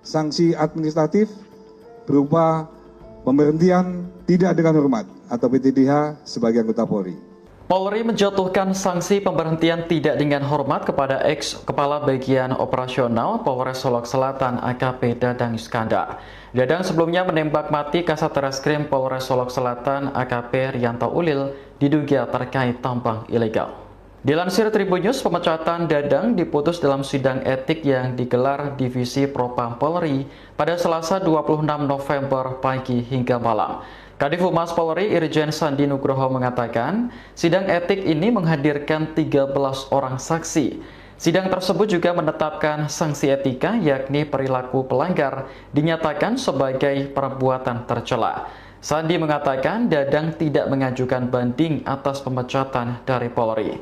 sanksi administratif berupa pemberhentian tidak dengan hormat atau PTDH sebagai anggota Polri. Polri menjatuhkan sanksi pemberhentian tidak dengan hormat kepada ex-Kepala Bagian Operasional Polres Solok Selatan AKP Dadang Iskandar. Dadang sebelumnya menembak mati Kasat Reskrim Polres Solok Selatan AKP Rianto Ulil diduga terkait tambang ilegal. Dilansir Tribun News, pemecatan Dadang diputus dalam sidang etik yang digelar Divisi Propam Polri pada Selasa 26 November pagi hingga malam. Kadif Humas Polri Irjen Sandi Nugroho mengatakan, sidang etik ini menghadirkan 13 orang saksi. Sidang tersebut juga menetapkan sanksi etika yakni perilaku pelanggar dinyatakan sebagai perbuatan tercela. Sandi mengatakan Dadang tidak mengajukan banding atas pemecatan dari Polri.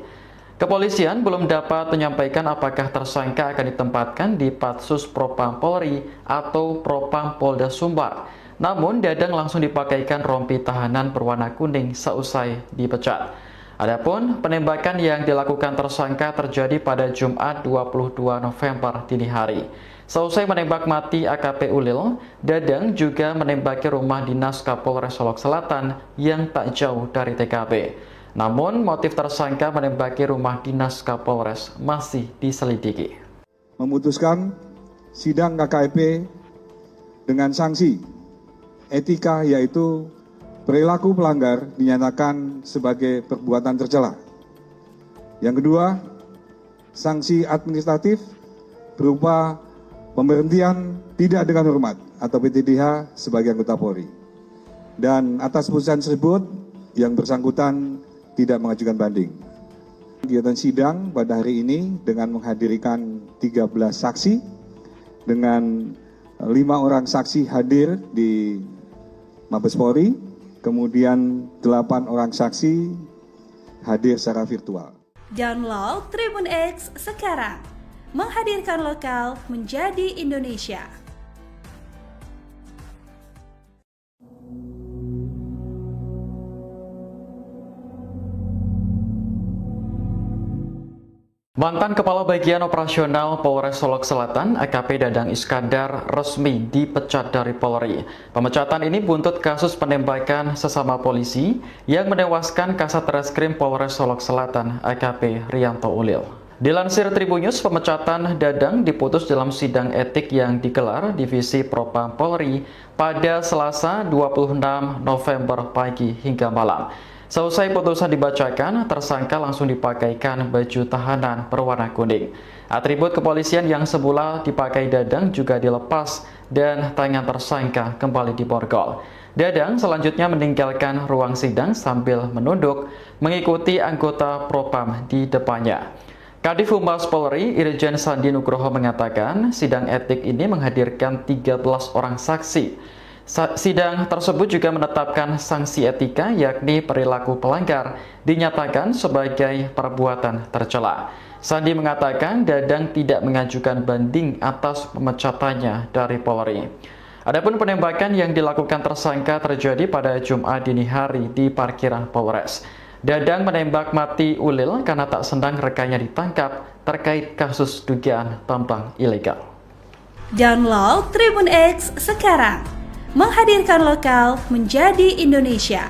Kepolisian belum dapat menyampaikan apakah tersangka akan ditempatkan di Patsus Propam Polri atau Propam Polda Sumbar. Namun, Dadang langsung dipakaikan rompi tahanan berwarna kuning seusai dipecat. Adapun penembakan yang dilakukan tersangka terjadi pada Jumat 22 November dini hari. Seusai menembak mati AKP Ulil, Dadang juga menembaki rumah dinas Kapolres Solok Selatan yang tak jauh dari TKP. Namun, motif tersangka menembaki rumah dinas Kapolres masih diselidiki. Memutuskan sidang KKP dengan sanksi etika yaitu perilaku pelanggar dinyatakan sebagai perbuatan tercela. Yang kedua, sanksi administratif berupa pemberhentian tidak dengan hormat atau PTDH sebagai anggota Polri. Dan atas putusan tersebut, yang bersangkutan tidak mengajukan banding. Kegiatan sidang pada hari ini dengan menghadirkan 13 saksi, dengan 5 orang saksi hadir di Mabes Polri, kemudian 8 orang saksi hadir secara virtual. Download Tribun X sekarang, menghadirkan lokal menjadi Indonesia. Mantan Kepala Bagian Operasional Polres Solok Selatan AKP Dadang Iskandar resmi dipecat dari Polri. Pemecatan ini buntut kasus penembakan sesama polisi yang menewaskan Kasat Reskrim Polres Solok Selatan AKP Rianto Ulil. Dilansir Tribun News, pemecatan Dadang diputus dalam sidang etik yang digelar Divisi Propam Polri pada Selasa 26 November pagi hingga malam. Seusai putusan dibacakan, tersangka langsung dipakaikan baju tahanan berwarna kuning. Atribut kepolisian yang semula dipakai Dadang juga dilepas dan tangan tersangka kembali diborgol. Dadang selanjutnya meninggalkan ruang sidang sambil menunduk mengikuti anggota Propam di depannya. Kadif Humas Polri Irjen Sandi Nugroho mengatakan sidang etik ini menghadirkan 13 orang saksi. Sidang tersebut juga menetapkan sanksi etika yakni perilaku pelanggar dinyatakan sebagai perbuatan tercela. Sandi mengatakan Dadang tidak mengajukan banding atas pemecatannya dari Polri. Adapun penembakan yang dilakukan tersangka terjadi pada Jumat dini hari di parkiran Polres. Dadang menembak mati Ulil karena tak senang rekannya ditangkap terkait kasus dugaan tambang ilegal. Download Tribun X sekarang, menghadirkan lokal menjadi Indonesia.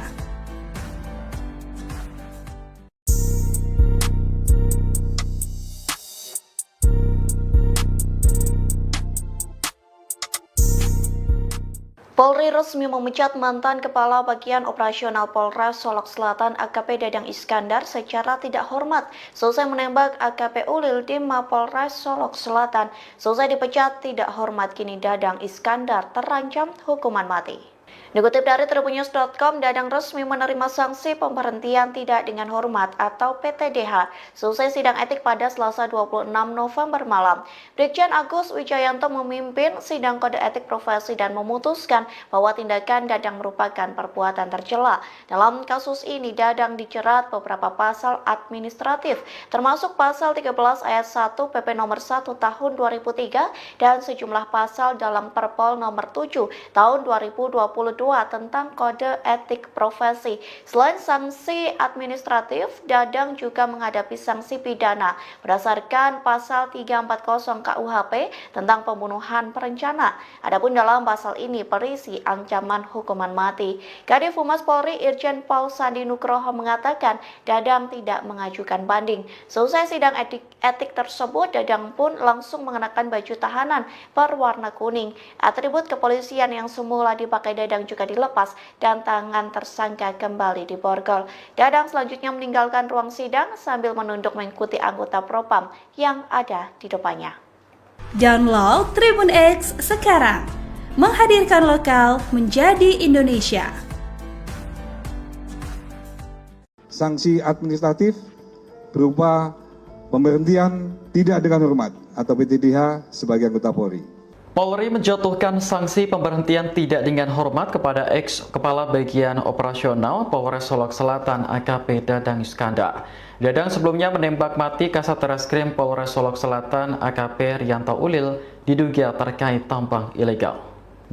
Polri resmi memecat mantan Kepala Bagian Operasional Polres Solok Selatan AKP Dadang Iskandar secara tidak hormat selesai menembak AKP Ulil di Mapolres Solok Selatan. Selesai dipecat tidak hormat, kini Dadang Iskandar terancam hukuman mati. Dikutip dari tribunnews.com, Dadang resmi menerima sanksi pemberhentian tidak dengan hormat atau PTDH selesai sidang etik pada Selasa 26 November malam. Brigjen Agus Wijayanto memimpin sidang kode etik profesi dan memutuskan bahwa tindakan Dadang merupakan perbuatan tercela. Dalam kasus ini, Dadang dijerat beberapa pasal administratif, termasuk pasal 13 ayat 1 PP nomor 1 tahun 2003 dan sejumlah pasal dalam Perpol nomor 7 tahun 2022 tentang Kode Etik Profesi. Selain sanksi administratif, Dadang juga menghadapi sanksi pidana berdasarkan pasal 340 KUHP tentang pembunuhan berencana. Adapun dalam pasal ini berisi ancaman hukuman mati. Kadif Humas Polri Irjen Pol Sandi Nugroho mengatakan Dadang tidak mengajukan banding. Selesai sidang etik tersebut, Dadang pun langsung mengenakan baju tahanan berwarna kuning. Atribut kepolisian yang semula dipakai Dadang juga dilepas dan tangan tersangka kembali diborgol. Dadang selanjutnya meninggalkan ruang sidang sambil menunduk mengikuti anggota Propam yang ada di depannya. Download Tribun X sekarang, menghadirkan lokal menjadi Indonesia. Sanksi administratif berupa pemberhentian tidak dengan hormat atau PTDH sebagai anggota Polri. Polri menjatuhkan sanksi pemberhentian tidak dengan hormat kepada ex-kepala bagian operasional Polres Solok Selatan AKP Dadang Iskandar. Dadang sebelumnya menembak mati Kasat Reskrim Polres Solok Selatan AKP Rianto Ulil diduga terkait tambang ilegal.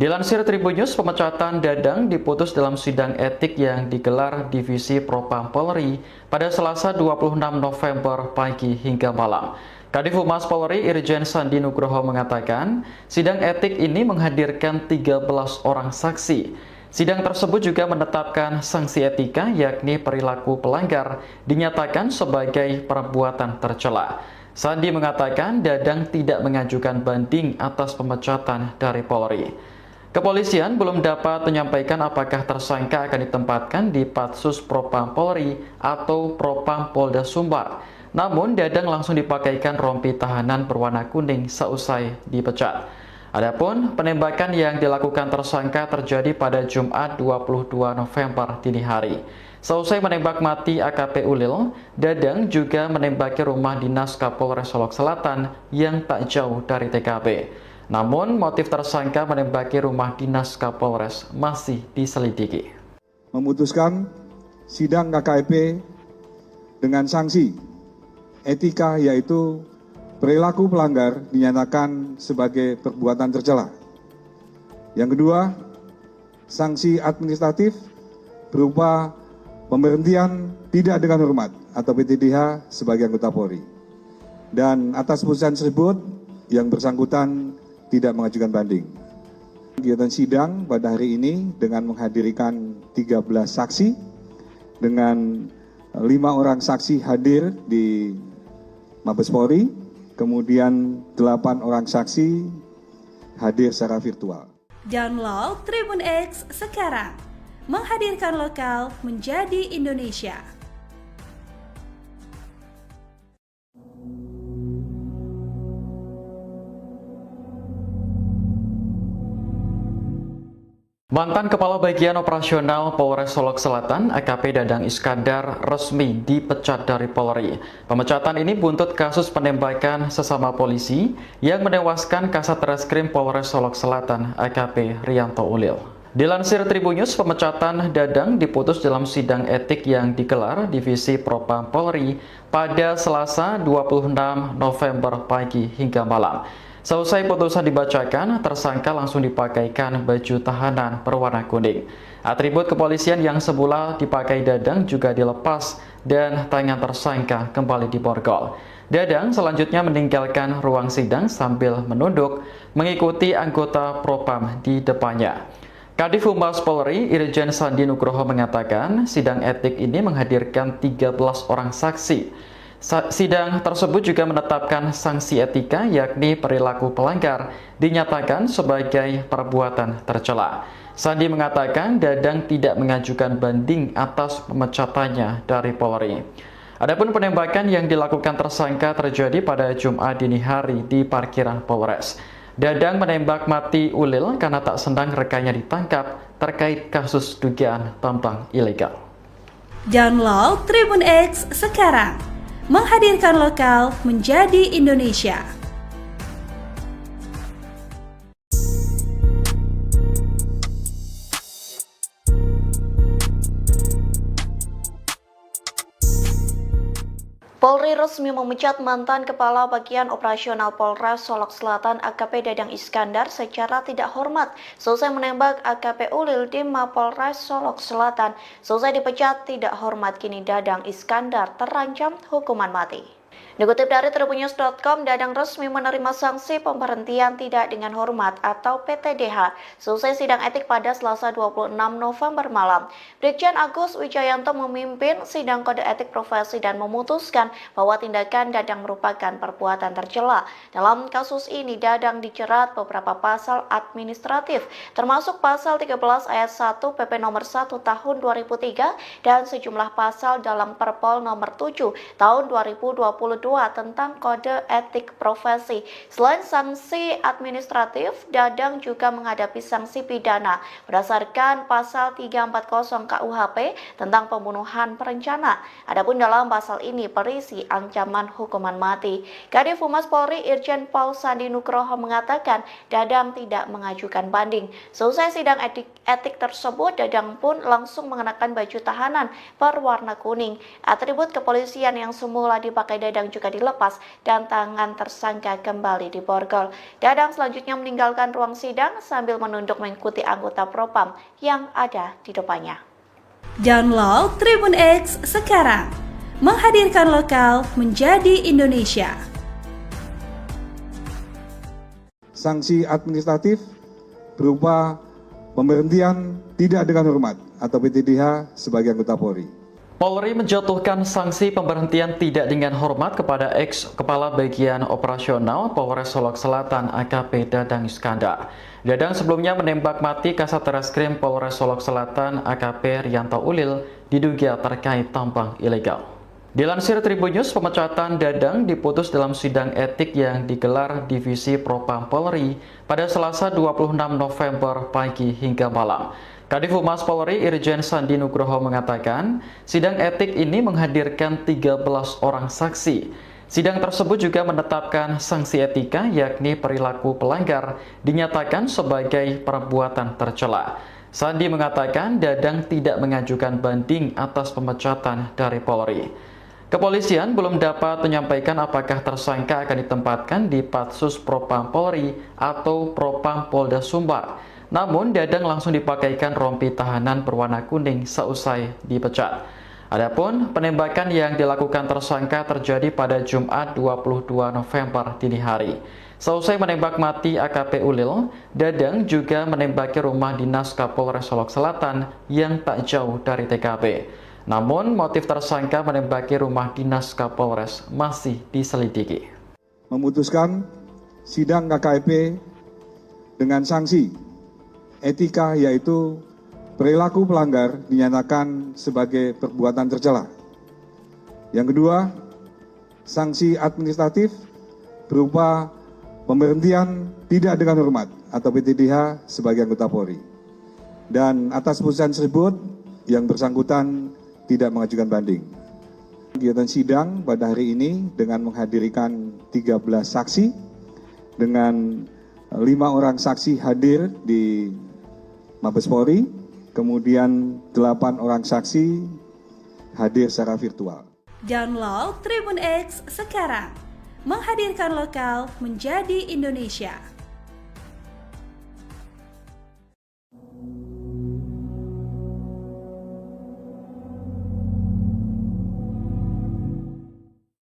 Dilansir Tribun News, pemecatan Dadang diputus dalam sidang etik yang digelar Divisi Propam Polri pada Selasa 26 November pagi hingga malam. Kadif Humas Polri Irjen Sandi Nugroho mengatakan, sidang etik ini menghadirkan 13 orang saksi. Sidang tersebut juga menetapkan sanksi etika, yakni perilaku pelanggar dinyatakan sebagai perbuatan tercela. Sandi mengatakan Dadang tidak mengajukan banding atas pemecatan dari Polri. Kepolisian belum dapat menyampaikan apakah tersangka akan ditempatkan di Patsus Propam Polri atau Propam Polda Sumbar. Namun, Dadang langsung dipakaikan rompi tahanan berwarna kuning seusai dipecat. Adapun penembakan yang dilakukan tersangka terjadi pada Jumat 22 November dini hari. Seusai menembak mati AKP Ulil, Dadang juga menembaki rumah dinas Kapolres Solok Selatan yang tak jauh dari TKP. Namun, motif tersangka menembaki rumah dinas Kapolres masih diselidiki. Memutuskan sidang KKEP dengan sanksi etika, yaitu perilaku pelanggar dinyatakan sebagai perbuatan tercela. Yang kedua, sanksi administratif berupa pemberhentian tidak dengan hormat atau PTDH sebagai anggota Polri. Dan atas putusan tersebut, yang bersangkutan tidak mengajukan banding. Kegiatan sidang pada hari ini dengan menghadirkan 13 saksi, dengan 5 orang saksi hadir di Mabes Polri, kemudian 8 orang saksi hadir secara virtual. Download Tribun X sekarang, menghadirkan lokal menjadi Indonesia. Mantan Kepala Bagian Operasional Polres Solok Selatan AKP Dadang Iskandar resmi dipecat dari Polri. Pemecatan ini buntut kasus penembakan sesama polisi yang menewaskan Kasat Reskrim Polres Solok Selatan AKP Rianto Ulil. Dilansir Tribun News, pemecatan Dadang diputus dalam sidang etik yang digelar Divisi Propam Polri pada Selasa 26 November pagi hingga malam. Selesai putusan dibacakan, tersangka langsung dipakaikan baju tahanan berwarna kuning. Atribut kepolisian yang semula dipakai Dadang juga dilepas dan tangan tersangka kembali diborgol. Dadang selanjutnya meninggalkan ruang sidang sambil menunduk mengikuti anggota Propam di depannya. Kadif Humas Polri Irjen Sandi Nugroho mengatakan sidang etik ini menghadirkan 13 orang saksi. Sidang tersebut juga menetapkan sanksi etika, yakni perilaku pelanggar dinyatakan sebagai perbuatan tercela. Sandi mengatakan Dadang tidak mengajukan banding atas pemecatannya dari Polri. Adapun penembakan yang dilakukan tersangka terjadi pada Jumat dini hari di parkiran Polres. Dadang menembak mati Ulil karena tak senang rekannya ditangkap terkait kasus dugaan tambang ilegal. Download Tribun X sekarang, menghadirkan lokal menjadi Indonesia. Polri resmi memecat mantan Kepala Bagian Operasional Polres Solok Selatan AKP Dadang Iskandar secara tidak hormat selesai menembak AKP Ulil di Mapolres Solok Selatan. Selesai dipecat tidak hormat, kini Dadang Iskandar terancam hukuman mati. Dikutip dari tribunnews.com, Dadang resmi menerima sanksi pemberhentian tidak dengan hormat atau PTDH selesai sidang etik pada Selasa 26 November malam. Brigjen Agus Wijayanto memimpin sidang kode etik profesi dan memutuskan bahwa tindakan Dadang merupakan perbuatan tercela. Dalam kasus ini, Dadang dijerat beberapa pasal administratif, termasuk pasal 13 ayat 1 PP nomor 1 tahun 2003 dan sejumlah pasal dalam Perpol nomor 7 tahun 2022 tentang kode etik profesi. Selain sanksi administratif, Dadang juga menghadapi sanksi pidana berdasarkan pasal 340 KUHP tentang pembunuhan berencana. Adapun dalam pasal ini berisi ancaman hukuman mati. Kadif Humas Polri Irjen Paul Sandi Nugroho mengatakan Dadang tidak mengajukan banding. Selesai sidang etik tersebut, Dadang pun langsung mengenakan baju tahanan berwarna kuning. Atribut kepolisian yang semula dipakai Dadang juga dilepas dan tangan tersangka kembali diborgol. Dadang selanjutnya meninggalkan ruang sidang sambil menunduk mengikuti anggota Propam yang ada di depannya. Download Tribun X sekarang, menghadirkan lokal menjadi Indonesia. Sanksi administratif berupa pemberhentian tidak dengan hormat atau PTDH sebagai anggota Polri. Polri menjatuhkan sanksi pemberhentian tidak dengan hormat kepada ex-Kepala Bagian Operasional Polres Solok Selatan AKP Dadang Iskandar. Dadang sebelumnya menembak mati Kasat Reskrim Polres Solok Selatan AKP Rianto Ulil diduga terkait tambang ilegal. Dilansir Tribunnews, pemecatan Dadang diputus dalam sidang etik yang digelar Divisi Propam Polri pada Selasa 26 November pagi hingga malam. Kadif Humas Polri Irjen Sandi Nugroho mengatakan, sidang etik ini menghadirkan 13 orang saksi. Sidang tersebut juga menetapkan sanksi etika, yakni perilaku pelanggar dinyatakan sebagai perbuatan tercela. Sandi mengatakan Dadang tidak mengajukan banding atas pemecatan dari Polri. Kepolisian belum dapat menyampaikan apakah tersangka akan ditempatkan di Patsus Propam Polri atau Propam Polda Sumbar. Namun, Dadang langsung dipakaikan rompi tahanan berwarna kuning seusai dipecat. Adapun penembakan yang dilakukan tersangka terjadi pada Jumat 22 November dini hari. Seusai menembak mati AKP Ulil, Dadang juga menembaki rumah dinas Kapolres Solok Selatan yang tak jauh dari TKP. Namun, motif tersangka menembaki rumah dinas Kapolres masih diselidiki. Memutuskan sidang KKP dengan sanksi etika, yaitu perilaku pelanggar dinyatakan sebagai perbuatan tercela. Yang kedua, sanksi administratif berupa pemberhentian tidak dengan hormat atau PTDH sebagai anggota Polri. Dan atas putusan tersebut, yang bersangkutan tidak mengajukan banding. Kegiatan sidang pada hari ini dengan menghadirkan 13 saksi, dengan 5 orang saksi hadir di Mabes Polri, kemudian 8 orang saksi hadir secara virtual. Download Tribun X sekarang, menghadirkan lokal menjadi Indonesia.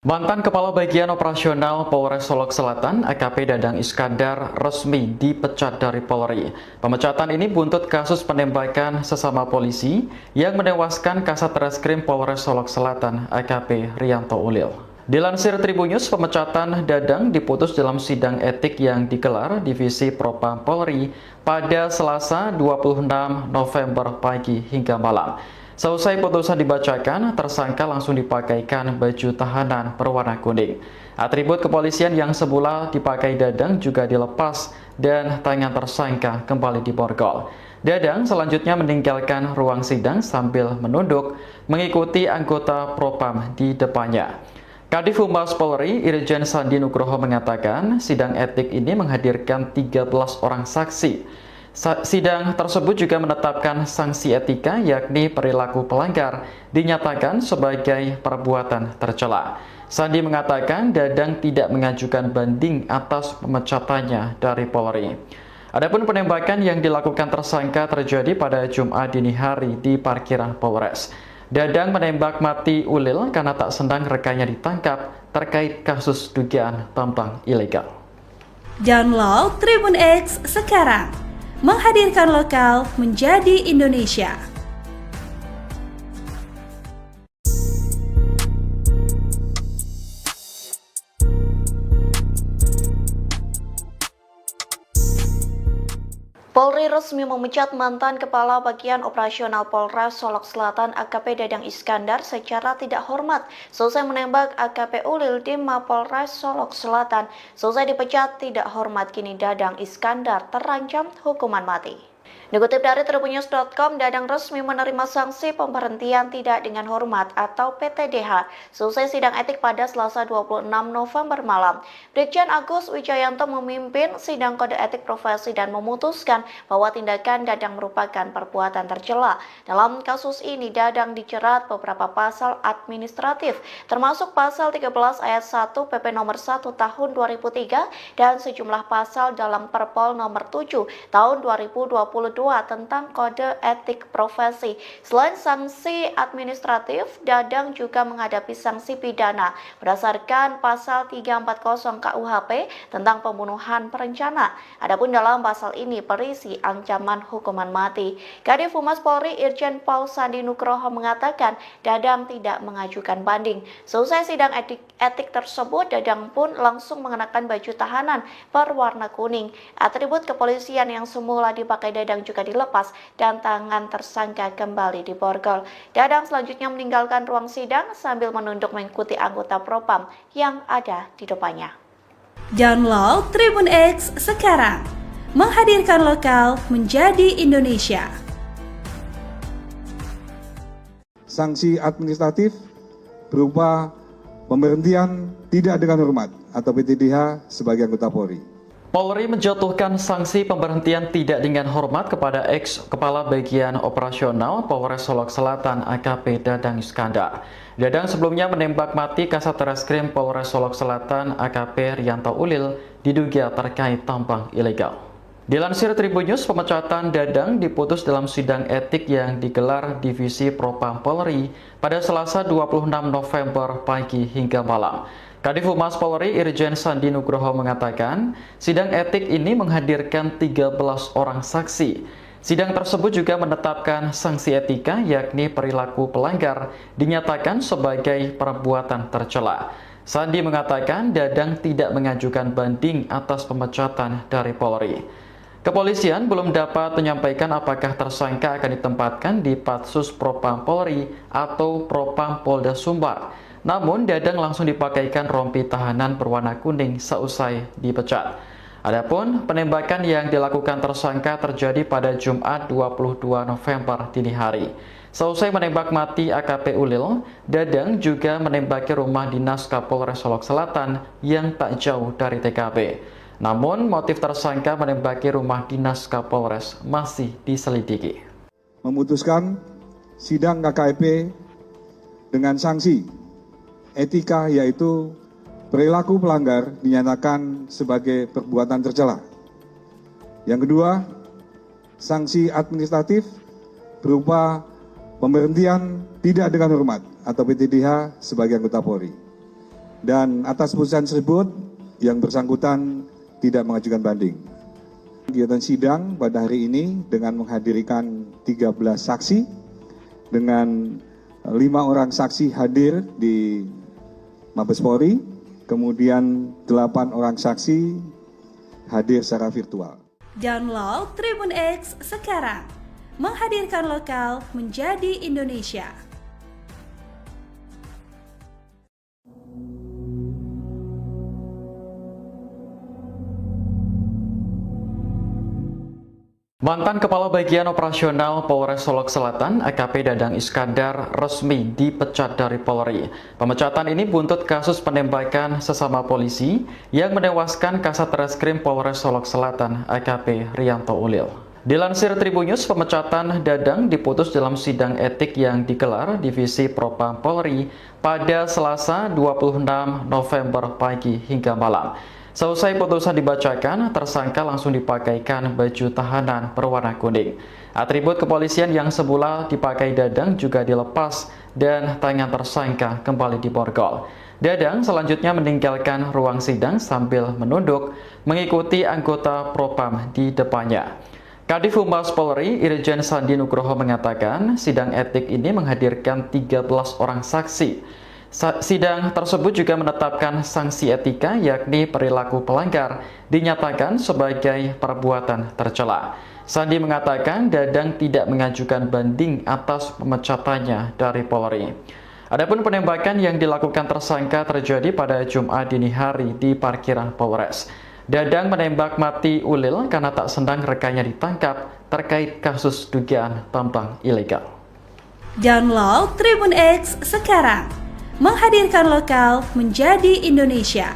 Mantan Kepala Bagian Operasional Polres Solok Selatan AKP Dadang Iskandar resmi dipecat dari Polri. Pemecatan ini buntut kasus penembakan sesama polisi yang menewaskan Kasat Reskrim Polres Solok Selatan AKP Rianto Ulil. Dilansir Tribunnews, pemecatan Dadang diputus dalam sidang etik yang digelar Divisi Propam Polri pada Selasa 26 November pagi hingga malam. Seusai putusan dibacakan, tersangka langsung dipakaikan baju tahanan berwarna kuning. Atribut kepolisian yang semula dipakai Dadang juga dilepas dan tangan tersangka kembali diborgol. Dadang selanjutnya meninggalkan ruang sidang sambil menunduk mengikuti anggota Propam di depannya. Kadif Humas Polri Irjen Sandi Nugroho mengatakan sidang etik ini menghadirkan 13 orang saksi. Sidang tersebut juga menetapkan sanksi etika yakni perilaku pelanggar dinyatakan sebagai perbuatan tercela. Sandi mengatakan Dadang tidak mengajukan banding atas pemecatannya dari Polri. Adapun penembakan yang dilakukan tersangka terjadi pada Jumat dini hari di parkiran Polres. Dadang menembak mati Ulil karena tak senang rekannya ditangkap terkait kasus dugaan tambang ilegal. Download Tribun X sekarang, menghadirkan lokal menjadi Indonesia. Polri resmi memecat mantan Kepala Bagian Operasional Polres Solok Selatan AKP Dadang Iskandar secara tidak hormat selesai menembak AKP Ulil di Mapolres Solok Selatan. Selesai dipecat tidak hormat, kini Dadang Iskandar terancam hukuman mati. Dikutip dari tribunnews.com, Dadang resmi menerima sanksi pemberhentian tidak dengan hormat atau PTDH selesai sidang etik pada Selasa 26 November malam. Brigjen Agus Wijayanto memimpin sidang kode etik profesi dan memutuskan bahwa tindakan Dadang merupakan perbuatan tercela. Dalam kasus ini, Dadang dijerat beberapa pasal administratif, termasuk pasal 13 ayat 1 PP nomor 1 tahun 2003 dan sejumlah pasal dalam Perpol nomor 7 tahun 2022 tentang kode etik profesi. Selain sanksi administratif, Dadang juga menghadapi sanksi pidana berdasarkan pasal 340 KUHP tentang pembunuhan berencana. Adapun dalam pasal ini berisi ancaman hukuman mati. Kadif Humas Polri Irjen Paul Sandi Nugroho mengatakan Dadang tidak mengajukan banding. Selesai sidang etik tersebut, Dadang pun langsung mengenakan baju tahanan berwarna kuning. Atribut kepolisian yang semula dipakai Dadang juga dilepas dan tangan tersangka kembali diborgol. Dadang selanjutnya meninggalkan ruang sidang sambil menunduk mengikuti anggota Propam yang ada di depannya. Download Tribun X sekarang, menghadirkan lokal menjadi Indonesia. Sanksi administratif berupa pemberhentian tidak dengan hormat atau PTDH sebagai anggota Polri. Polri menjatuhkan sanksi pemberhentian tidak dengan hormat kepada ex-Kepala Bagian Operasional Polres Solok Selatan AKP Dadang Iskandar. Dadang sebelumnya menembak mati Kasat Reskrim Polres Solok Selatan AKP Rianto Ulil diduga terkait tambang ilegal. Dilansir Tribunnews, pemecatan Dadang diputus dalam sidang etik yang digelar Divisi Propam Polri pada Selasa 26 November pagi hingga malam. Kadif Humas Polri Irjen Sandi Nugroho mengatakan, sidang etik ini menghadirkan 13 orang saksi. Sidang tersebut juga menetapkan sanksi etika yakni perilaku pelanggar dinyatakan sebagai perbuatan tercela. Sandi mengatakan Dadang tidak mengajukan banding atas pemecatan dari Polri. Kepolisian belum dapat menyampaikan apakah tersangka akan ditempatkan di Patsus Propam Polri atau Propam Polda Sumbar. Namun, Dadang langsung dipakaikan rompi tahanan berwarna kuning seusai dipecat. Adapun penembakan yang dilakukan tersangka terjadi pada Jumat 22 November dini hari. Seusai menembak mati AKP Ulil, Dadang juga menembaki rumah dinas Kapolres Solok Selatan yang tak jauh dari TKP. Namun, motif tersangka menembaki rumah dinas Kapolres masih diselidiki. Memutuskan sidang KKP dengan sanksi etika yaitu perilaku pelanggar dinyatakan sebagai perbuatan tercela. Yang kedua, sanksi administratif berupa pemberhentian tidak dengan hormat atau PTDH sebagai anggota Polri. Dan atas putusan tersebut yang bersangkutan tidak mengajukan banding. Kegiatan sidang pada hari ini dengan menghadirkan 13 saksi dengan 5 orang saksi hadir di Mabes Polri, kemudian 8 orang saksi hadir secara virtual. Download Tribun X sekarang, menghadirkan lokal menjadi Indonesia. Mantan Kepala Bagian Operasional Polres Solok Selatan AKP Dadang Iskandar resmi dipecat dari Polri. Pemecatan ini buntut kasus penembakan sesama polisi yang menewaskan Kasat Reskrim Polres Solok Selatan AKP Rianto Ulil. Dilansir Tribun News, pemecatan Dadang diputus dalam sidang etik yang digelar Divisi Propam Polri pada Selasa 26 November pagi hingga malam. Selesai putusan dibacakan, tersangka langsung dipakaikan baju tahanan berwarna kuning. Atribut kepolisian yang semula dipakai Dadang juga dilepas dan tangan tersangka kembali diborgol. Dadang selanjutnya meninggalkan ruang sidang sambil menunduk mengikuti anggota Propam di depannya. Kadif Humas Polri, Irjen Sandi Nugroho mengatakan sidang etik ini menghadirkan 13 orang saksi. Sidang tersebut juga menetapkan sanksi etika yakni perilaku pelanggar dinyatakan sebagai perbuatan tercela. Sandi mengatakan Dadang tidak mengajukan banding atas pemecatannya dari Polri. Adapun penembakan yang dilakukan tersangka terjadi pada Jumat dini hari di parkiran Polres. Dadang menembak mati Ulil karena tak senang rekannya ditangkap terkait kasus dugaan tambang ilegal. Download Tribun X sekarang, menghadirkan lokal menjadi Indonesia.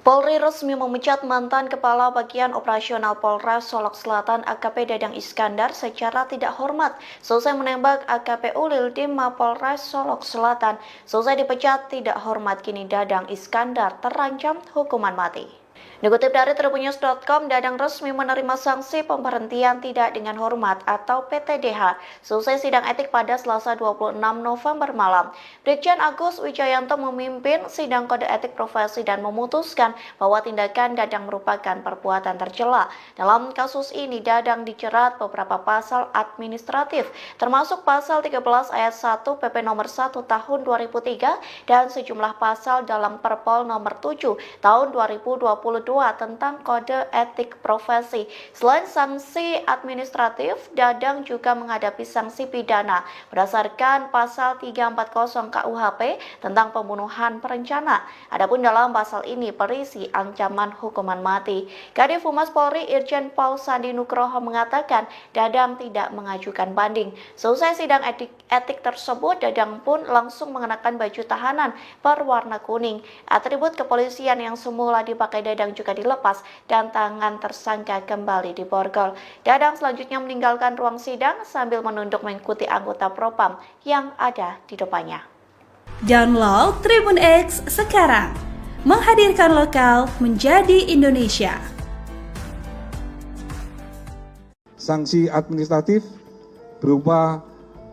Polri resmi memecat mantan Kepala Bagian Operasional Polres Solok Selatan AKP Dadang Iskandar secara tidak hormat selesai menembak AKP Ulil di Mapolres Solok Selatan. Selesai dipecat tidak hormat, kini Dadang Iskandar terancam hukuman mati. Dikutip dari tribunnews.com, Dadang resmi menerima sanksi pemberhentian tidak dengan hormat atau PTDH selesai sidang etik pada Selasa 26 November malam. Brigjen Agus Wijayanto memimpin sidang kode etik profesi dan memutuskan bahwa tindakan Dadang merupakan perbuatan tercela. Dalam kasus ini, Dadang dijerat beberapa pasal administratif, termasuk pasal 13 ayat 1 PP nomor 1 tahun 2003 dan sejumlah pasal dalam Perpol nomor 7 tahun 2022 tentang kode etik profesi. Selain sanksi administratif, Dadang juga menghadapi sanksi pidana berdasarkan pasal 340 KUHP tentang pembunuhan berencana. Adapun dalam pasal ini berisi ancaman hukuman mati. Kadif Humas Polri Irjen Pol Sandi Nugroho mengatakan Dadang tidak mengajukan banding. Selesai sidang etik tersebut, Dadang pun langsung mengenakan baju tahanan berwarna kuning. Atribut kepolisian yang semula dipakai Dadang juga dilepas dan tangan tersangka kembali diborgol. Dadang selanjutnya meninggalkan ruang sidang sambil menunduk mengikuti anggota Propam yang ada di depannya. Download Tribun X sekarang, menghadirkan lokal menjadi Indonesia. Sanksi administratif berupa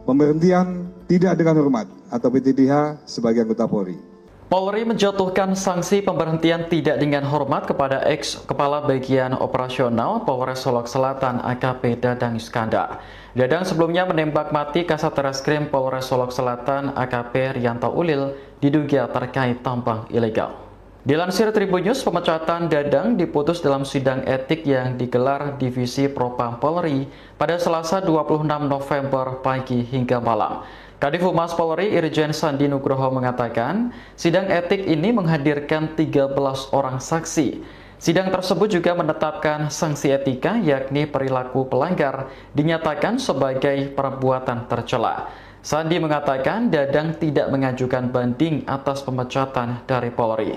pemberhentian tidak dengan hormat atau PTDH sebagai anggota Polri. Polri menjatuhkan sanksi pemberhentian tidak dengan hormat kepada ex-kepala bagian operasional Polres Solok Selatan AKP Dadang Iskandar. Dadang sebelumnya menembak mati Kasat Reskrim Polres Solok Selatan AKP Rianto Ulil diduga terkait tambang ilegal. Dilansir Tribun News, pemecatan Dadang diputus dalam sidang etik yang digelar Divisi Propam Polri pada Selasa 26 November pagi hingga malam. Kadif Humas Polri Irjen Sandi Nugroho mengatakan, sidang etik ini menghadirkan 13 orang saksi. Sidang tersebut juga menetapkan sanksi etika yakni perilaku pelanggar dinyatakan sebagai perbuatan tercela. Sandi mengatakan Dadang tidak mengajukan banding atas pemecatan dari Polri.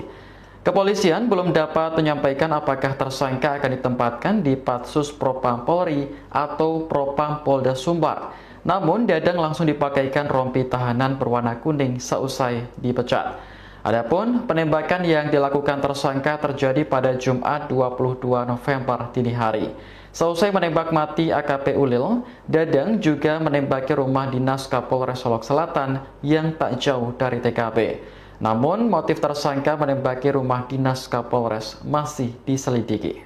Kepolisian belum dapat menyampaikan apakah tersangka akan ditempatkan di Patsus Propam Polri atau Propam Polda Sumbar. Namun, Dadang langsung dipakaikan rompi tahanan berwarna kuning seusai dipecat. Adapun penembakan yang dilakukan tersangka terjadi pada Jumat 22 November dini hari. Seusai menembak mati AKP Ulil, Dadang juga menembaki rumah dinas Kapolres Solok Selatan yang tak jauh dari TKP. Namun, motif tersangka menembaki rumah dinas Kapolres masih diselidiki.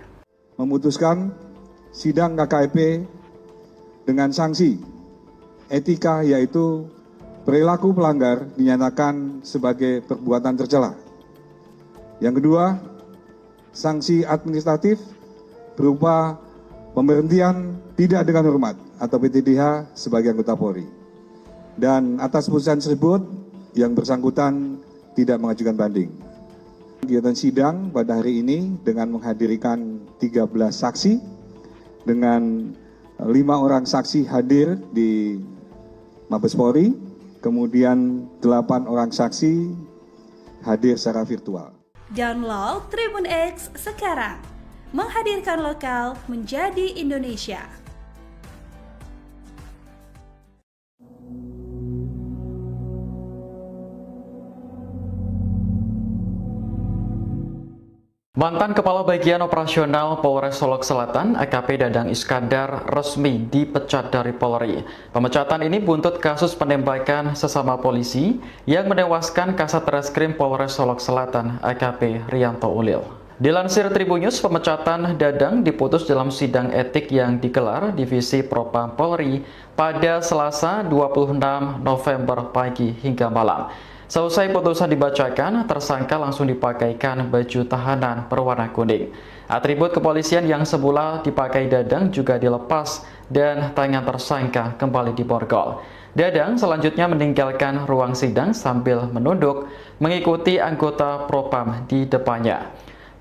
Memutuskan sidang KKP dengan sanksi etika yaitu perilaku pelanggar dinyatakan sebagai perbuatan tercela. Yang kedua, sanksi administratif berupa pemberhentian tidak dengan hormat atau PTDH sebagai anggota Polri. Dan atas putusan tersebut, yang bersangkutan tidak mengajukan banding. Kegiatan sidang pada hari ini dengan menghadirkan 13 saksi dengan 5 orang saksi hadir di Mabes Polri, kemudian 8 orang saksi hadir secara virtual. Download Tribun X sekarang, menghadirkan lokal menjadi Indonesia. Mantan Kepala Bagian Operasional Polres Solok Selatan AKP Dadang Iskandar resmi dipecat dari Polri. Pemecatan ini buntut kasus penembakan sesama polisi yang menewaskan Kasat Reskrim Polres Solok Selatan AKP Rianto Ulil. Dilansir Tribunnews, pemecatan Dadang diputus dalam sidang etik yang digelar Divisi Propam Polri pada Selasa 26 November pagi hingga malam. Selesai putusan dibacakan, tersangka langsung dipakaikan baju tahanan berwarna kuning. Atribut kepolisian yang semula dipakai Dadang juga dilepas dan tangan tersangka kembali diborgol. Dadang selanjutnya meninggalkan ruang sidang sambil menunduk mengikuti anggota Propam di depannya.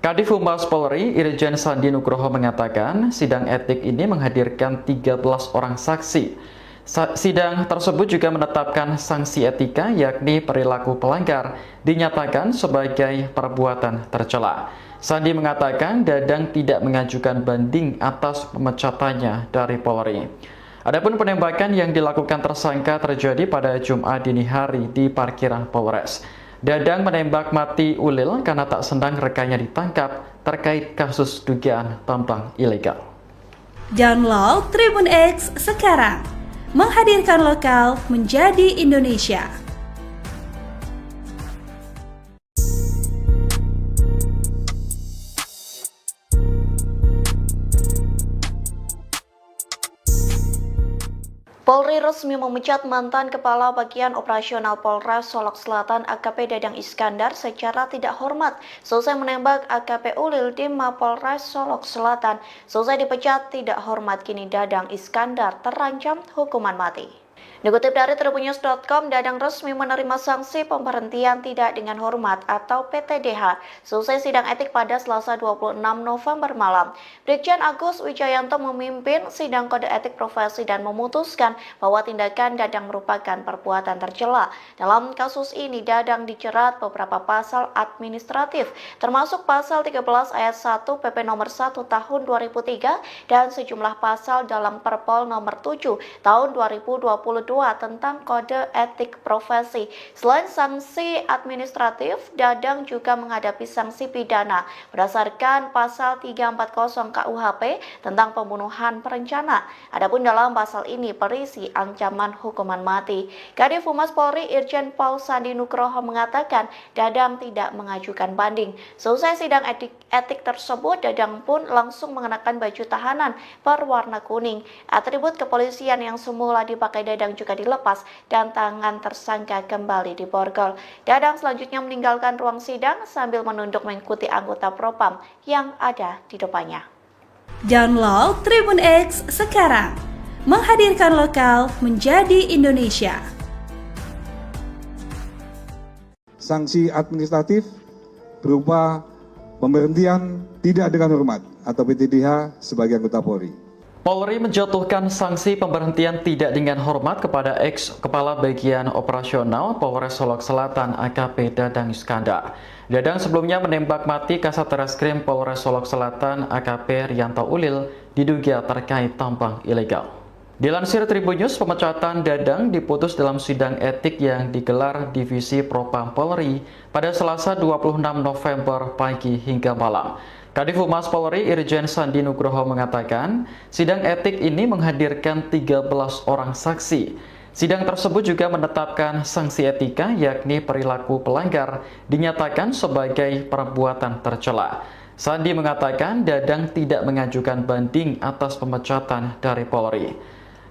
Kadif Humas Polri Irjen Sandi Nugroho mengatakan sidang etik ini menghadirkan 13 orang saksi. Sidang tersebut juga menetapkan sanksi etika yakni perilaku pelanggar dinyatakan sebagai perbuatan tercela. Sandi mengatakan Dadang tidak mengajukan banding atas pemecatannya dari Polri. Adapun penembakan yang dilakukan tersangka terjadi pada Jumat dini hari di parkiran Polres. Dadang menembak mati Ulil karena tak senang rekannya ditangkap terkait kasus dugaan tambang ilegal. Download Tribun X sekarang, menghadirkan lokal menjadi Indonesia. Polri resmi memecat mantan Kepala Bagian Operasional Polres Solok Selatan AKP Dadang Iskandar secara tidak hormat selesai menembak AKP Ulil di Mapolres Solok Selatan. Selesai dipecat tidak hormat, kini Dadang Iskandar terancam hukuman mati. Dikutip dari tribunnews.com, Dadang resmi menerima sanksi pemberhentian tidak dengan hormat atau PTDH selesai sidang etik pada Selasa 26 November malam. Brigjen Agus Wijayanto memimpin sidang kode etik profesi dan memutuskan bahwa tindakan Dadang merupakan perbuatan tercela. Dalam kasus ini, Dadang dijerat beberapa pasal administratif, termasuk pasal 13 ayat 1 PP nomor 1 tahun 2003 dan sejumlah pasal dalam Perpol nomor 7 tahun 2022 tentang kode etik profesi. Selain sanksi administratif, Dadang juga menghadapi sanksi pidana berdasarkan pasal 340 KUHP tentang pembunuhan berencana. Adapun dalam pasal ini berisi ancaman hukuman mati. Kadif Humas Polri Irjen Pol Sandi Nugroho mengatakan Dadang tidak mengajukan banding. Selesai sidang etik tersebut, Dadang pun langsung mengenakan baju tahanan berwarna kuning. Atribut kepolisian yang semula dipakai Dadang juga dilepas dan tangan tersangka kembali diborgol. Dadang selanjutnya meninggalkan ruang sidang sambil menunduk mengikuti anggota Propam yang ada di depannya. Download Tribun X sekarang, menghadirkan lokal menjadi Indonesia. Sanksi administratif berupa pemberhentian tidak dengan hormat atau PTDH sebagai anggota Polri. Polri menjatuhkan sanksi pemberhentian tidak dengan hormat kepada ex-kepala bagian operasional Polres Solok Selatan AKP Dadang Iskandar. Dadang sebelumnya menembak mati Kasat Reskrim Polres Solok Selatan AKP Rianto Ulil diduga terkait tambang ilegal. Dilansir Tribunnews, pemecatan Dadang diputus dalam sidang etik yang digelar Divisi Propam Polri pada Selasa 26 November pagi hingga malam. Kadif Humas Polri Irjen Sandi Nugroho mengatakan, sidang etik ini menghadirkan 13 orang saksi. Sidang tersebut juga menetapkan sanksi etika yakni perilaku pelanggar dinyatakan sebagai perbuatan tercela. Sandi mengatakan Dadang tidak mengajukan banding atas pemecatan dari Polri.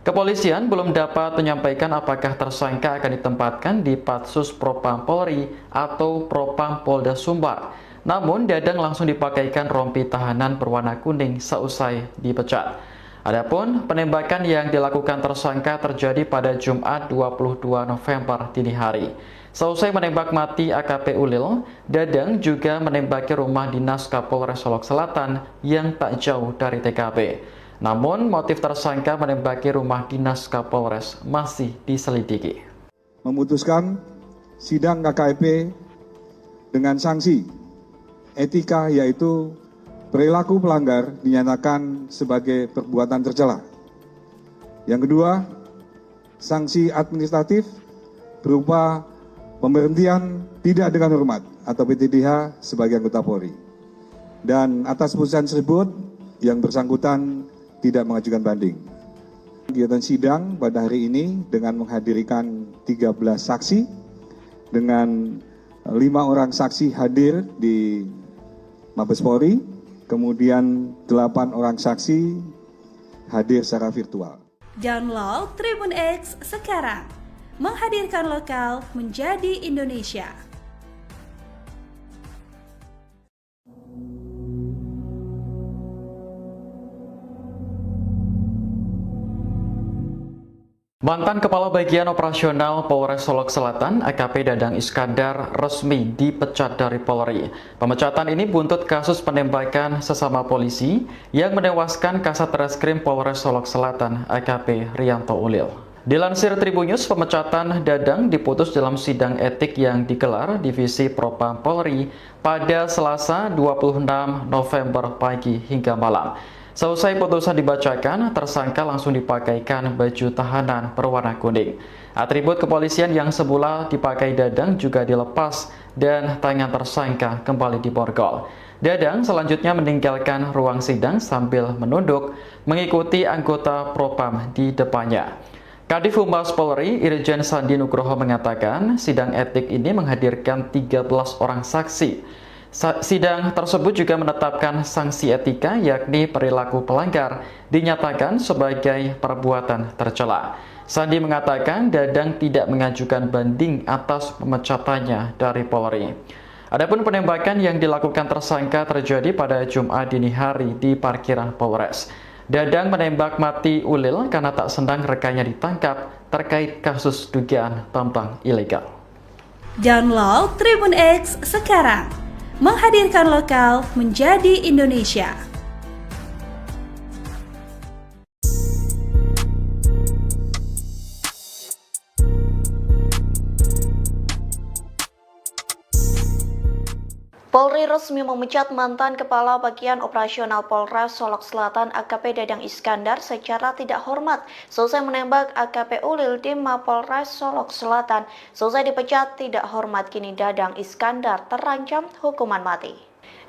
Kepolisian belum dapat menyampaikan apakah tersangka akan ditempatkan di Patsus Propam Polri atau Propam Polda Sumbar. Namun, Dadang langsung dipakaikan rompi tahanan berwarna kuning seusai dipecat. Adapun penembakan yang dilakukan tersangka terjadi pada Jumat 22 November dini hari. Seusai menembak mati AKP Ulil, Dadang juga menembaki rumah dinas Kapolres Solok Selatan yang tak jauh dari TKP. Namun, motif tersangka menembaki rumah dinas Kapolres masih diselidiki. Memutuskan sidang KKEP dengan sanksi etika, yaitu perilaku pelanggar dinyatakan sebagai perbuatan tercela. Yang kedua, sanksi administratif berupa pemberhentian tidak dengan hormat atau PTDH sebagai anggota Polri. Dan atas putusan tersebut, yang bersangkutan tidak mengajukan banding. Kegiatan sidang pada hari ini dengan menghadirkan 13 saksi, dengan 5 orang saksi hadir di Mabes Polri, kemudian 8 orang saksi hadir secara virtual. Download Tribun X sekarang, menghadirkan lokal menjadi Indonesia. Mantan Kepala Bagian Operasional Polres Solok Selatan, AKP Dadang Iskandar, resmi dipecat dari Polri. Pemecatan ini buntut kasus penembakan sesama polisi yang menewaskan Kasat Reskrim Polres Solok Selatan, AKP Rianto Ulil. Dilansir Tribunnews, pemecatan Dadang diputus dalam sidang etik yang digelar Divisi Propam Polri pada Selasa 26 November pagi hingga malam. Selesai putusan dibacakan, tersangka langsung dipakaikan baju tahanan berwarna kuning. Atribut kepolisian yang semula dipakai Dadang juga dilepas dan tangan tersangka kembali diborgol. Dadang selanjutnya meninggalkan ruang sidang sambil menunduk mengikuti anggota Propam di depannya. Kadif Humas Polri, Irjen Sandi Nugroho mengatakan sidang etik ini menghadirkan 13 orang saksi. Sidang tersebut juga menetapkan sanksi etika, yakni perilaku pelanggar dinyatakan sebagai perbuatan tercela. Sandi mengatakan Dadang tidak mengajukan banding atas pemecatannya dari Polri. Adapun penembakan yang dilakukan tersangka terjadi pada Jumat dini hari di parkiran Polres. Dadang menembak mati Ulil karena tak senang rekannya ditangkap terkait kasus dugaan tambang ilegal. Download Tribun X sekarang, menghadirkan lokal menjadi Indonesia. Polri resmi memecat mantan Kepala Bagian Operasional Polres Solok Selatan AKP Dadang Iskandar secara tidak hormat selesai menembak AKP Ulil di Mapolres Solok Selatan. Selesai dipecat tidak hormat, kini Dadang Iskandar terancam hukuman mati.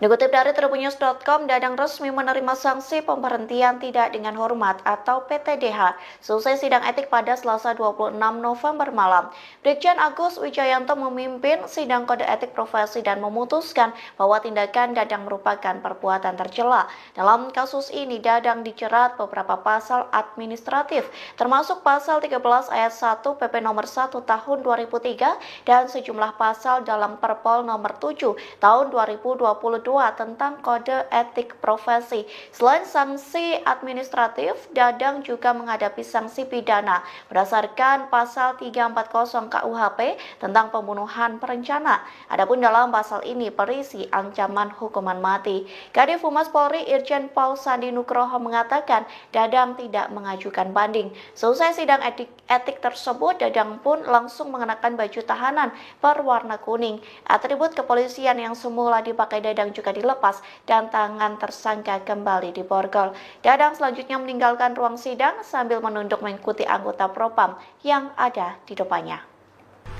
Dikutip dari Tribunnews.com, Dadang resmi menerima sanksi pemberhentian tidak dengan hormat atau PTDH selesai sidang etik pada Selasa 26 November malam. Brigjen Agus Wijayanto memimpin sidang kode etik profesi dan memutuskan bahwa tindakan Dadang merupakan perbuatan tercela. Dalam kasus ini, Dadang dijerat beberapa pasal administratif, termasuk pasal 13 ayat 1 PP nomor 1 tahun 2003 dan sejumlah pasal dalam Perpol nomor 7 tahun 2022 tentang kode etik profesi. Selain sanksi administratif, Dadang juga menghadapi sanksi pidana berdasarkan pasal 340 KUHP tentang pembunuhan berencana. Adapun dalam pasal ini berisi ancaman hukuman mati. Kadif Humas Polri Irjen Pol Sandi Nugroho mengatakan Dadang tidak mengajukan banding. Selesai sidang etik tersebut, Dadang pun langsung mengenakan baju tahanan berwarna kuning. Atribut kepolisian yang semula dipakai Dadang juga dilepas dan tangan tersangka kembali diborgol. Dadang selanjutnya meninggalkan ruang sidang sambil menunduk mengikuti anggota Propam yang ada di depannya.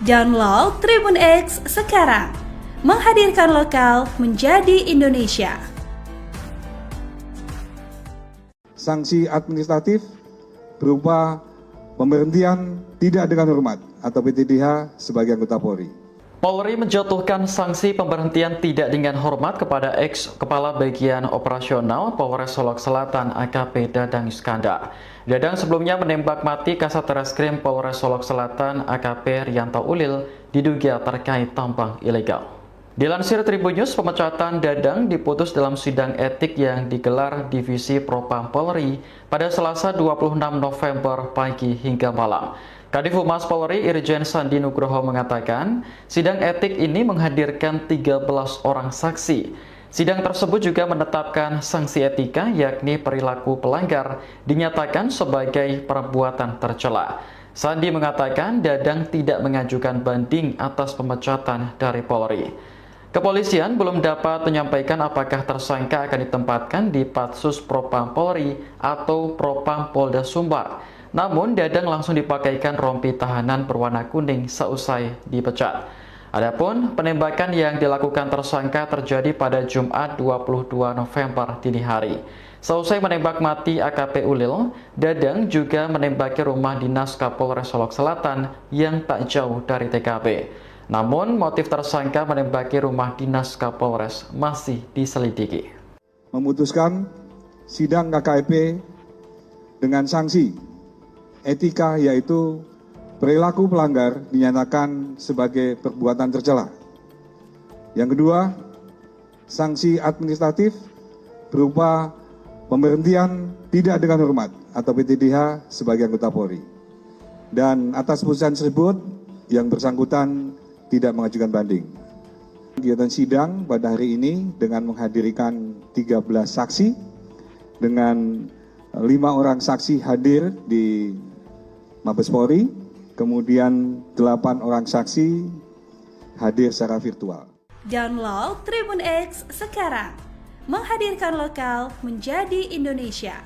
Download Tribun X sekarang, menghadirkan lokal menjadi Indonesia. Sanksi administratif berupa pemberhentian tidak dengan hormat atau PTDH sebagai anggota Polri. Polri menjatuhkan sanksi pemberhentian tidak dengan hormat kepada ex-Kepala Bagian Operasional Polres Solok Selatan AKP Dadang Iskandar. Dadang sebelumnya menembak mati Kasat Reskrim Polres Solok Selatan AKP Rianto Ulil diduga terkait tambang ilegal. Dilansir Tribunnews, pemecatan Dadang diputus dalam sidang etik yang digelar Divisi Propam Polri pada Selasa 26 November pagi hingga malam. Kadif Humas Polri Irjen Sandi Nugroho mengatakan, sidang etik ini menghadirkan 13 orang saksi. Sidang tersebut juga menetapkan sanksi etika yakni perilaku pelanggar dinyatakan sebagai perbuatan tercela. Sandi mengatakan Dadang tidak mengajukan banding atas pemecatan dari Polri. Kepolisian belum dapat menyampaikan apakah tersangka akan ditempatkan di Patsus Propam Polri atau Propam Polda Sumbar. Namun Dadang langsung dipakaikan rompi tahanan berwarna kuning seusai dipecat. Adapun penembakan yang dilakukan tersangka terjadi pada Jumat 22 November dini hari. Seusai menembak mati AKP Ulil, Dadang juga menembaki rumah dinas Kapolres Solok Selatan yang tak jauh dari TKP. Namun motif tersangka menembaki rumah dinas Kapolres masih diselidiki. Memutuskan sidang KKEP dengan sanksi etika yaitu perilaku pelanggar dinyatakan sebagai perbuatan tercela. Yang kedua, sanksi administratif berupa pemberhentian tidak dengan hormat atau PTDH sebagai anggota Polri. Dan atas putusan tersebut, yang bersangkutan tidak mengajukan banding. Kegiatan sidang pada hari ini dengan menghadirkan 13 saksi, dengan 5 orang saksi hadir di Mabes Polri, kemudian 8 orang saksi hadir secara virtual. Download Tribun X sekarang, menghadirkan lokal menjadi Indonesia.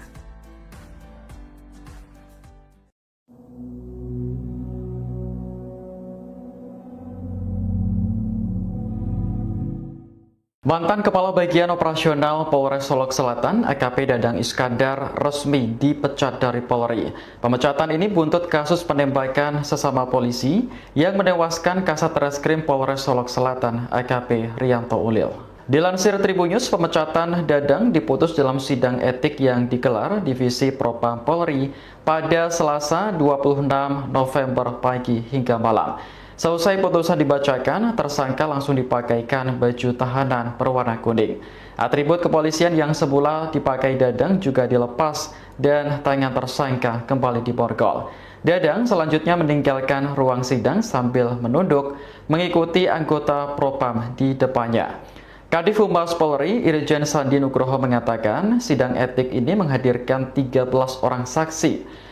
Mantan Kepala Bagian Operasional Polres Solok Selatan AKP Dadang Iskandar resmi dipecat dari Polri. Pemecatan ini buntut kasus penembakan sesama polisi yang menewaskan Kasat Reskrim Polres Solok Selatan AKP Rianto Ulil. Dilansir Tribunnews, pemecatan Dadang diputus dalam sidang etik yang digelar Divisi Propam Polri pada Selasa 26 November pagi hingga malam. Seusai putusan dibacakan, tersangka langsung dipakaikan baju tahanan berwarna kuning. Atribut kepolisian yang semula dipakai Dadang juga dilepas dan tangan tersangka kembali diborgol. Dadang selanjutnya meninggalkan ruang sidang sambil menunduk mengikuti anggota Propam di depannya. Kadif Humas Polri Irjen Sandi Nugroho mengatakan sidang etik ini menghadirkan 13 orang saksi.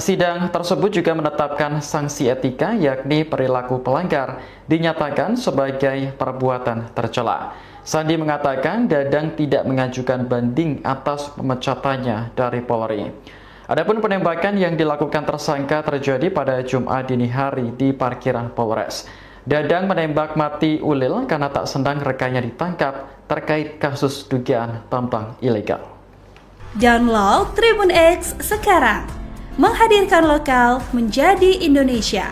Sidang tersebut juga menetapkan sanksi etika yakni perilaku pelanggar dinyatakan sebagai perbuatan tercela. Sandi mengatakan Dadang tidak mengajukan banding atas pemecatannya dari Polri. Adapun penembakan yang dilakukan tersangka terjadi pada Jumat dini hari di parkiran Polres. Dadang menembak mati Ulil karena tak senang rekannya ditangkap terkait kasus dugaan tambang ilegal. Download Tribun X sekarang, menghadirkan lokal menjadi Indonesia.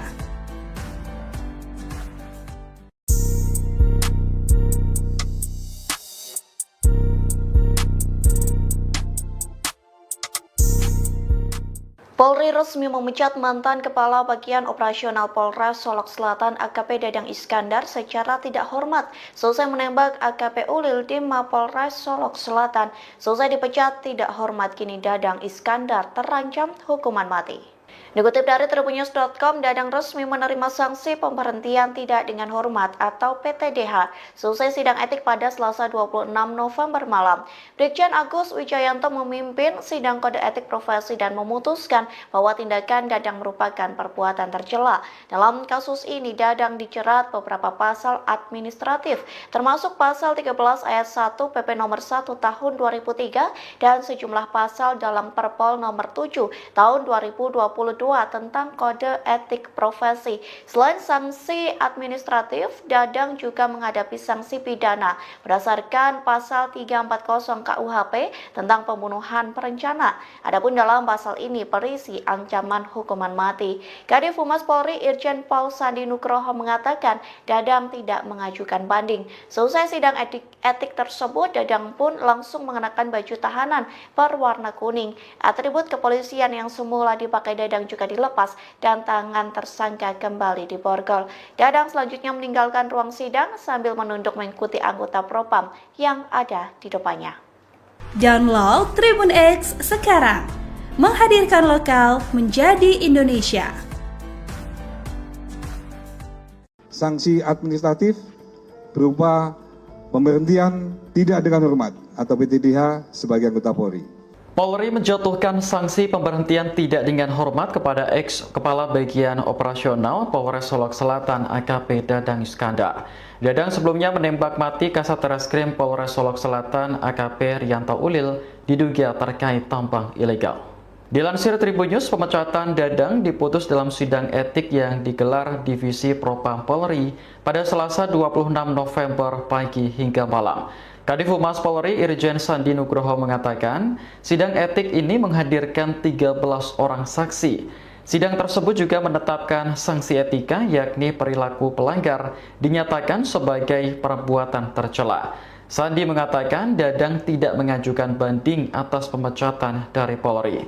Polri resmi memecat mantan Kepala Bagian Operasional Polres Solok Selatan AKP Dadang Iskandar secara tidak hormat selesai menembak AKP Ulil di Mapolres Solok Selatan. Selesai dipecat tidak hormat, kini Dadang Iskandar terancam hukuman mati. Dikutip dari Tribunnews.com, Dadang resmi menerima sanksi pemberhentian tidak dengan hormat atau PTDH selesai sidang etik pada Selasa 26 November malam. Brigjen Agus Wijayanto memimpin sidang kode etik profesi dan memutuskan bahwa tindakan Dadang merupakan perbuatan tercela. Dalam kasus ini, Dadang dijerat beberapa pasal administratif, termasuk pasal 13 ayat 1 PP nomor 1 tahun 2003 dan sejumlah pasal dalam Perpol nomor 7 tahun 2022 tentang kode etik profesi. Selain sanksi administratif, Dadang juga menghadapi sanksi pidana berdasarkan pasal 340 KUHP tentang pembunuhan berencana. Adapun dalam pasal ini berisi ancaman hukuman mati. Kadif Humas Polri Irjen Pol Sandi Nugroho mengatakan Dadang tidak mengajukan banding. Selesai sidang etik tersebut, Dadang pun langsung mengenakan baju tahanan berwarna kuning. Atribut kepolisian yang semula dipakai Dadang juga dilepas dan tangan tersangka kembali diborgol. Dadang selanjutnya meninggalkan ruang sidang sambil menunduk mengikuti anggota Propam yang ada di depannya. Download Tribun X sekarang, menghadirkan lokal menjadi Indonesia. Sanksi administratif berupa pemberhentian tidak dengan hormat atau PTDH sebagai anggota Polri. Polri menjatuhkan sanksi pemberhentian tidak dengan hormat kepada ex-kepala bagian operasional Polres Solok Selatan AKP Dadang Iskandar. Dadang sebelumnya menembak mati Kasat Reskrim Polres Solok Selatan AKP Rianto Ulil diduga terkait tambang ilegal. Dilansir Tribun News, pemecatan Dadang diputus dalam sidang etik yang digelar Divisi Propam Polri pada Selasa 26 November pagi hingga malam. Kadif Humas Polri Irjen Sandi Nugroho mengatakan, sidang etik ini menghadirkan 13 orang saksi. Sidang tersebut juga menetapkan sanksi etika yakni perilaku pelanggar dinyatakan sebagai perbuatan tercela. Sandi mengatakan Dadang tidak mengajukan banding atas pemecatan dari Polri.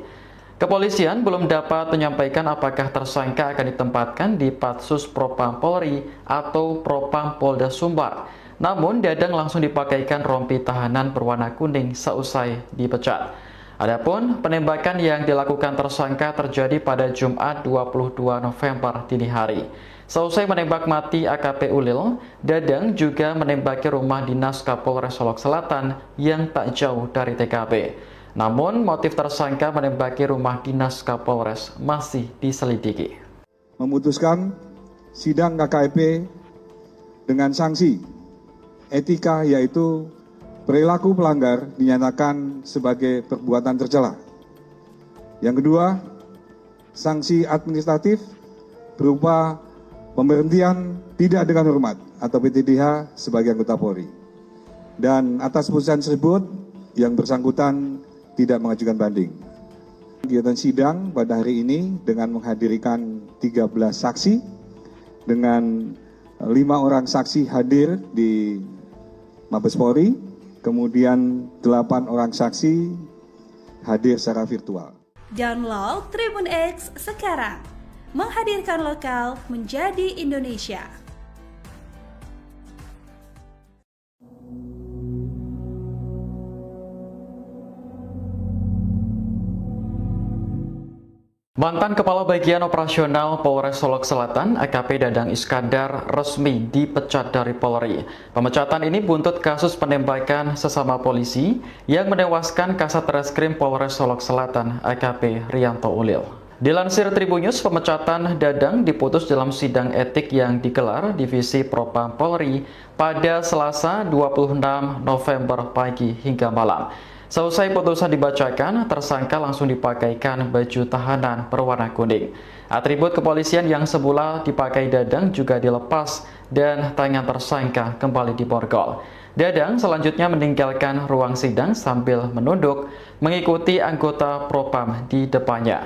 Kepolisian belum dapat menyampaikan apakah tersangka akan ditempatkan di Patsus Propam Polri atau Propam Polda Sumbar. Namun, Dadang langsung dipakaikan rompi tahanan berwarna kuning seusai dipecat. Adapun penembakan yang dilakukan tersangka terjadi pada Jumat 22 November dini hari. Seusai menembak mati AKP Ulil, Dadang juga menembaki rumah dinas Kapolres Solok Selatan yang tak jauh dari TKP. Namun, motif tersangka menembaki rumah dinas Kapolres masih diselidiki. Memutuskan sidang KKP dengan sanksi etika yaitu perilaku pelanggar dinyatakan sebagai perbuatan tercela. Yang kedua, sanksi administratif berupa pemberhentian tidak dengan hormat atau PTDH sebagai anggota Polri. Dan atas putusan tersebut yang bersangkutan tidak mengajukan banding. Kegiatan sidang pada hari ini dengan menghadirkan 13 saksi dengan 5 orang saksi hadir di Mabes Polri, kemudian 8 orang saksi hadir secara virtual. Download Tribun X sekarang, menghadirkan lokal menjadi Indonesia. Mantan Kepala Bagian Operasional Polres Solok Selatan AKP Dadang Iskandar resmi dipecat dari Polri. Pemecatan ini buntut kasus penembakan sesama polisi yang menewaskan Kasat Reskrim Polres Solok Selatan AKP Rianto Ulil. Dilansir Tribun News, pemecatan Dadang diputus dalam sidang etik yang digelar Divisi Propam Polri pada Selasa 26 November pagi hingga malam. Selesai putusan dibacakan, tersangka langsung dipakaikan baju tahanan berwarna kuning. Atribut kepolisian yang semula dipakai Dadang juga dilepas dan tangan tersangka kembali diborgol. Dadang selanjutnya meninggalkan ruang sidang sambil menunduk mengikuti anggota Propam di depannya.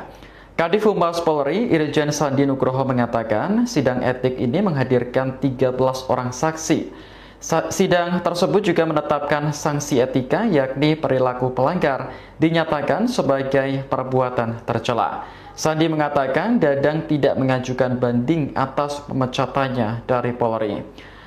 Kadif Humas Polri Irjen Sandi Nugroho mengatakan sidang etik ini menghadirkan 13 orang saksi. Sidang tersebut juga menetapkan sanksi etika yakni perilaku pelanggar dinyatakan sebagai perbuatan tercela. Sandi mengatakan Dadang tidak mengajukan banding atas pemecatannya dari Polri.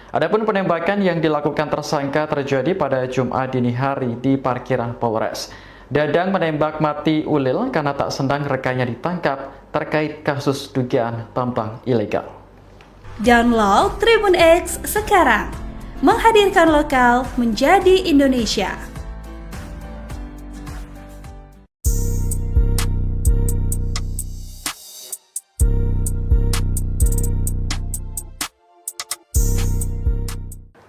Adapun penembakan yang dilakukan tersangka terjadi pada Jumat dini hari di parkiran Polres. Dadang menembak mati Ulil karena tak senang rekannya ditangkap terkait kasus dugaan tambang ilegal. Download Tribun X sekarang, menghadirkan lokal menjadi Indonesia.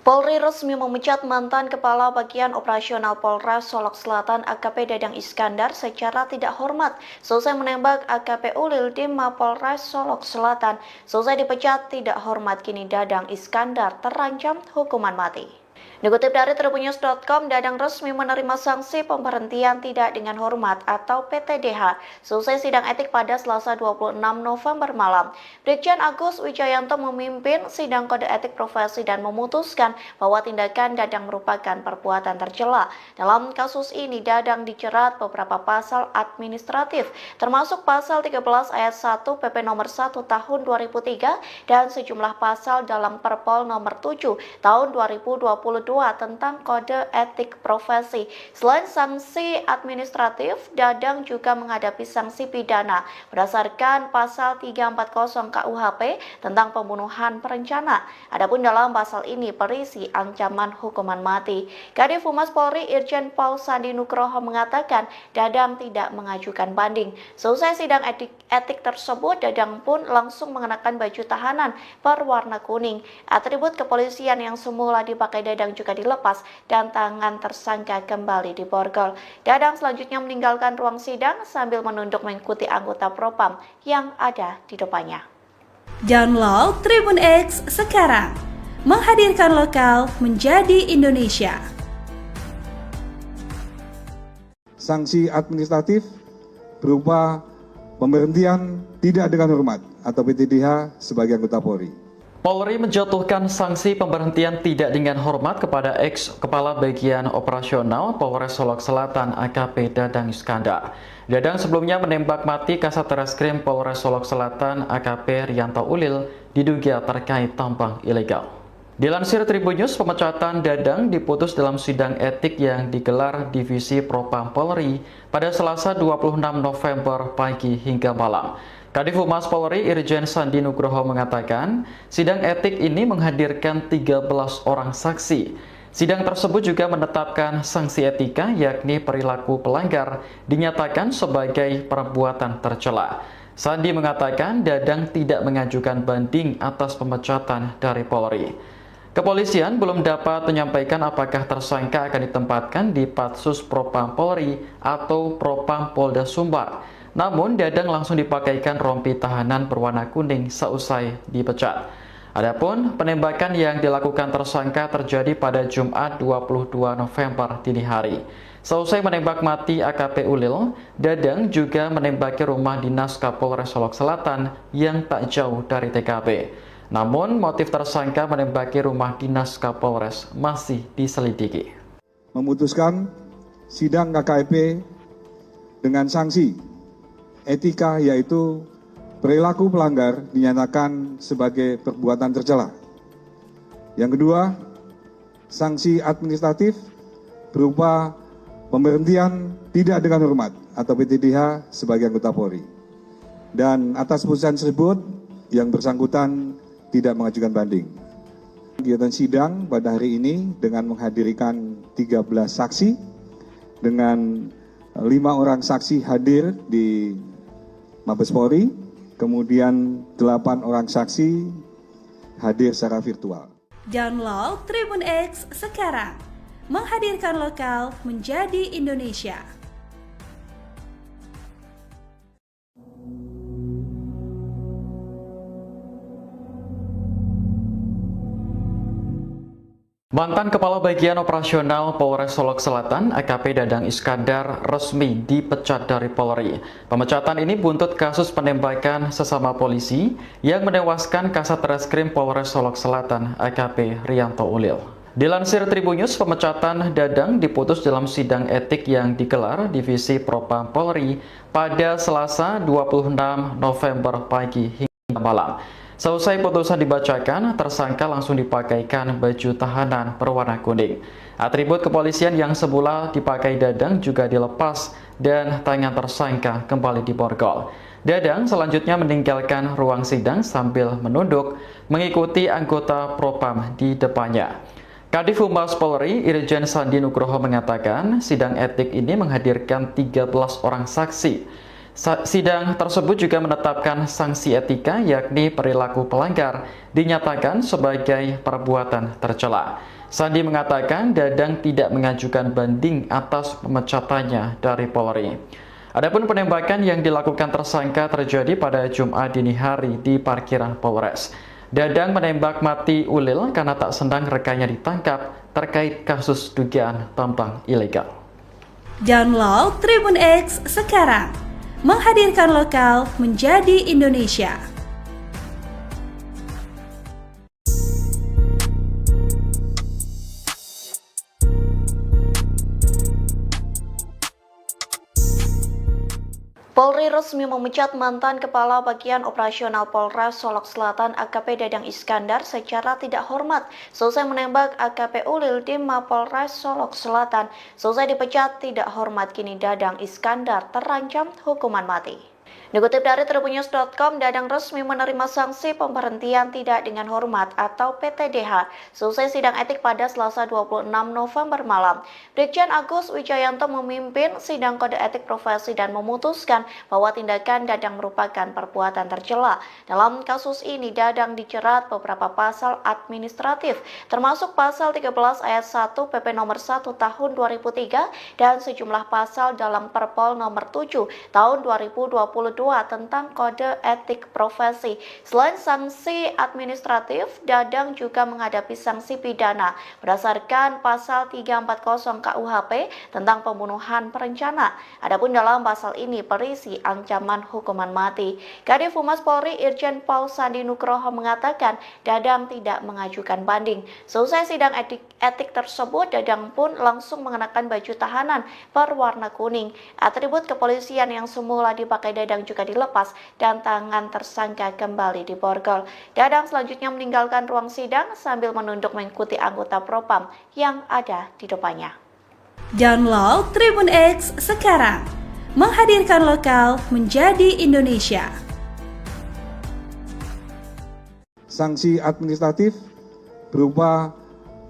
Polri resmi memecat mantan Kepala Bagian Operasional Polres Solok Selatan AKP Dadang Iskandar secara tidak hormat selesai menembak AKP Ulil di Mapolres Solok Selatan. Selesai dipecat tidak hormat, kini Dadang Iskandar terancam hukuman mati. Dikutip dari tribunnews.com, Dadang resmi menerima sanksi pemberhentian tidak dengan hormat atau PTDH selesai sidang etik pada Selasa 26 November malam. Brigjen Agus Wijayanto memimpin sidang kode etik profesi dan memutuskan bahwa tindakan Dadang merupakan perbuatan tercela. Dalam kasus ini, Dadang dijerat beberapa pasal administratif, termasuk pasal 13 ayat 1 PP nomor 1 tahun 2003 dan sejumlah pasal dalam Perpol nomor 7 tahun 2022 tentang Kode Etik Profesi. Selain sanksi administratif, Dadang juga menghadapi sanksi pidana berdasarkan pasal 340 KUHP tentang pembunuhan berencana. Adapun dalam pasal ini berisi ancaman hukuman mati. Kadif Humas Polri Irjen Pol Sandi Nugroho mengatakan Dadang tidak mengajukan banding. Selesai sidang etik tersebut, Dadang pun langsung mengenakan baju tahanan berwarna kuning. Atribut kepolisian yang semula dipakai Dadang juga dilepas dan tangan tersangka kembali diborgol. Dadang selanjutnya meninggalkan ruang sidang sambil menunduk mengikuti anggota Propam yang ada di depannya. Download Tribun X sekarang, menghadirkan lokal menjadi Indonesia. Sanksi administratif berupa pemberhentian tidak dengan hormat atau PTDH sebagai anggota Polri. Polri menjatuhkan sanksi pemberhentian tidak dengan hormat kepada ex-kepala bagian operasional Polres Solok Selatan AKP Dadang Iskandar. Dadang sebelumnya menembak mati Kasat Reskrim Polres Solok Selatan AKP Rianto Ulil diduga terkait tambang ilegal. Dilansir Tribun News, pemecatan Dadang diputus dalam sidang etik yang digelar Divisi Propam Polri pada Selasa 26 November pagi hingga malam. Kadif Humas Polri Irjen Sandi Nugroho mengatakan, sidang etik ini menghadirkan 13 orang saksi. Sidang tersebut juga menetapkan sanksi etika yakni perilaku pelanggar dinyatakan sebagai perbuatan tercela. Sandi mengatakan Dadang tidak mengajukan banding atas pemecatan dari Polri. Kepolisian belum dapat menyampaikan apakah tersangka akan ditempatkan di Patsus Propam Polri atau Propam Polda Sumbar. Namun, Dadang langsung dipakaikan rompi tahanan berwarna kuning seusai dipecat. Adapun penembakan yang dilakukan tersangka terjadi pada Jumat 22 November dini hari. Seusai menembak mati AKP Ulil, Dadang juga menembaki rumah dinas Kapolres Solok Selatan yang tak jauh dari TKP. Namun, motif tersangka menembaki rumah dinas Kapolres masih diselidiki. Memutuskan sidang KKEP dengan sanksi etika yaitu perilaku pelanggar dinyatakan sebagai perbuatan tercela. Yang kedua, sanksi administratif berupa pemberhentian tidak dengan hormat atau PTDH sebagai anggota Polri. Dan atas putusan tersebut yang bersangkutan tidak mengajukan banding. Kegiatan sidang pada hari ini dengan menghadirkan 13 saksi dengan 5 orang saksi hadir di Mabes Polri, kemudian 8 orang saksi hadir secara virtual. Download Tribun X sekarang, menghadirkan lokal menjadi Indonesia. Mantan Kepala Bagian Operasional Polres Solok Selatan AKP Dadang Iskandar resmi dipecat dari Polri. Pemecatan ini buntut kasus penembakan sesama polisi yang menewaskan Kasat Reskrim Polres Solok Selatan AKP Rianto Ulil. Dilansir Tribun News, pemecatan Dadang diputus dalam sidang etik yang digelar Divisi Propam Polri pada Selasa 26 November pagi hingga malam. Seusai putusan dibacakan, tersangka langsung dipakaikan baju tahanan berwarna kuning. Atribut kepolisian yang semula dipakai Dadang juga dilepas dan tangan tersangka kembali diborgol. Dadang selanjutnya meninggalkan ruang sidang sambil menunduk mengikuti anggota Propam di depannya. Kadif Humas Polri Irjen Sandi Nugroho mengatakan sidang etik ini menghadirkan 13 orang saksi. Sidang tersebut juga menetapkan sanksi etika yakni perilaku pelanggar dinyatakan sebagai perbuatan tercela. Sandi mengatakan Dadang tidak mengajukan banding atas pemecatannya dari Polri. Adapun penembakan yang dilakukan tersangka terjadi pada Jumat dini hari di parkiran Polres. Dadang menembak mati Ulil karena tak senang rekannya ditangkap terkait kasus dugaan tambang ilegal. Download Tribun X sekarang, menghadirkan lokal menjadi Indonesia. Polri resmi memecat mantan Kepala Bagian Operasional Polres Solok Selatan AKP Dadang Iskandar secara tidak hormat selesai menembak AKP Ulil di Mapolres Solok Selatan. Selesai dipecat tidak hormat, kini Dadang Iskandar terancam hukuman mati. Dikutip dari tribunnews.com, Dadang resmi menerima sanksi pemberhentian tidak dengan hormat atau PTDH selesai sidang etik pada Selasa 26 November malam. Brigjen Agus Wijayanto memimpin sidang kode etik profesi dan memutuskan bahwa tindakan Dadang merupakan perbuatan tercela. Dalam kasus ini, Dadang dijerat beberapa pasal administratif, termasuk pasal 13 ayat 1 PP nomor 1 tahun 2003 dan sejumlah pasal dalam Perpol nomor 7 tahun 2022 tentang kode etik profesi. Selain sanksi administratif, Dadang juga menghadapi sanksi pidana berdasarkan pasal 340 KUHP tentang pembunuhan berencana. Adapun dalam pasal ini berisi ancaman hukuman mati. Kadif Humas Polri Irjen Pol Sandi Nugroho mengatakan Dadang tidak mengajukan banding. Selesai sidang etik tersebut, Dadang pun langsung mengenakan baju tahanan berwarna kuning. Atribut kepolisian yang semula dipakai Dadang juga dilepas dan tangan tersangka kembali diborgol. Dadang selanjutnya meninggalkan ruang sidang sambil menunduk mengikuti anggota Propam yang ada di depannya. Download Tribun X sekarang, menghadirkan lokal menjadi Indonesia. Sanksi administratif berupa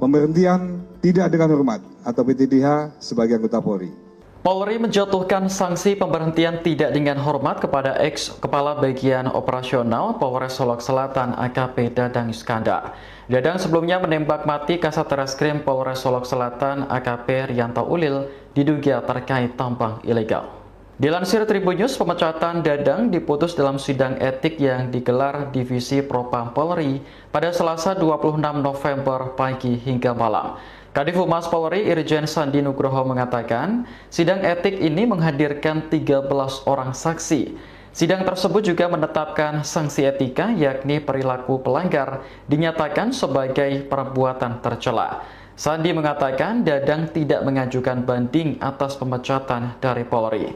pemberhentian tidak dengan hormat atau PTDH sebagai anggota Polri. Polri menjatuhkan sanksi pemberhentian tidak dengan hormat kepada ex-Kepala Bagian Operasional Polres Solok Selatan AKP Dadang Iskandar. Dadang sebelumnya menembak mati Kasat Reskrim Polres Solok Selatan AKP Rianto Ulil diduga terkait tambang ilegal. Dilansir Tribunnews, pemecatan Dadang diputus dalam sidang etik yang digelar Divisi Propam Polri pada Selasa 26 November pagi hingga malam. Kadif Humas Polri Irjen Sandi Nugroho mengatakan, sidang etik ini menghadirkan 13 orang saksi. Sidang tersebut juga menetapkan sanksi etika, yakni perilaku pelanggar dinyatakan sebagai perbuatan tercela. Sandi mengatakan Dadang tidak mengajukan banding atas pemecatan dari Polri.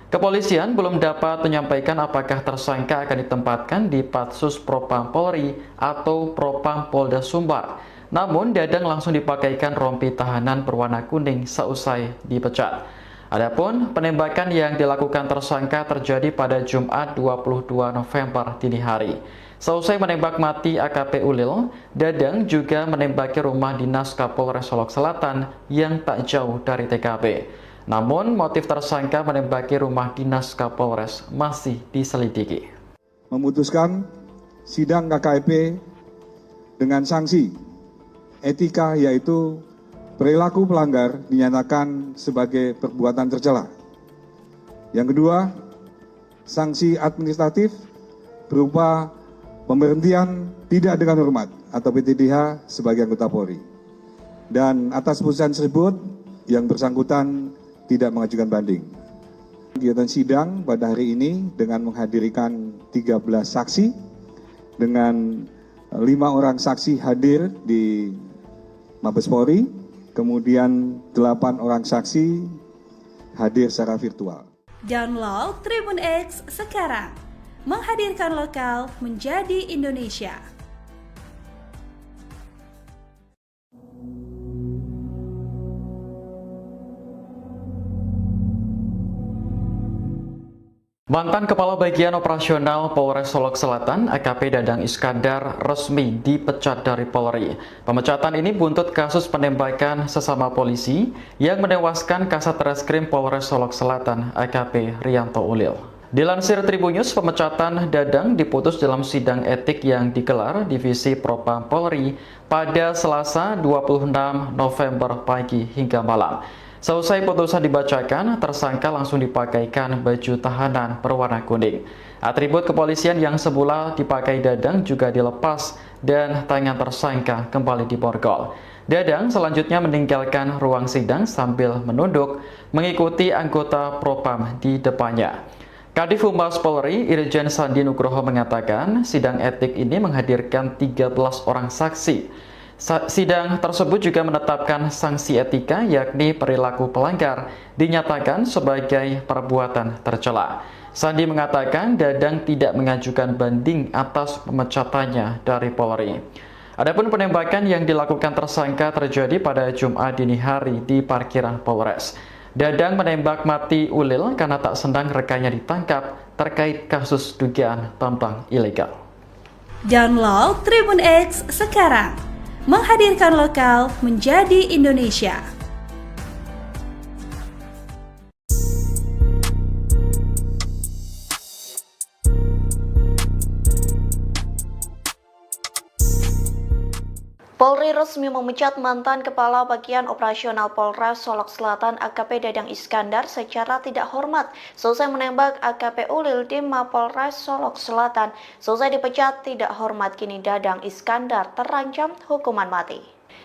Kepolisian belum dapat menyampaikan apakah tersangka akan ditempatkan di Patsus Propam Polri atau Propam Polda Sumbar. Namun, Dadang langsung dipakaikan rompi tahanan berwarna kuning seusai dipecat. Adapun penembakan yang dilakukan tersangka terjadi pada Jumat 22 November dini hari. Seusai menembak mati AKP Ulil, Dadang juga menembaki rumah dinas Kapolres Solok Selatan yang tak jauh dari TKP. Namun, motif tersangka menembaki rumah dinas Kapolres masih diselidiki. Memutuskan sidang KKP dengan sanksi etika, yaitu perilaku pelanggar dinyatakan sebagai perbuatan tercela. Yang kedua, sanksi administratif berupa pemberhentian tidak dengan hormat atau PTDH sebagai anggota Polri. Dan atas putusan tersebut, yang bersangkutan tidak mengajukan banding. Kegiatan sidang pada hari ini dengan menghadirkan 13 saksi, dengan 5 orang saksi hadir di Mabes Polri, kemudian 8 orang saksi hadir secara virtual. Download Tribun X sekarang, menghadirkan lokal menjadi Indonesia. Mantan Kepala Bagian Operasional Polres Solok Selatan AKP Dadang Iskandar resmi dipecat dari Polri. Pemecatan ini buntut kasus penembakan sesama polisi yang menewaskan Kasat Reskrim Polres Solok Selatan AKP Rianto Ulil. Dilansir Tribunnews, pemecatan Dadang diputus dalam sidang etik yang digelar Divisi Propam Polri pada Selasa 26 November pagi hingga malam. Seusai putusan dibacakan, tersangka langsung dipakaikan baju tahanan berwarna kuning. Atribut kepolisian yang semula dipakai Dadang juga dilepas dan tangan tersangka kembali diborgol. Dadang selanjutnya meninggalkan ruang sidang sambil menunduk mengikuti anggota Propam di depannya. Kadif Humas Polri Irjen Sandi Nugroho mengatakan sidang etik ini menghadirkan 13 orang saksi. Sidang tersebut juga menetapkan sanksi etika, yakni perilaku pelanggar dinyatakan sebagai perbuatan tercela. Sandi mengatakan Dadang tidak mengajukan banding atas pemecatannya dari Polri. Adapun penembakan yang dilakukan tersangka terjadi pada Jumat dini hari di parkiran Polres. Dadang menembak mati Ulil karena tak senang rekannya ditangkap terkait kasus dugaan tambang ilegal. Download Tribun X sekarang, menghadirkan lokal menjadi Indonesia. Polri resmi memecat mantan Kepala Bagian Operasional Polres Solok Selatan AKP Dadang Iskandar secara tidak hormat selesai menembak AKP Ulil di Mapolres Solok Selatan. Selesai dipecat tidak hormat, kini Dadang Iskandar terancam hukuman mati.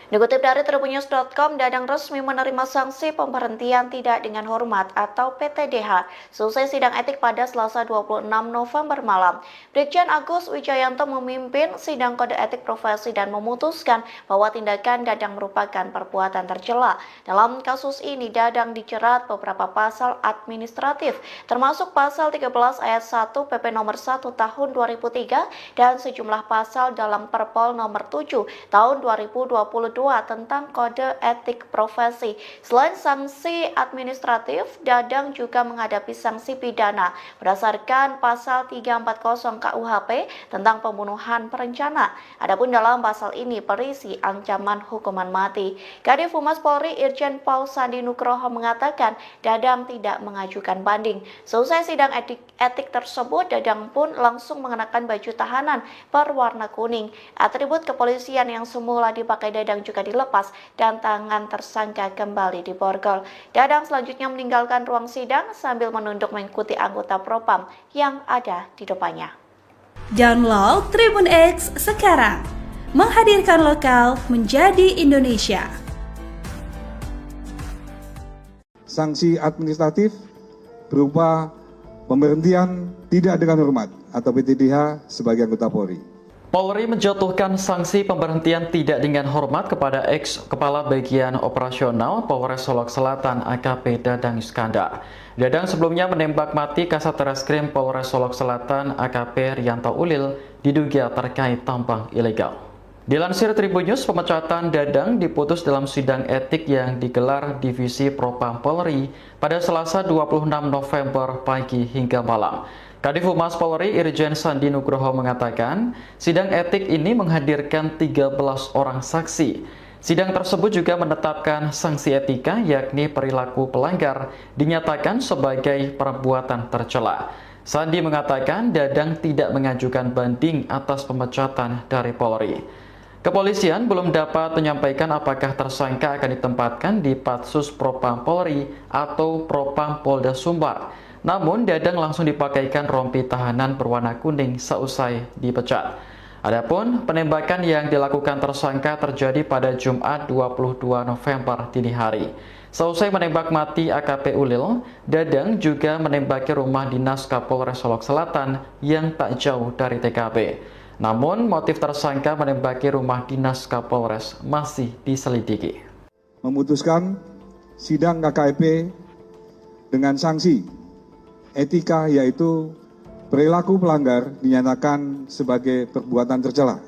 Dikutip dari tribunnews.com, Dadang resmi menerima sanksi pemberhentian tidak dengan hormat atau PTDH selesai sidang etik pada Selasa 26 November malam. Brigjen Agus Wijayanto memimpin sidang kode etik profesi dan memutuskan bahwa tindakan Dadang merupakan perbuatan tercela. Dalam kasus ini, Dadang dijerat beberapa pasal administratif, termasuk pasal 13 ayat 1 PP nomor 1 tahun 2003 dan sejumlah pasal dalam Perpol nomor 7 tahun 2022 tentang kode etik profesi. Selain sanksi administratif, Dadang juga menghadapi sanksi pidana berdasarkan pasal 340 KUHP tentang pembunuhan berencana. Adapun dalam pasal ini berisi ancaman hukuman mati. Kadif Humas Polri Irjen Pol Sandi Nugroho mengatakan Dadang tidak mengajukan banding. Selesai sidang etik tersebut, Dadang pun langsung mengenakan baju tahanan berwarna kuning. Atribut kepolisian yang semula dipakai Dadang juga dilepas dan tangan tersangka kembali diborgol. Dadang selanjutnya meninggalkan ruang sidang sambil menunduk mengikuti anggota Propam yang ada di depannya. Download Tribun X sekarang, menghadirkan lokal menjadi Indonesia. Sanksi administratif berupa pemberhentian tidak dengan hormat atau PTDH sebagai anggota Polri. Polri menjatuhkan sanksi pemberhentian tidak dengan hormat kepada ex-kepala bagian operasional Polres Solok Selatan AKP Dadang Iskandar. Dadang sebelumnya menembak mati Kasat Reskrim Polres Solok Selatan AKP Rianto Ulil diduga terkait tambang ilegal. Dilansir Tribunnews, pemecatan Dadang diputus dalam sidang etik yang digelar Divisi Propam Polri pada Selasa 26 November pagi hingga malam. Kadif Humas Polri Irjen Sandi Nugroho mengatakan, sidang etik ini menghadirkan 13 orang saksi. Sidang tersebut juga menetapkan sanksi etika, yakni perilaku pelanggar dinyatakan sebagai perbuatan tercela. Sandi mengatakan Dadang tidak mengajukan banding atas pemecatan dari Polri. Kepolisian belum dapat menyampaikan apakah tersangka akan ditempatkan di Patsus Propam Polri atau Propam Polda Sumbar. Namun, Dadang langsung dipakaikan rompi tahanan berwarna kuning seusai dipecat. Adapun penembakan yang dilakukan tersangka terjadi pada Jumat 22 November dini hari. Seusai menembak mati AKP Ulil, Dadang juga menembaki rumah dinas Kapolres Solok Selatan yang tak jauh dari TKP. Namun, motif tersangka menembaki rumah dinas Kapolres masih diselidiki. Memutuskan sidang KKEP dengan sanksi etika, yaitu perilaku pelanggar dinyatakan sebagai perbuatan tercela.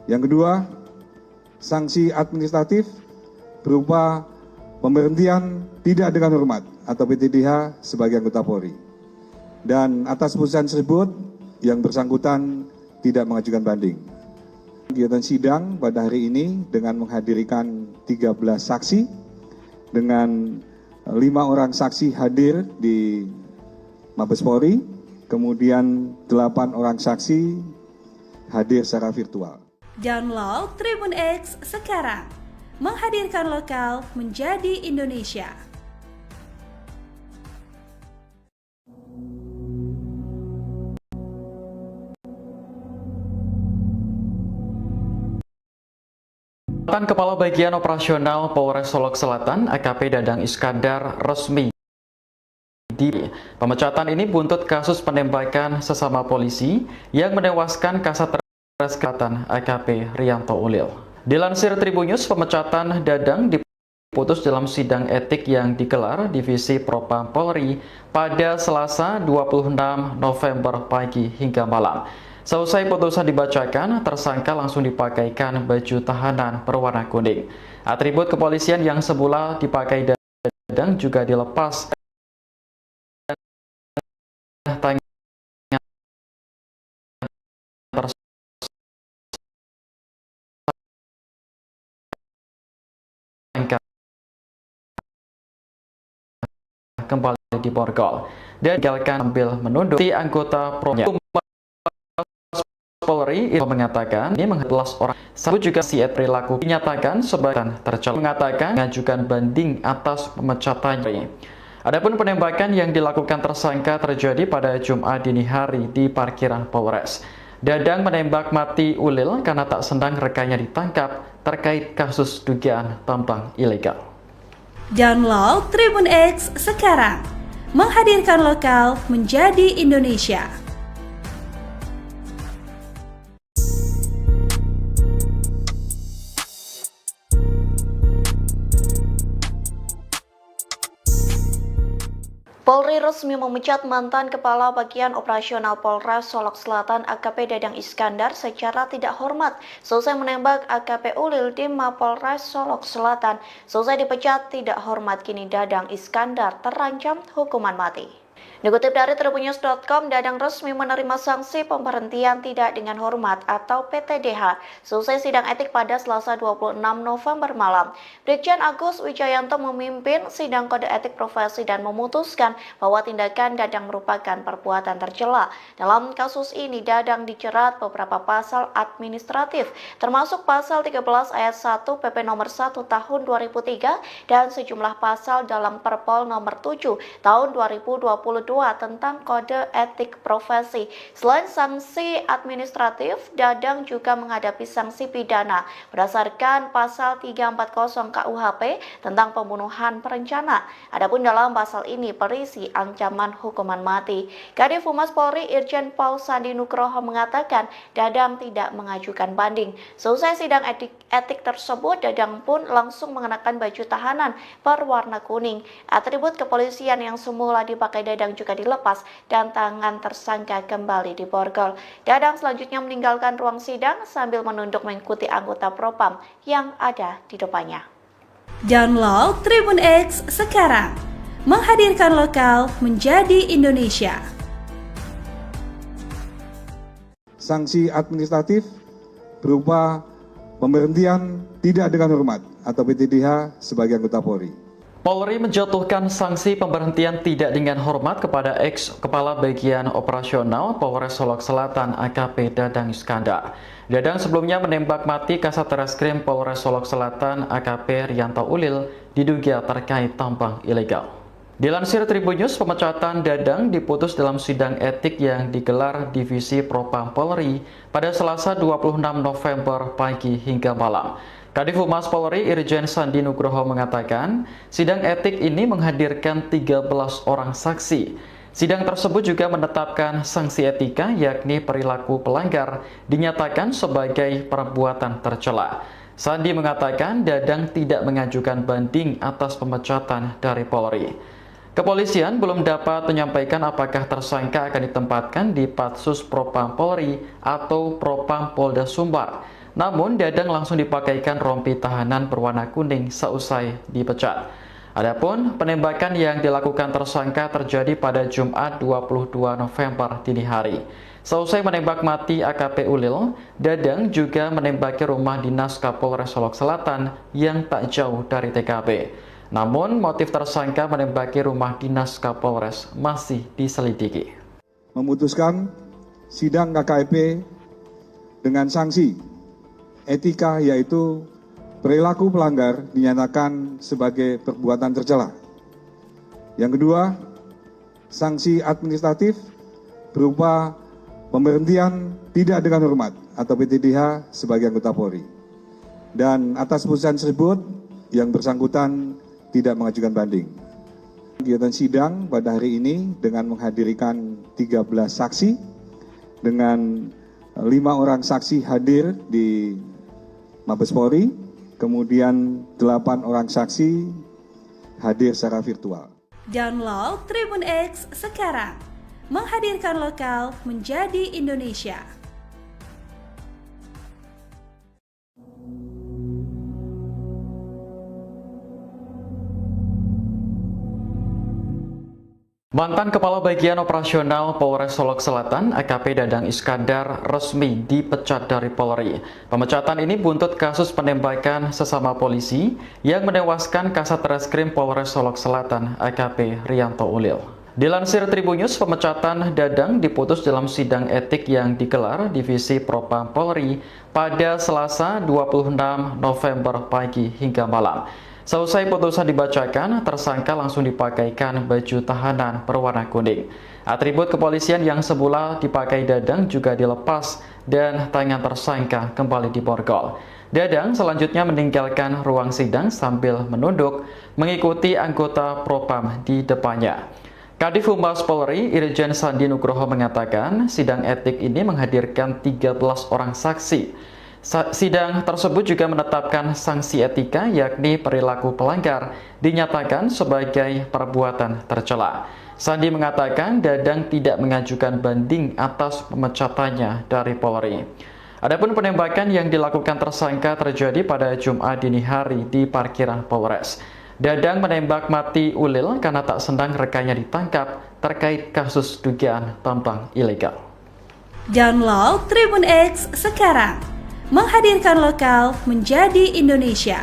Yang kedua, sanksi administratif berupa pemberhentian tidak dengan hormat atau PTDH sebagai anggota Polri. Dan atas putusan tersebut, yang bersangkutan tidak mengajukan banding. Kegiatan sidang pada hari ini dengan menghadirkan 13 saksi, dengan 5 orang saksi hadir di Mabes Polri, kemudian 8 orang saksi hadir secara virtual. Download Tribun X sekarang, menghadirkan lokal menjadi Indonesia. Mantan Kepala Bagian Operasional Polres Solok Selatan AKP Dadang Iskandar resmi pemecatan ini buntut kasus penembakan sesama polisi yang menewaskan Kasat Reskrim AKP Rianto Ulil. Dilansir Tribunnews, pemecatan Dadang diputus dalam sidang etik yang digelar Divisi Propam Polri pada Selasa 26 November pagi hingga malam. Selesai putusan dibacakan, tersangka langsung dipakaikan baju tahanan berwarna kuning. Atribut kepolisian yang semula dipakai Dadang juga dilepas. Kembali di borgol dan tinggalkan sambil menunduk si anggota Polri. Polri mengatakan ini 11 orang satu juga si perilaku dinyatakan sebagai tercela, mengatakan mengajukan banding atas pemecatannya. Adapun penembakan yang dilakukan tersangka terjadi pada Jumat dini hari di parkiran Polres. Dadang menembak mati Ulil karena tak senang rekannya ditangkap terkait kasus dugaan tambang ilegal. Download Tribun X sekarang, menghadirkan lokal menjadi Indonesia. Polri resmi memecat mantan Kepala Bagian Operasional Polres Solok Selatan AKP Dadang Iskandar secara tidak hormat selesai menembak AKP Ulil di Mapolres Solok Selatan. Selesai dipecat tidak hormat, kini Dadang Iskandar terancam hukuman mati. Dikutip dari tribunnews.com, Dadang resmi menerima sanksi pemberhentian tidak dengan hormat atau PTDH selesai sidang etik pada Selasa 26 November malam. Brigjen Agus Wijayanto memimpin sidang kode etik profesi dan memutuskan bahwa tindakan Dadang merupakan perbuatan tercela. Dalam kasus ini, Dadang dijerat beberapa pasal administratif, termasuk pasal 13 ayat 1 PP nomor 1 tahun 2003 dan sejumlah pasal dalam Perpol nomor 7 tahun 2022 tentang kode etik profesi. Selain sanksi administratif, Dadang juga menghadapi sanksi pidana berdasarkan pasal 340 KUHP tentang pembunuhan berencana. Adapun dalam pasal ini berisi ancaman hukuman mati. Kadif Humas Polri Irjen Pol Sandi Nugroho mengatakan Dadang tidak mengajukan banding. Selesai sidang etik tersebut, Dadang pun langsung mengenakan baju tahanan berwarna kuning. Atribut kepolisian yang semula dipakai Dadang juga dilepas dan tangan tersangka kembali diborgol. Dadang selanjutnya meninggalkan ruang sidang sambil menunduk mengikuti anggota Propam yang ada di depannya. Download Tribun X sekarang, menghadirkan lokal menjadi Indonesia. Sanksi administratif berupa pemberhentian tidak dengan hormat atau PTDH sebagai anggota Polri. Polri menjatuhkan sanksi pemberhentian tidak dengan hormat kepada ex-kepala bagian operasional Polres Solok Selatan AKP Dadang Iskandar. Dadang sebelumnya menembak mati Kasat Reskrim Polres Solok Selatan AKP Rianto Ulil diduga terkait tambang ilegal. Dilansir Tribunnews, pemecatan Dadang diputus dalam sidang etik yang digelar Divisi Propam Polri pada Selasa 26 November pagi hingga malam. Kadif Humas Polri Irjen Sandi Nugroho mengatakan, sidang etik ini menghadirkan 13 orang saksi. Sidang tersebut juga menetapkan sanksi etika, yakni perilaku pelanggar dinyatakan sebagai perbuatan tercela. Sandi mengatakan Dadang tidak mengajukan banding atas pemecatan dari Polri. Kepolisian belum dapat menyampaikan apakah tersangka akan ditempatkan di Patsus Propam Polri atau Propam Polda Sumbar. Namun, Dadang langsung dipakaikan rompi tahanan berwarna kuning seusai dipecat. Adapun penembakan yang dilakukan tersangka terjadi pada Jumat 22 November dini hari. Seusai menembak mati AKP Ulil, Dadang juga menembaki rumah dinas Kapolres Solok Selatan yang tak jauh dari TKP. Namun, motif tersangka menembaki rumah dinas Kapolres masih diselidiki. Memutuskan sidang KKEP dengan sanksi etika, yaitu perilaku pelanggar dinyatakan sebagai perbuatan tercela. Yang kedua, sanksi administratif berupa pemberhentian tidak dengan hormat atau PTDH sebagai anggota Polri. Dan atas putusan tersebut, yang bersangkutan tidak mengajukan banding. Kegiatan sidang pada hari ini dengan menghadirkan 13 saksi, dengan 5 orang saksi hadir di Mabes Polri kemudian 8 orang saksi hadir secara virtual. Download Tribun X sekarang, menghadirkan lokal menjadi Indonesia. Mantan Kepala Bagian Operasional Polres Solok Selatan, AKP Dadang Iskandar, resmi dipecat dari Polri. Pemecatan ini buntut kasus penembakan sesama polisi yang menewaskan Kasat Reskrim Polres Solok Selatan, AKP Rianto Ulil. Dilansir Tribunnews, pemecatan Dadang diputus dalam sidang etik yang digelar Divisi Propam Polri pada Selasa 26 November pagi hingga malam. Selesai putusan dibacakan, tersangka langsung dipakaikan baju tahanan berwarna kuning. Atribut kepolisian yang semula dipakai Dadang juga dilepas dan tangan tersangka kembali diborgol. Dadang selanjutnya meninggalkan ruang sidang sambil menunduk mengikuti anggota Propam di depannya. Kadif Humas Polri, Irjen Sandi Nugroho mengatakan sidang etik ini menghadirkan 13 orang saksi. Sidang tersebut juga menetapkan sanksi etika yakni perilaku pelanggar dinyatakan sebagai perbuatan tercela. Sandi mengatakan Dadang tidak mengajukan banding atas pemecatannya dari Polri. Adapun penembakan yang dilakukan tersangka terjadi pada Jumat dini hari di parkiran Polres. Dadang menembak mati Ulil karena tak senang rekannya ditangkap terkait kasus dugaan tambang ilegal. Download Tribun X sekarang, menghadirkan lokal menjadi Indonesia.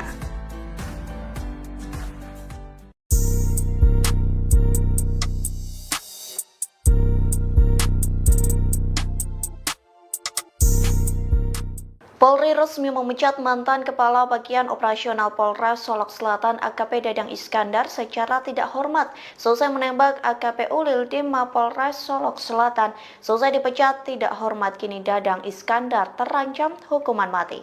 Polri resmi memecat mantan Kepala Bagian Operasional Polres Solok Selatan AKP Dadang Iskandar secara tidak hormat selesai menembak AKP Ulil di Mapolres Solok Selatan. Selesai dipecat tidak hormat, kini Dadang Iskandar terancam hukuman mati.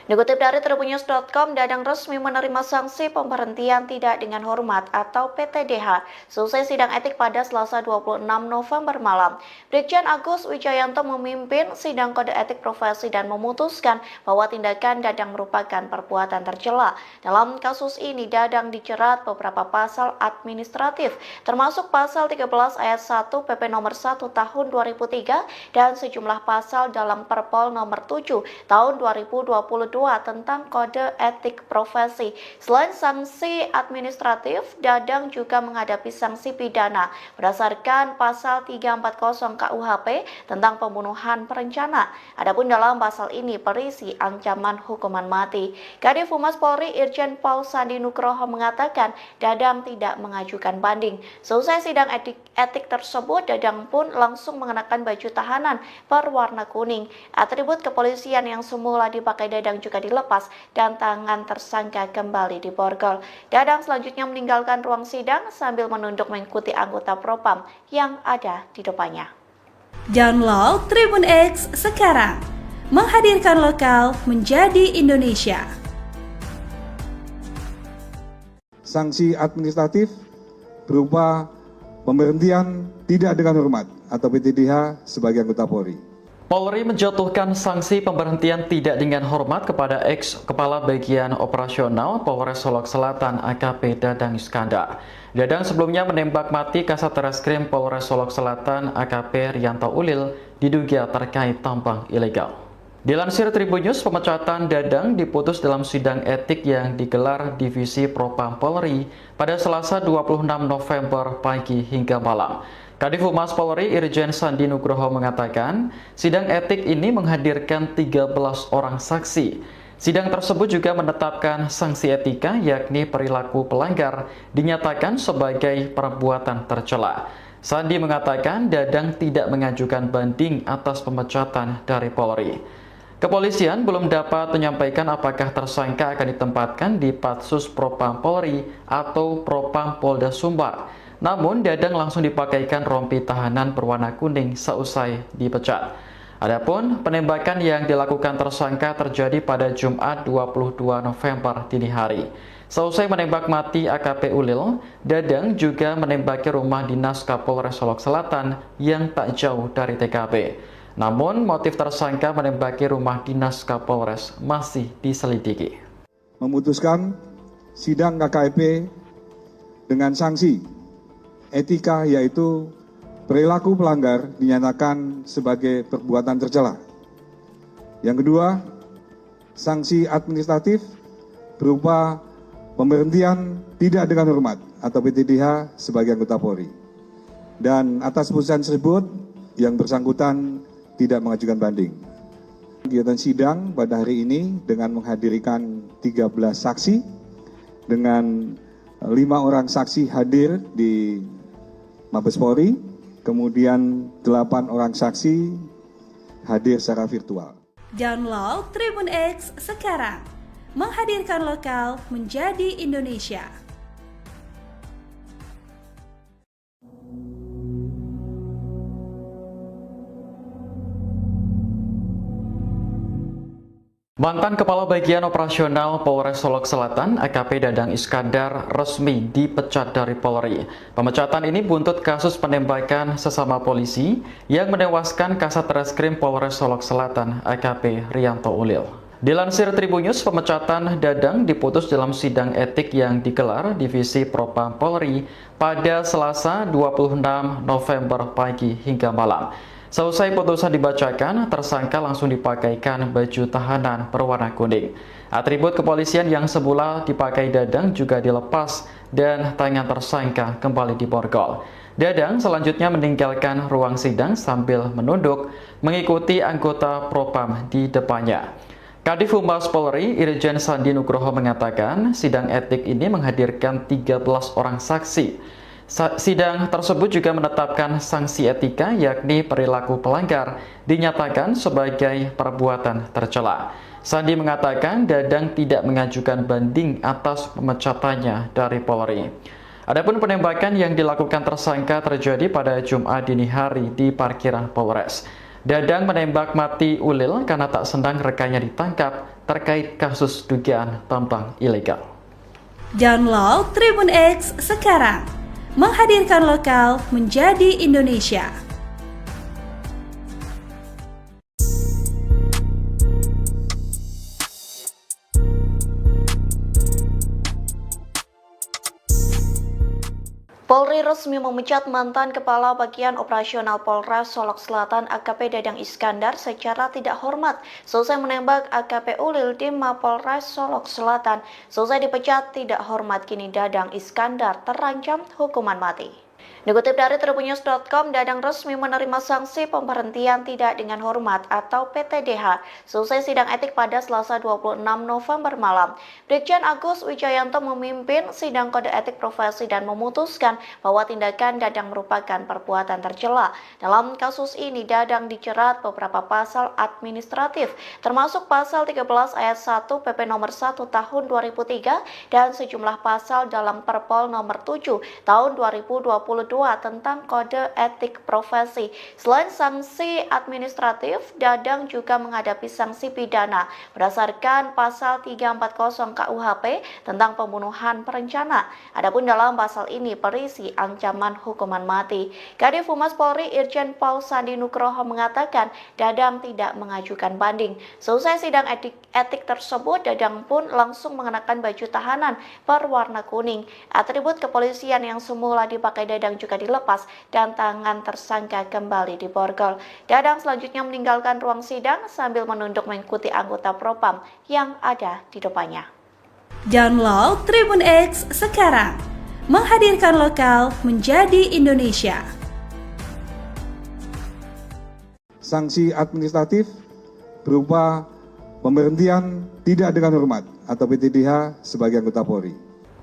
Dikutip dari Tribunnews.com, Dadang resmi menerima sanksi pemberhentian tidak dengan hormat atau PTDH selesai sidang etik pada Selasa 26 November malam. Brigjen Agus Wijayanto memimpin sidang kode etik profesi dan memutuskan bahwa tindakan Dadang merupakan perbuatan tercela. Dalam kasus ini, Dadang dijerat beberapa pasal administratif, termasuk pasal 13 ayat 1 PP nomor 1 tahun 2003 dan sejumlah pasal dalam Perpol nomor 7 tahun 2022 tentang kode etik profesi. Selain sanksi administratif, Dadang juga menghadapi sanksi pidana berdasarkan pasal 340 KUHP tentang pembunuhan berencana. Adapun dalam pasal ini berisi ancaman hukuman mati. Kadif Humas Polri Irjen Pol Sandi Nugroho mengatakan Dadang tidak mengajukan banding. Selesai sidang etik tersebut, Dadang pun langsung mengenakan baju tahanan berwarna kuning. Atribut kepolisian yang semula dipakai Dadang juga dilepas dan tangan tersangka kembali diborgol. Dadang selanjutnya meninggalkan ruang sidang sambil menunduk mengikuti anggota Propam yang ada di depannya. Download Tribun X sekarang, menghadirkan lokal menjadi Indonesia. Sanksi administratif berupa pemberhentian tidak dengan hormat atau PTDH sebagai anggota Polri. Polri menjatuhkan sanksi pemberhentian tidak dengan hormat kepada ex-Kepala Bagian Operasional Polres Solok Selatan AKP Dadang Iskandar. Dadang sebelumnya menembak mati Kasat Reskrim Polres Solok Selatan AKP Rianto Ulil diduga terkait tambang ilegal. Dilansir Tribunnews, pemecatan Dadang diputus dalam sidang etik yang digelar Divisi Propam Polri pada Selasa 26 November pagi hingga malam. Kadif Humas Polri Irjen Sandi Nugroho mengatakan, sidang etik ini menghadirkan 13 orang saksi. Sidang tersebut juga menetapkan sanksi etika yakni perilaku pelanggar dinyatakan sebagai perbuatan tercela. Sandi mengatakan Dadang tidak mengajukan banding atas pemecatan dari Polri. Kepolisian belum dapat menyampaikan apakah tersangka akan ditempatkan di Patsus Propam Polri atau Propam Polda Sumbar. Namun, Dadang langsung dipakaikan rompi tahanan berwarna kuning seusai dipecat. Adapun penembakan yang dilakukan tersangka terjadi pada Jumat 22 November dini hari. Seusai menembak mati AKP Ulil, Dadang juga menembaki rumah dinas Kapolres Solok Selatan yang tak jauh dari TKP. Namun, motif tersangka menembaki rumah dinas Kapolres masih diselidiki. memutuskan sidang KKEP dengan sanksi etika, yaitu perilaku pelanggar dinyatakan sebagai perbuatan tercela. Yang kedua, sanksi administratif berupa pemberhentian tidak dengan hormat atau PTDH sebagai anggota Polri. Dan atas putusan tersebut, yang bersangkutan tidak mengajukan banding. Kegiatan sidang pada hari ini dengan menghadirkan 13 saksi, dengan 5 orang saksi hadir di Mabes Polri, kemudian 8 orang saksi hadir secara virtual. Download Tribun X sekarang, menghadirkan lokal menjadi Indonesia. Mantan Kepala Bagian Operasional Polres Solok Selatan AKP Dadang Iskandar resmi dipecat dari Polri. Pemecatan ini buntut kasus penembakan sesama polisi yang menewaskan Kasat Reskrim Polres Solok Selatan AKP Rianto Ulil. Dilansir Tribunnews, pemecatan Dadang diputus dalam sidang etik yang digelar Divisi Propam Polri pada Selasa 26 November pagi hingga malam. Selesai putusan dibacakan, tersangka langsung dipakaikan baju tahanan berwarna kuning. Atribut kepolisian yang semula dipakai Dadang juga dilepas dan tangan tersangka kembali diborgol. Dadang selanjutnya meninggalkan ruang sidang sambil menunduk mengikuti anggota Propam di depannya. Kadif Humas Polri Irjen Sandi Nugroho mengatakan sidang etik ini menghadirkan 13 orang saksi. Sidang tersebut juga menetapkan sanksi etika, yakni perilaku pelanggar dinyatakan sebagai perbuatan tercela. Sandi mengatakan Dadang tidak mengajukan banding atas pemecatannya dari Polri. Adapun penembakan yang dilakukan tersangka terjadi pada Jumat dini hari di parkiran Polres. Dadang menembak mati Ulil karena tak senang rekannya ditangkap terkait kasus dugaan tambang ilegal. Download Tribun X sekarang, menghadirkan lokal menjadi Indonesia. Polri resmi memecat mantan Kepala Bagian Operasional Polres Solok Selatan AKP Dadang Iskandar secara tidak hormat selesai menembak AKP Ulil di Mapolres Solok Selatan. Selesai dipecat tidak hormat, kini Dadang Iskandar terancam hukuman mati. Dikutip dari Tribunnews.com, Dadang resmi menerima sanksi pemberhentian tidak dengan hormat atau PTDH selesai sidang etik pada Selasa 26 November malam. Brigjen Agus Wijayanto memimpin sidang kode etik profesi dan memutuskan bahwa tindakan Dadang merupakan perbuatan tercela. Dalam kasus ini, Dadang dijerat beberapa pasal administratif, termasuk pasal 13 ayat 1 PP nomor 1 tahun 2003 dan sejumlah pasal dalam Perpol nomor 7 tahun 2022 tentang kode etik profesi. Selain sanksi administratif, Dadang juga menghadapi sanksi pidana berdasarkan pasal 340 KUHP tentang pembunuhan berencana. Adapun dalam pasal ini berisi ancaman hukuman mati. Kadif Humas Polri Irjen Paul Sandi Nugroho mengatakan Dadang tidak mengajukan banding. Selesai sidang etik tersebut, Dadang pun langsung mengenakan baju tahanan berwarna kuning. Atribut kepolisian yang semula dipakai Dadang juga dilepas dan tangan tersangka kembali diborgol. Dadang selanjutnya meninggalkan ruang sidang sambil menunduk mengikuti anggota Propam yang ada di depannya. Download Tribun X sekarang, menghadirkan lokal menjadi Indonesia. Sanksi administratif berupa pemberhentian tidak dengan hormat atau PTDH sebagai anggota Polri.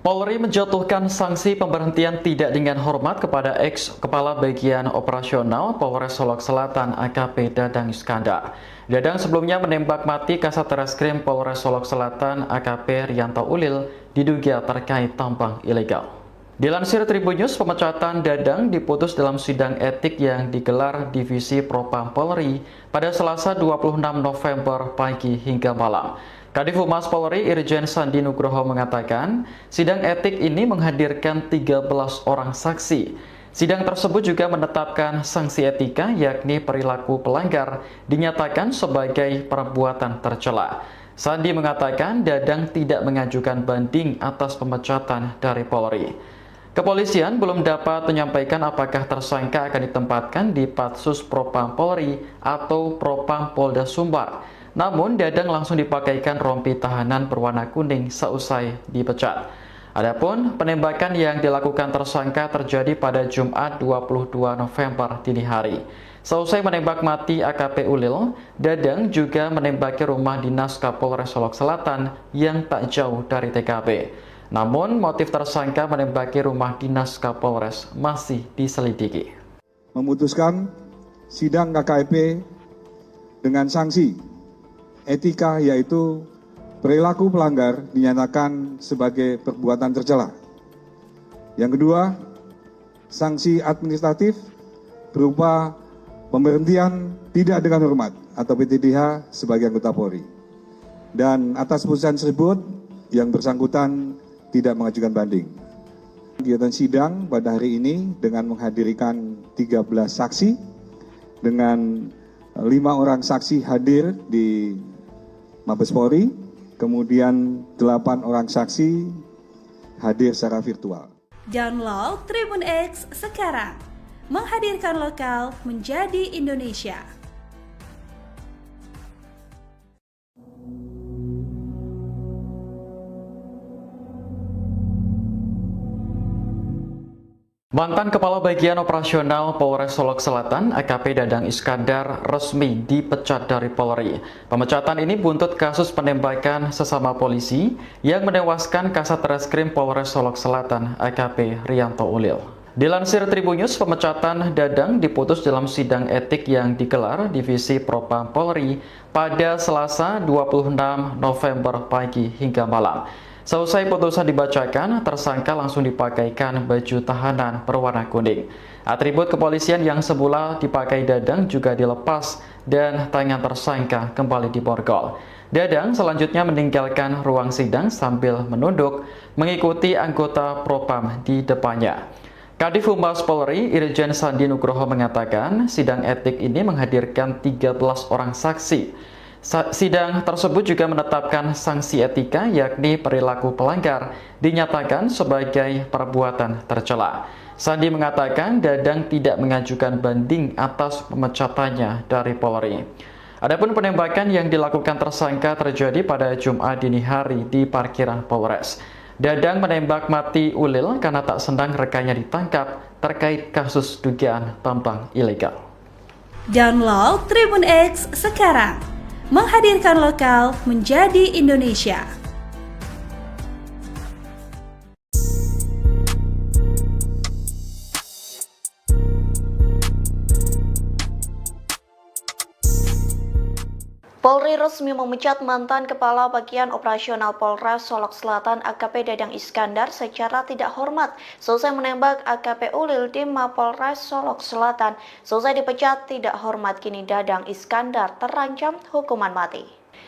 Polri menjatuhkan sanksi pemberhentian tidak dengan hormat kepada ex-Kepala Bagian Operasional Polres Solok Selatan AKP Dadang Iskandar. Dadang sebelumnya menembak mati Kasat Reskrim Polres Solok Selatan AKP Rianto Ulil diduga terkait tambang ilegal. Dilansir Tribunnews, pemecatan Dadang diputus dalam sidang etik yang digelar Divisi Propam Polri pada Selasa 26 November pagi hingga malam. Kadif Humas Polri Irjen Sandi Nugroho mengatakan, sidang etik ini menghadirkan 13 orang saksi. Sidang tersebut juga menetapkan sanksi etika, yakni perilaku pelanggar dinyatakan sebagai perbuatan tercela. Sandi mengatakan Dadang tidak mengajukan banding atas pemecatan dari Polri. Kepolisian belum dapat menyampaikan apakah tersangka akan ditempatkan di Patsus Propam Polri atau Propam Polda Sumbar. Namun Dadang langsung dipakaikan rompi tahanan berwarna kuning seusai dipecat. Adapun penembakan yang dilakukan tersangka terjadi pada Jumat 22 November dini hari. Seusai menembak mati AKP Ulil, Dadang juga menembaki rumah dinas Kapolres Solok Selatan yang tak jauh dari TKP. Namun motif tersangka menembaki rumah dinas Kapolres masih diselidiki. Memutuskan sidang KKP dengan sanksi etika, yaitu perilaku pelanggar dinyatakan sebagai perbuatan tercela. Yang kedua, sanksi administratif berupa pemberhentian tidak dengan hormat atau PTDH sebagai anggota Polri. Dan atas putusan tersebut, yang bersangkutan tidak mengajukan banding. Kegiatan sidang pada hari ini dengan menghadirkan 13 saksi, dengan 5 orang saksi hadir di Mabes Polri, kemudian 8 orang saksi hadir secara virtual. Download Tribun X sekarang, menghadirkan lokal menjadi Indonesia. Mantan Kepala Bagian Operasional Polres Solok Selatan AKP Dadang Iskandar resmi dipecat dari Polri. Pemecatan ini buntut kasus penembakan sesama polisi yang menewaskan Kasat Reskrim Polres Solok Selatan AKP Rianto Ulil. Dilansir Tribunnews, pemecatan Dadang diputus dalam sidang etik yang digelar Divisi Propam Polri pada Selasa 26 November pagi hingga malam. Selesai putusan dibacakan, tersangka langsung dipakaikan baju tahanan berwarna kuning. Atribut kepolisian yang semula dipakai Dadang juga dilepas dan tangan tersangka kembali diborgol. Dadang selanjutnya meninggalkan ruang sidang sambil menunduk mengikuti anggota Propam di depannya. Kadif Humas Polri Irjen Sandi Nugroho mengatakan sidang etik ini menghadirkan 13 orang saksi. Sidang tersebut juga menetapkan sanksi etika, yakni perilaku pelanggar dinyatakan sebagai perbuatan tercela. Sandi mengatakan Dadang tidak mengajukan banding atas pemecatannya dari Polri. Adapun penembakan yang dilakukan tersangka terjadi pada Jumat dini hari di parkiran Polres. Dadang menembak mati Ulil karena tak senang rekannya ditangkap terkait kasus dugaan tambang ilegal. Download Tribun X sekarang, menghadirkan lokal menjadi Indonesia. Polri resmi memecat mantan Kepala Bagian Operasional Polres Solok Selatan AKP Dadang Iskandar secara tidak hormat selesai menembak AKP Ulil di Mapolres Solok Selatan. Selesai dipecat tidak hormat, kini Dadang Iskandar terancam hukuman mati.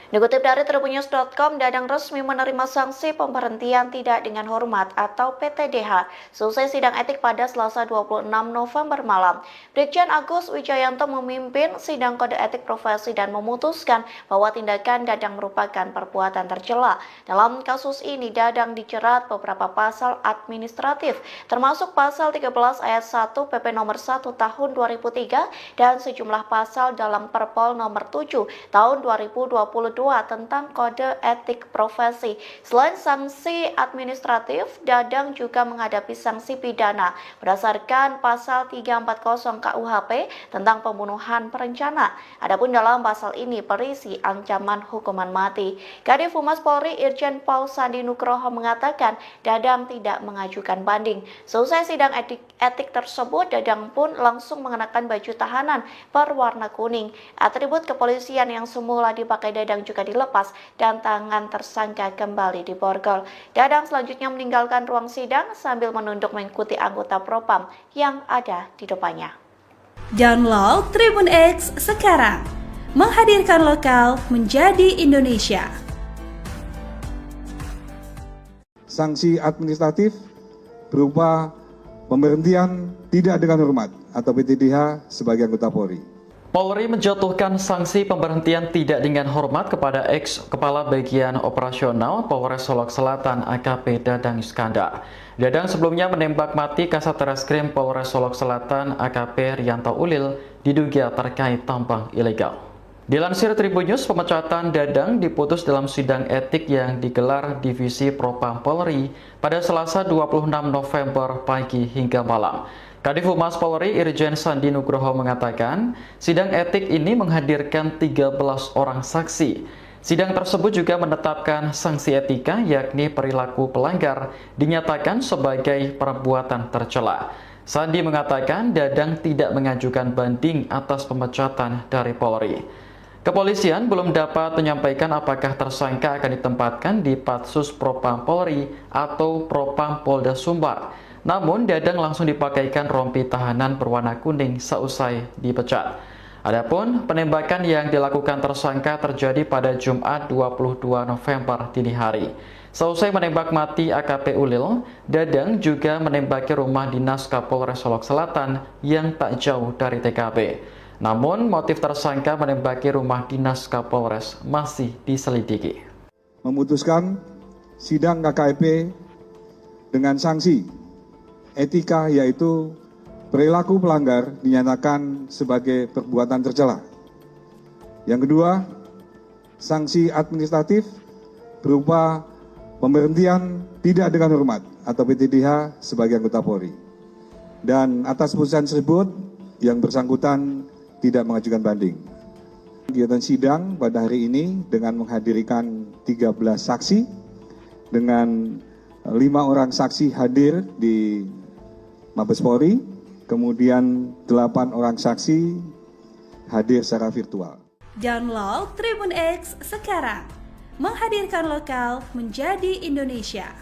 Dikutip dari Tribunnews.com, Dadang resmi menerima sanksi pemberhentian tidak dengan hormat atau PTDH selesai sidang etik pada Selasa 26 November malam. Brigjen Agus Wijayanto memimpin sidang kode etik profesi dan memutuskan bahwa tindakan Dadang merupakan perbuatan tercela. Dalam kasus ini, Dadang dijerat beberapa pasal administratif, termasuk pasal 13 ayat 1 PP nomor 1 tahun 2003 dan sejumlah pasal dalam Perpol nomor 7 tahun 2022 tentang kode etik profesi. Selain sanksi administratif, Dadang juga menghadapi sanksi pidana berdasarkan pasal 340 KUHP tentang pembunuhan berencana. Adapun dalam pasal ini berisi ancaman hukuman mati. Kadif Humas Polri Irjen Pol Sandi Nugroho mengatakan Dadang tidak mengajukan banding. Selesai sidang etik tersebut, Dadang pun langsung mengenakan baju tahanan berwarna kuning. Atribut kepolisian yang semula dipakai Dadang juga dilepas dan tangan tersangka kembali diborgol. Dadang selanjutnya meninggalkan ruang sidang sambil menunduk mengikuti anggota Propam yang ada di depannya. Download Tribun X sekarang, menghadirkan lokal menjadi Indonesia. Sanksi administratif berupa pemberhentian tidak dengan hormat atau PTDH sebagai anggota Polri. Polri menjatuhkan sanksi pemberhentian tidak dengan hormat kepada ex-kepala bagian operasional Polres Solok Selatan AKP Dadang Iskandar. Dadang sebelumnya menembak mati Kasat Reskrim Polres Solok Selatan AKP Rianto Ulil diduga terkait tambang ilegal. Dilansir Tribun News, pemecatan Dadang diputus dalam sidang etik yang digelar Divisi Propam Polri pada Selasa 26 November pagi hingga malam. Kadif Humas Polri Irjen Sandi Nugroho mengatakan, sidang etik ini menghadirkan 13 orang saksi. Sidang tersebut juga menetapkan sanksi etika yakni perilaku pelanggar dinyatakan sebagai perbuatan tercela. Sandi mengatakan Dadang tidak mengajukan banding atas pemecatan dari Polri. Kepolisian belum dapat menyampaikan apakah tersangka akan ditempatkan di Patsus Propam Polri atau Propam Polda Sumbar. Namun, Dadang langsung dipakaikan rompi tahanan berwarna kuning seusai dipecat. Adapun penembakan yang dilakukan tersangka terjadi pada Jumat 22 November dini hari. Seusai menembak mati AKP Ulil, Dadang juga menembaki rumah dinas Kapolres Solok Selatan yang tak jauh dari TKP. Namun, motif tersangka menembaki rumah dinas Kapolres masih diselidiki. Memutuskan sidang KKP dengan sanksi etika yaitu perilaku pelanggar dinyatakan sebagai perbuatan tercela. Yang kedua, sanksi administratif berupa pemberhentian tidak dengan hormat atau PTDH sebagai anggota Polri. Dan atas putusan tersebut yang bersangkutan tidak mengajukan banding. Kegiatan sidang pada hari ini dengan menghadirkan 13 saksi dengan 5 orang saksi hadir di Mabes Polri, kemudian 8 orang saksi hadir secara virtual. Download Tribun X sekarang, menghadirkan lokal menjadi Indonesia.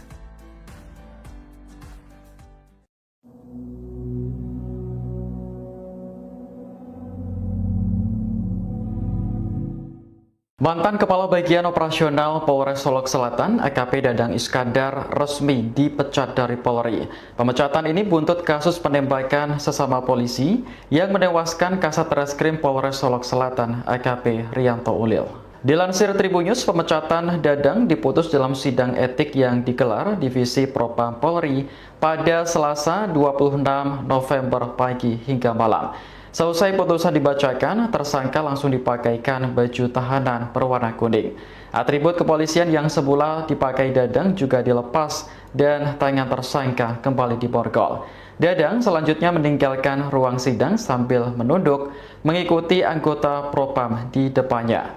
Mantan Kepala Bagian Operasional Polres Solok Selatan AKP Dadang Iskandar resmi dipecat dari Polri. Pemecatan ini buntut kasus penembakan sesama polisi yang menewaskan Kasat Reskrim Polres Solok Selatan AKP Rianto Ulil. Dilansir Tribun News, pemecatan Dadang diputus dalam sidang etik yang digelar Divisi Propam Polri pada Selasa 26 November pagi hingga malam. Seusai putusan dibacakan, tersangka langsung dipakaikan baju tahanan berwarna kuning. Atribut kepolisian yang semula dipakai Dadang juga dilepas dan tangan tersangka kembali diborgol. Dadang selanjutnya meninggalkan ruang sidang sambil menunduk mengikuti anggota Propam di depannya.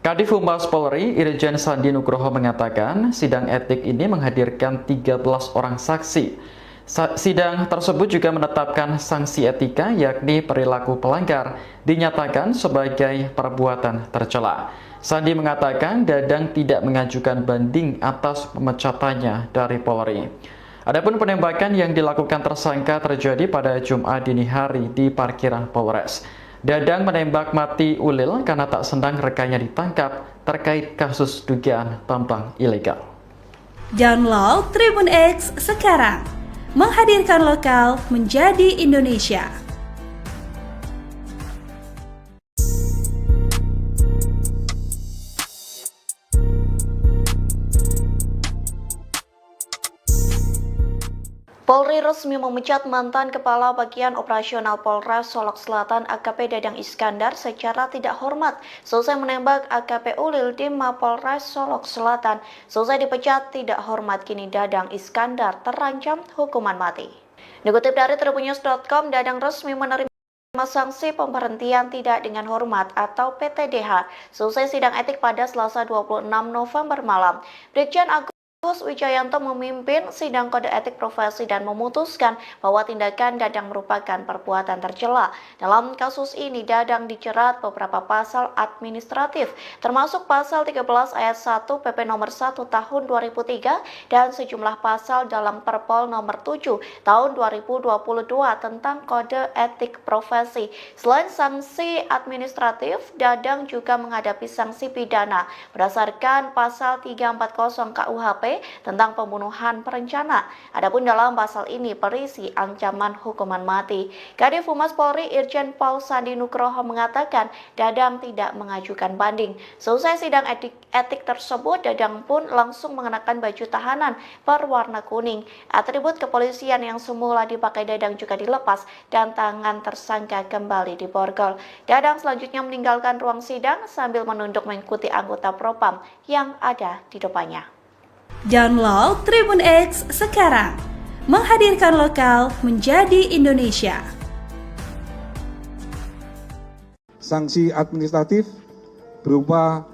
Kadif Humas Polri Irjen Sandi Nugroho mengatakan sidang etik ini menghadirkan 13 orang saksi. Sidang tersebut juga menetapkan sanksi etika yakni perilaku pelanggar dinyatakan sebagai perbuatan tercela. Sandi mengatakan Dadang tidak mengajukan banding atas pemecatannya dari Polri. Adapun penembakan yang dilakukan tersangka terjadi pada Jumat dini hari di parkiran Polres. Dadang menembak mati Ulil karena tak senang rekannya ditangkap terkait kasus dugaan tambang ilegal. Download Tribun X sekarang, menghadirkan lokal menjadi Indonesia. Polri resmi memecat mantan Kepala Bagian Operasional Polres Solok Selatan AKP Dadang Iskandar secara tidak hormat selesai menembak AKP Ulil di Mapolres Solok Selatan. Selesai dipecat tidak hormat, kini Dadang Iskandar terancam hukuman mati. Dikutip dari tribunnews.com, Dadang resmi menerima sanksi pemberhentian tidak dengan hormat atau PTDH selesai sidang etik pada Selasa 26 November malam. Brigjen Agus Wijayanto memimpin sidang kode etik profesi dan memutuskan bahwa tindakan Dadang merupakan perbuatan tercela. Dalam kasus ini, Dadang dijerat beberapa pasal administratif, termasuk pasal 13 ayat 1 PP nomor 1 tahun 2003 dan sejumlah pasal dalam Perpol nomor 7 tahun 2022 tentang kode etik profesi. Selain sanksi administratif, Dadang juga menghadapi sanksi pidana berdasarkan pasal 340 KUHP KUHP tentang pembunuhan berencana. Adapun dalam pasal ini berisi ancaman hukuman mati. Kadif Humas Polri Irjen Pol Sandi Nugroho mengatakan Dadang tidak mengajukan banding. Selesai sidang etik tersebut, Dadang pun langsung mengenakan baju tahanan berwarna kuning. Atribut kepolisian yang semula dipakai Dadang juga dilepas dan tangan tersangka kembali diborgol. Dadang selanjutnya meninggalkan ruang sidang sambil menunduk mengikuti anggota Propam yang ada di depannya. Download Tribun X sekarang, menghadirkan lokal menjadi Indonesia. Sanksi administratif berupa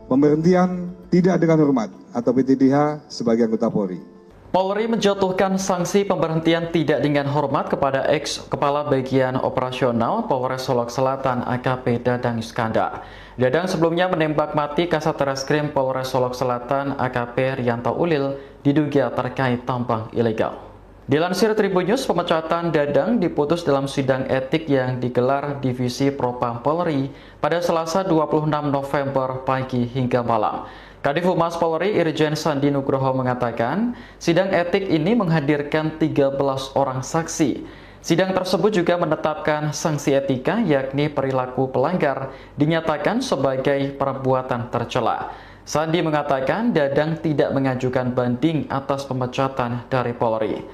pemberhentian tidak dengan hormat atau PTDH sebagai anggota Polri. Polri menjatuhkan sanksi pemberhentian tidak dengan hormat kepada ex-kepala bagian operasional Polres Solok Selatan AKP Dadang Iskandar. Dadang sebelumnya menembak mati Kasat Reskrim Polres Solok Selatan AKP Rianto Ulil diduga terkait tambang ilegal. Dilansir Tribun News, pemecatan Dadang diputus dalam sidang etik yang digelar Divisi Propam Polri pada Selasa 26 November pagi hingga malam. Kadif Humas Polri Irjen Sandi Nugroho mengatakan, sidang etik ini menghadirkan 13 orang saksi. Sidang tersebut juga menetapkan sanksi etika yakni perilaku pelanggar dinyatakan sebagai perbuatan tercela. Sandi mengatakan Dadang tidak mengajukan banding atas pemecatan dari Polri.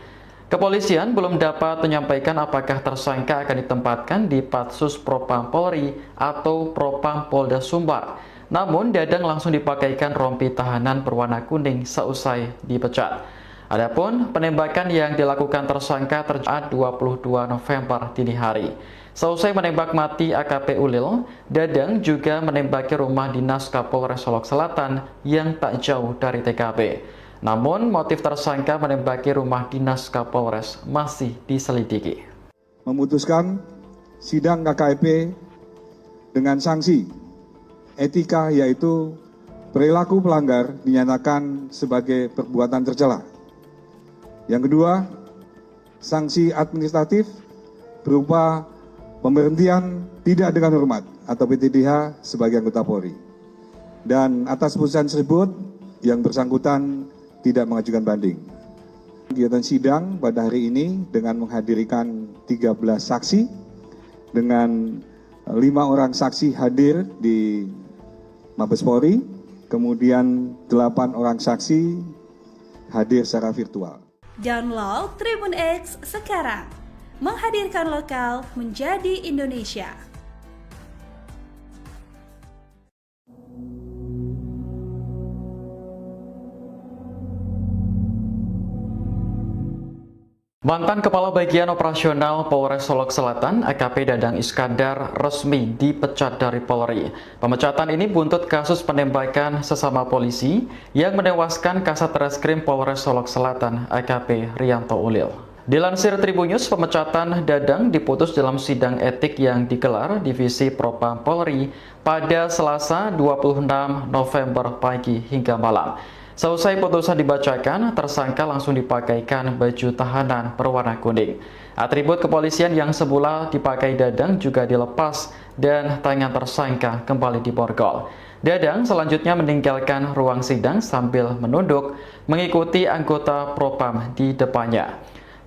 Kepolisian belum dapat menyampaikan apakah tersangka akan ditempatkan di Patsus Propam Polri atau Propam Polda Sumbar. Namun, Dadang langsung dipakaikan rompi tahanan berwarna kuning seusai dipecat. Adapun penembakan yang dilakukan tersangka terjadi 22 November dini hari. Seusai menembak mati AKP Ulil, Dadang juga menembaki rumah dinas Kapolres Solok Selatan yang tak jauh dari TKP. Namun, motif tersangka menembaki rumah dinas Kapolres masih diselidiki. Memutuskan sidang KKP dengan sanksi etika yaitu perilaku pelanggar dinyatakan sebagai perbuatan tercela. Yang kedua, sanksi administratif berupa pemberhentian tidak dengan hormat atau PTDH sebagai anggota Polri. Dan atas putusan tersebut yang bersangkutan tidak mengajukan banding. Kegiatan sidang pada hari ini dengan menghadirkan 13 saksi dengan 5 orang saksi hadir di Mabes Polri, kemudian 8 orang saksi hadir secara virtual. Download Tribun X sekarang, menghadirkan lokal menjadi Indonesia. Mantan Kepala Bagian Operasional Polres Solok Selatan AKP Dadang Iskandar resmi dipecat dari Polri. Pemecatan ini buntut kasus penembakan sesama polisi yang menewaskan Kasat Reskrim Polres Solok Selatan AKP Rianto Ulil. Dilansir Tribun News, pemecatan Dadang diputus dalam sidang etik yang digelar Divisi Propam Polri pada Selasa 26 November pagi hingga malam. Seusai putusan dibacakan, tersangka langsung dipakaikan baju tahanan berwarna kuning. Atribut kepolisian yang semula dipakai Dadang juga dilepas dan tangan tersangka kembali diborgol. Dadang selanjutnya meninggalkan ruang sidang sambil menunduk mengikuti anggota Propam di depannya.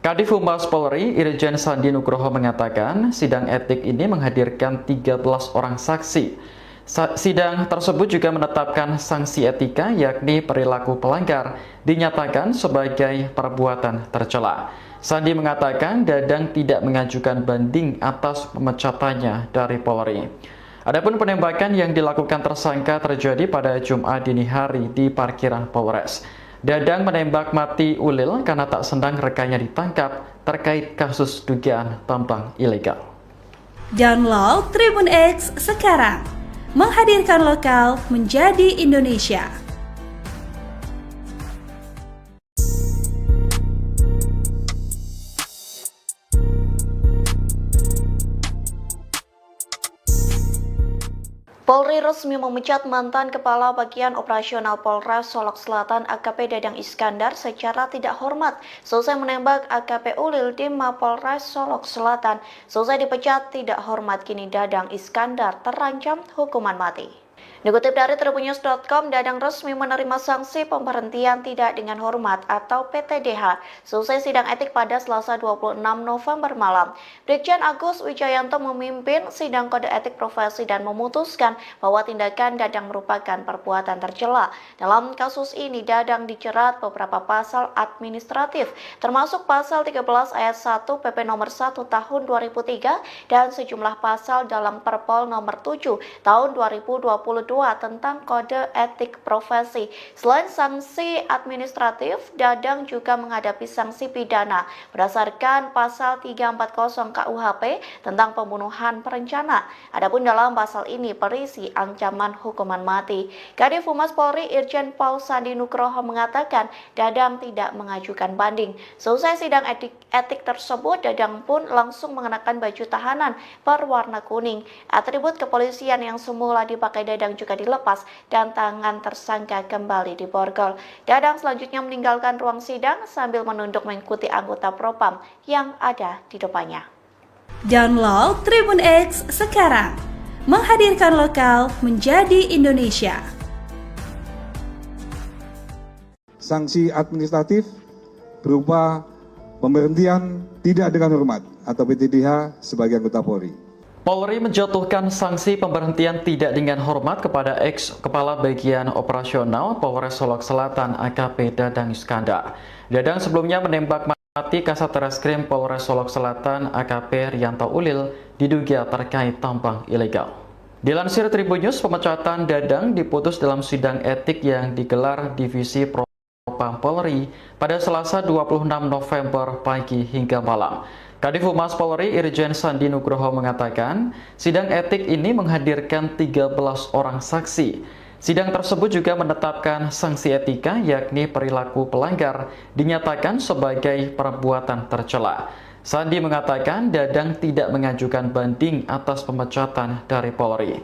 Kadif Humas Polri Irjen Sandi Nugroho mengatakan sidang etik ini menghadirkan 13 orang saksi. Sidang tersebut juga menetapkan sanksi etika yakni perilaku pelanggar dinyatakan sebagai perbuatan tercela. Sandi mengatakan Dadang tidak mengajukan banding atas pemecatannya dari Polri. Adapun penembakan yang dilakukan tersangka terjadi pada Jumat dini hari di parkiran Polres. Dadang menembak mati Ulil karena tak senang rekannya ditangkap terkait kasus dugaan tambang ilegal. Download Tribun X sekarang, menghadirkan lokal menjadi Indonesia. Polri resmi memecat mantan Kepala Bagian Operasional Polres Solok Selatan AKP Dadang Iskandar secara tidak hormat selesai menembak AKP Ulil di Mapolres Solok Selatan. Selesai dipecat tidak hormat, kini Dadang Iskandar terancam hukuman mati. Dikutip dari tribunnews.com, Dadang resmi menerima sanksi pemberhentian tidak dengan hormat atau PTDH selesai sidang etik pada Selasa 26 November malam. Brigjen Agus Wijayanto memimpin sidang kode etik profesi dan memutuskan bahwa tindakan Dadang merupakan perbuatan tercela. Dalam kasus ini, Dadang dijerat beberapa pasal administratif, termasuk pasal 13 ayat 1 PP nomor 1 tahun 2003 dan sejumlah pasal dalam Perpol nomor 7 tahun 2022 tentang kode etik profesi. Selain sanksi administratif, Dadang juga menghadapi sanksi pidana berdasarkan pasal 340 KUHP tentang pembunuhan berencana. Adapun dalam pasal ini berisi ancaman hukuman mati. Kadif Humas Polri Irjen Pol Sandi Nugroho mengatakan Dadang tidak mengajukan banding. Selesai sidang etik tersebut, Dadang pun langsung mengenakan baju tahanan berwarna kuning. Atribut kepolisian yang semula dipakai Dadang juga dilepas dan tangan tersangka kembali diborgol. Dadang selanjutnya meninggalkan ruang sidang sambil menunduk mengikuti anggota Propam yang ada di depannya. Download Tribun X sekarang, menghadirkan lokal menjadi Indonesia. Sanksi administratif berupa pemberhentian tidak dengan hormat atau PTDH sebagai anggota Polri. Polri menjatuhkan sanksi pemberhentian tidak dengan hormat kepada ex-kepala bagian operasional Polres Solok Selatan AKP Dadang Iskandar. Dadang sebelumnya menembak mati Kasat Reskrim Polres Solok Selatan AKP Rianto Ulil diduga terkait tambang ilegal. Dilansir Tribunnews, pemecatan Dadang diputus dalam sidang etik yang digelar Divisi Propam Polri pada Selasa 26 November pagi hingga malam. Kadif Humas Polri Irjen Sandi Nugroho mengatakan, sidang etik ini menghadirkan 13 orang saksi. Sidang tersebut juga menetapkan sanksi etika, yakni perilaku pelanggar dinyatakan sebagai perbuatan tercela. Sandi mengatakan Dadang tidak mengajukan banding atas pemecatan dari Polri.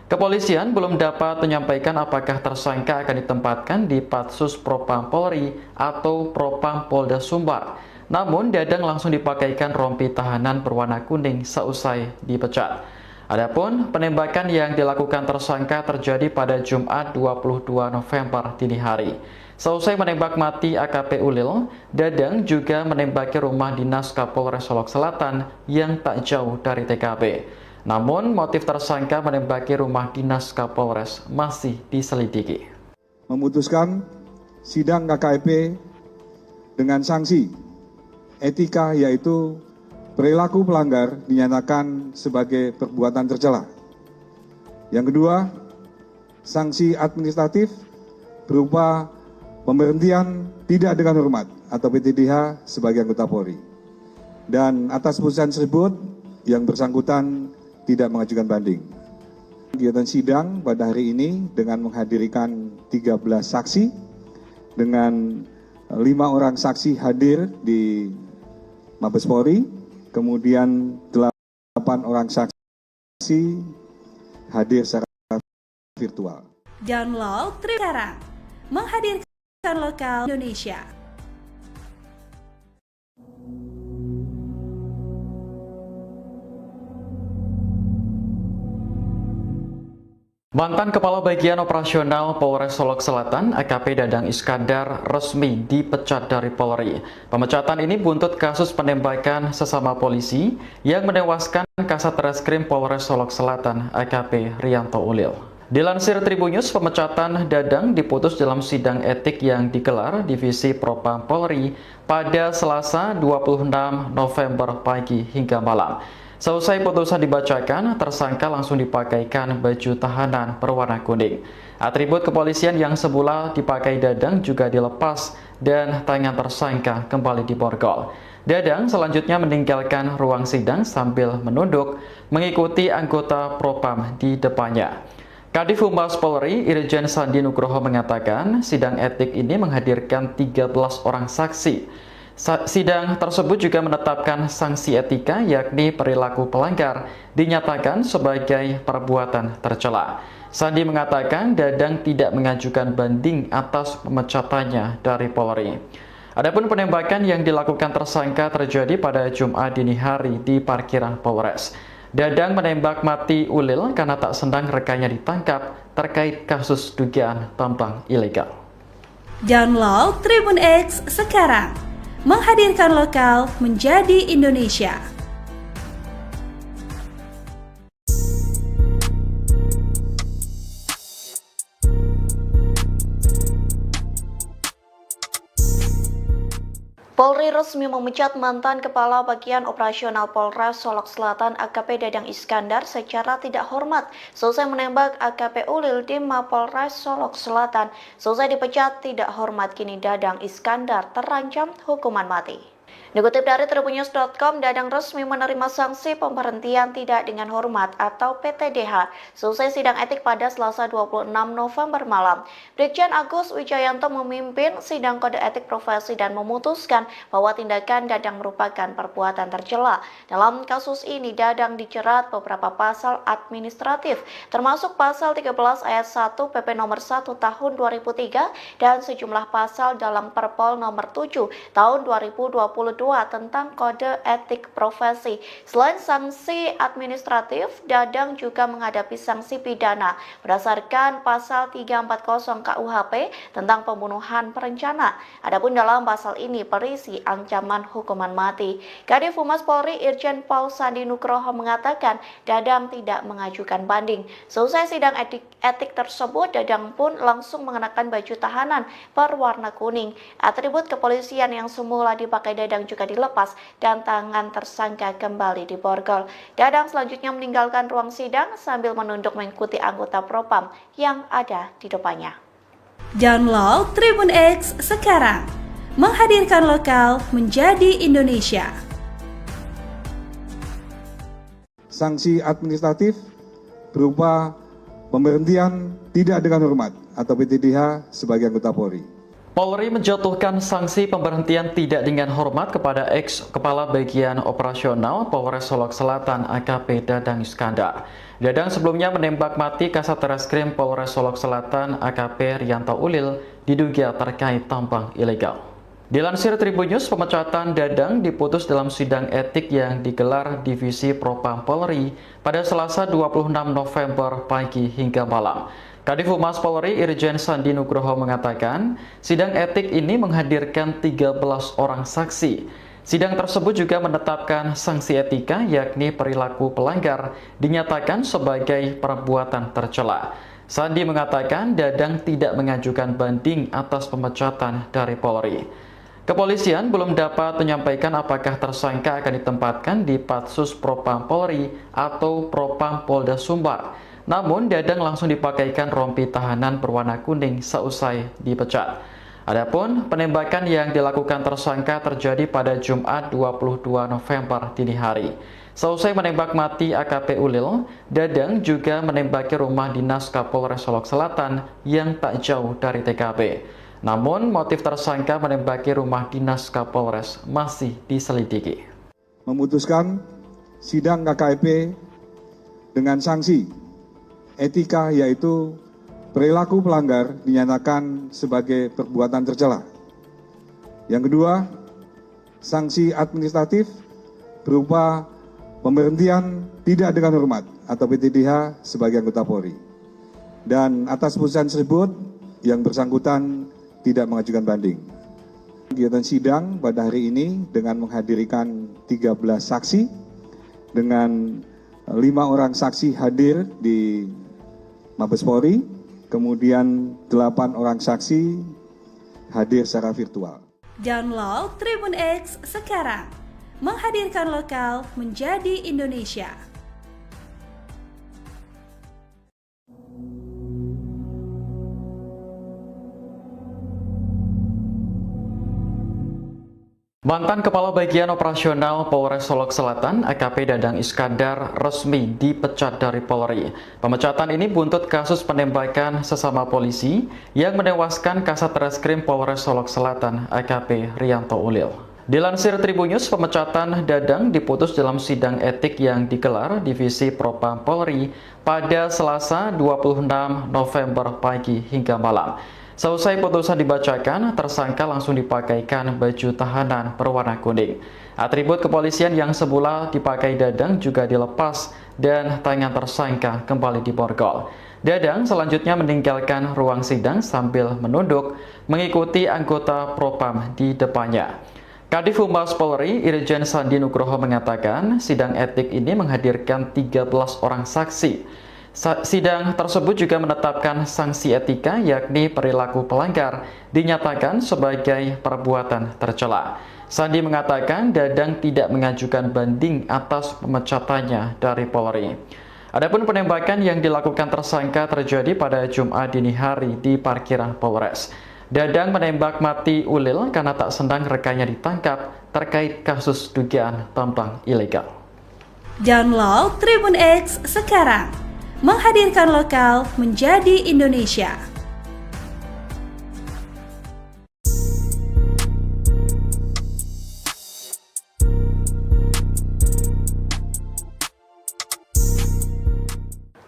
Kepolisian belum dapat menyampaikan apakah tersangka akan ditempatkan di Patsus Propam Polri atau Propam Polda Sumbar. Namun, Dadang langsung dipakaikan rompi tahanan berwarna kuning seusai dipecat. Adapun penembakan yang dilakukan tersangka terjadi pada Jumat 22 November dini hari. Seusai menembak mati AKP Ulil, Dadang juga menembaki rumah dinas Kapolres Solok Selatan yang tak jauh dari TKP. Namun, motif tersangka menembaki rumah dinas Kapolres masih diselidiki. Memutuskan sidang KKEP dengan sanksi etika, yaitu perilaku pelanggar dinyatakan sebagai perbuatan tercela. Yang kedua, sanksi administratif berupa pemberhentian tidak dengan hormat atau PTDH sebagai anggota Polri. Dan atas putusan tersebut, yang bersangkutan tidak mengajukan banding. Kegiatan sidang pada hari ini dengan menghadirkan 13 saksi, dengan 5 orang saksi hadir di Mabes Polri, kemudian 8 orang saksi hadir secara virtual. Download Tribun sekarang, menghadirkan lokal Indonesia. Mantan Kepala Bagian Operasional Polres Solok Selatan AKP Dadang Iskandar resmi dipecat dari Polri. Pemecatan ini buntut kasus penembakan sesama polisi yang menewaskan Kasat Reskrim Polres Solok Selatan AKP Rianto Ulil. Dilansir Tribunnews, pemecatan Dadang diputus dalam sidang etik yang digelar Divisi Propam Polri pada Selasa 26 November pagi hingga malam. Seusai putusan dibacakan, tersangka langsung dipakaikan baju tahanan berwarna kuning. Atribut kepolisian yang semula dipakai Dadang juga dilepas dan tangan tersangka kembali diborgol. Dadang selanjutnya meninggalkan ruang sidang sambil menunduk mengikuti anggota Propam di depannya. Kadif Humas Polri Irjen Sandi Nugroho mengatakan sidang etik ini menghadirkan 13 orang saksi. Sidang tersebut juga menetapkan sanksi etika, yakni perilaku pelanggar dinyatakan sebagai perbuatan tercela. Sandi mengatakan Dadang tidak mengajukan banding atas pemecatannya dari Polri. Adapun penembakan yang dilakukan tersangka terjadi pada Jumat dini hari di parkiran Polres. Dadang menembak mati Ulil karena tak senang rekannya ditangkap terkait kasus dugaan tambang ilegal. Download Tribun X sekarang, menghadirkan lokal menjadi Indonesia. Polri resmi memecat mantan Kepala Bagian Operasional Polres Solok Selatan AKP Dadang Iskandar secara tidak hormat selesai menembak AKP Ulil di Mapolres Solok Selatan. Selesai dipecat tidak hormat, kini Dadang Iskandar terancam hukuman mati. Dikutip dari tribunnews.com, Dadang resmi menerima sanksi pemberhentian tidak dengan hormat atau PTDH selesai sidang etik pada Selasa 26 November malam. Brigjen Agus Wijayanto memimpin sidang kode etik profesi dan memutuskan bahwa tindakan Dadang merupakan perbuatan tercela. Dalam kasus ini, Dadang dijerat beberapa pasal administratif, termasuk pasal 13 ayat 1 PP nomor 1 tahun 2003 dan sejumlah pasal dalam Perpol nomor 7 tahun 2022 tentang kode etik profesi. Selain sanksi administratif, Dadang juga menghadapi sanksi pidana berdasarkan pasal 340 KUHP tentang pembunuhan berencana. Adapun dalam pasal ini berisi ancaman hukuman mati. Kadif Humas Polri Irjen Paul Sandi Nugroho mengatakan Dadang tidak mengajukan banding. Selesai sidang etik tersebut, Dadang pun langsung mengenakan baju tahanan berwarna kuning. Atribut kepolisian yang semula dipakai Dadang juga dilepas dan tangan tersangka kembali diborgol. Dadang selanjutnya meninggalkan ruang sidang sambil menunduk mengikuti anggota Propam yang ada di depannya. Download Tribun X sekarang, menghadirkan lokal menjadi Indonesia. Sanksi administratif berupa pemberhentian tidak dengan hormat atau PTDH sebagai anggota Polri. Polri menjatuhkan sanksi pemberhentian tidak dengan hormat kepada ex-Kepala Bagian Operasional Polres Solok Selatan AKP Dadang Iskandar. Dadang sebelumnya menembak mati Kasat Reskrim Polres Solok Selatan AKP Rianto Ulil diduga terkait tambang ilegal. Dilansir Tribunnews, pemecatan Dadang diputus dalam sidang etik yang digelar Divisi Propam Polri pada Selasa 26 November pagi hingga malam. Kadif Humas Polri Irjen Sandi Nugroho mengatakan, sidang etik ini menghadirkan 13 orang saksi. Sidang tersebut juga menetapkan sanksi etika, yakni perilaku pelanggar dinyatakan sebagai perbuatan tercela. Sandi mengatakan Dadang tidak mengajukan banding atas pemecatan dari Polri. Kepolisian belum dapat menyampaikan apakah tersangka akan ditempatkan di Patsus Propam Polri atau Propam Polda Sumbar. Namun, Dadang langsung dipakaikan rompi tahanan berwarna kuning seusai dipecat. Adapun penembakan yang dilakukan tersangka terjadi pada Jumat 22 November dini hari. Seusai menembak mati AKP Ulil, Dadang juga menembaki rumah dinas Kapolres Solok Selatan yang tak jauh dari TKP. Namun, motif tersangka menembaki rumah dinas Kapolres masih diselidiki. Memutuskan sidang KKP dengan sanksi etika, yaitu perilaku pelanggar dinyatakan sebagai perbuatan tercela. Yang kedua, sanksi administratif berupa pemberhentian tidak dengan hormat atau PTDH sebagai anggota Polri. Dan atas putusan tersebut, yang bersangkutan tidak mengajukan banding. Kegiatan sidang pada hari ini dengan menghadirkan 13 saksi, dengan 5 orang saksi hadir di Mabes Polri, kemudian 8 orang saksi hadir secara virtual. Download Tribun X sekarang, menghadirkan lokal menjadi Indonesia. Mantan Kepala Bagian Operasional Polres Solok Selatan AKP Dadang Iskandar resmi dipecat dari Polri. Pemecatan ini buntut kasus penembakan sesama polisi yang menewaskan Kasat Reskrim Polres Solok Selatan AKP Rianto Ulil. Dilansir Tribunnews, pemecatan Dadang diputus dalam sidang etik yang digelar Divisi Propam Polri pada Selasa 26 November pagi hingga malam. Seusai putusan dibacakan, tersangka langsung dipakaikan baju tahanan berwarna kuning. Atribut kepolisian yang semula dipakai Dadang juga dilepas dan tangan tersangka kembali diborgol. Dadang selanjutnya meninggalkan ruang sidang sambil menunduk mengikuti anggota Propam di depannya. Kadif Humas Polri Irjen Sandi Nugroho mengatakan sidang etik ini menghadirkan 13 orang saksi. Sidang tersebut juga menetapkan sanksi etika yakni perilaku pelanggar dinyatakan sebagai perbuatan tercela. Sandi mengatakan Dadang tidak mengajukan banding atas pemecatannya dari Polri. Adapun penembakan yang dilakukan tersangka terjadi pada Jumat dini hari di parkiran Polres. Dadang menembak mati Ulil karena tak senang rekannya ditangkap terkait kasus dugaan tambang ilegal. Download Tribun X sekarang, menghadirkan lokal menjadi Indonesia.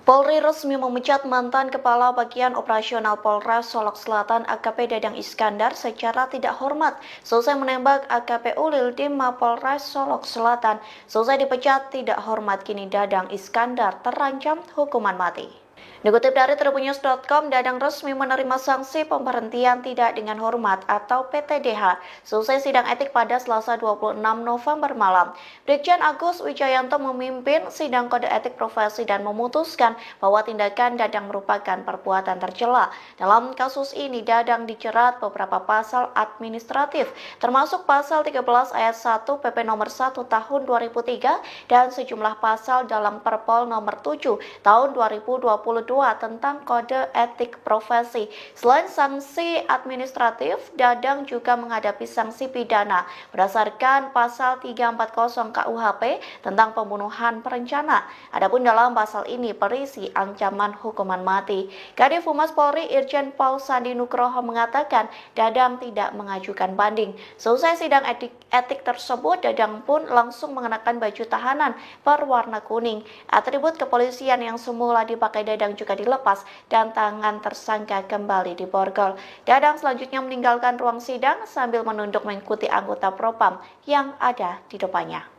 Polri resmi memecat mantan Kepala Bagian Operasional Polres Solok Selatan AKP Dadang Iskandar secara tidak hormat selesai menembak AKP Ulil di Mapolres Solok Selatan. Selesai dipecat tidak hormat, kini Dadang Iskandar terancam hukuman mati. Dikutip dari tribunnews.com, Dadang resmi menerima sanksi pemberhentian tidak dengan hormat atau PTDH selesai sidang etik pada Selasa 26 November malam. Brigjen Agus Wijayanto memimpin sidang kode etik profesi dan memutuskan bahwa tindakan Dadang merupakan perbuatan tercela. Dalam kasus ini, Dadang dijerat beberapa pasal administratif, termasuk pasal 13 ayat 1 PP nomor 1 tahun 2003 dan sejumlah pasal dalam Perpol nomor 7 tahun 2022 tentang kode etik profesi. Selain sanksi administratif, Dadang juga menghadapi sanksi pidana berdasarkan pasal 340 KUHP tentang pembunuhan berencana. Adapun dalam pasal ini berisi ancaman hukuman mati. Kadif Humas Polri Irjen Paul Sandi Nugroho mengatakan Dadang tidak mengajukan banding. Selesai sidang etik tersebut, Dadang pun langsung mengenakan baju tahanan berwarna kuning. Atribut kepolisian yang semula dipakai Dadang juga dilepas dan tangan tersangka kembali diborgol. Dadang selanjutnya meninggalkan ruang sidang sambil menunduk mengikuti anggota Propam yang ada di depannya.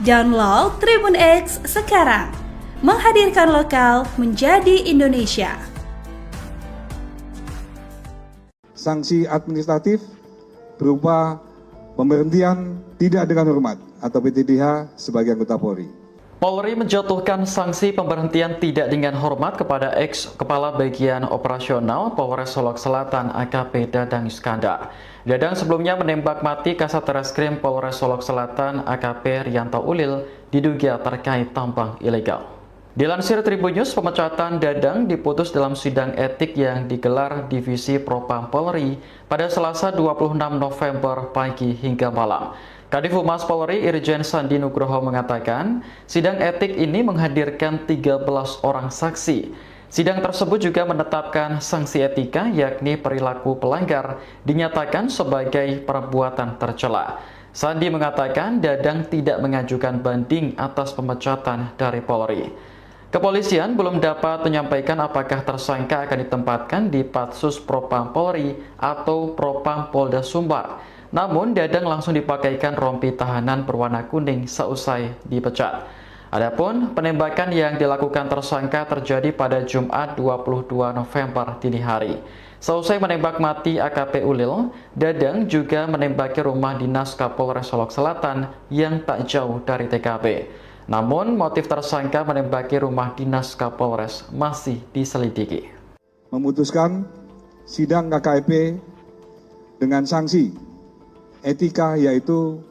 Download Tribun X sekarang, menghadirkan lokal menjadi Indonesia. Sanksi administratif berupa pemberhentian tidak dengan hormat atau PTDH sebagai anggota Polri. Polri menjatuhkan sanksi pemberhentian tidak dengan hormat kepada ex-kepala bagian operasional Polres Solok Selatan AKP Dadang Iskandar. Dadang sebelumnya menembak mati Kasat Reskrim Polres Solok Selatan AKP Rianto Ulil diduga terkait tambang ilegal. Dilansir Tribunnews, pemecatan Dadang diputus dalam sidang etik yang digelar Divisi Propam Polri pada Selasa 26 November pagi hingga malam. Kadif Humas Polri Irjen Sandi Nugroho mengatakan, sidang etik ini menghadirkan 13 orang saksi. Sidang tersebut juga menetapkan sanksi etika yakni perilaku pelanggar dinyatakan sebagai perbuatan tercela. Sandi mengatakan Dadang tidak mengajukan banding atas pemecatan dari Polri. Kepolisian belum dapat menyampaikan apakah tersangka akan ditempatkan di Patsus Propam Polri atau Propam Polda Sumbar. Namun, Dadang langsung dipakaikan rompi tahanan berwarna kuning seusai dipecat. Adapun penembakan yang dilakukan tersangka terjadi pada Jumat 22 November dini hari. Seusai menembak mati AKP Ulil, Dadang juga menembaki rumah dinas Kapolres Solok Selatan yang tak jauh dari TKP. Namun, motif tersangka menembaki rumah dinas Kapolres masih diselidiki. Memutuskan sidang KKP dengan sanksi etika yaitu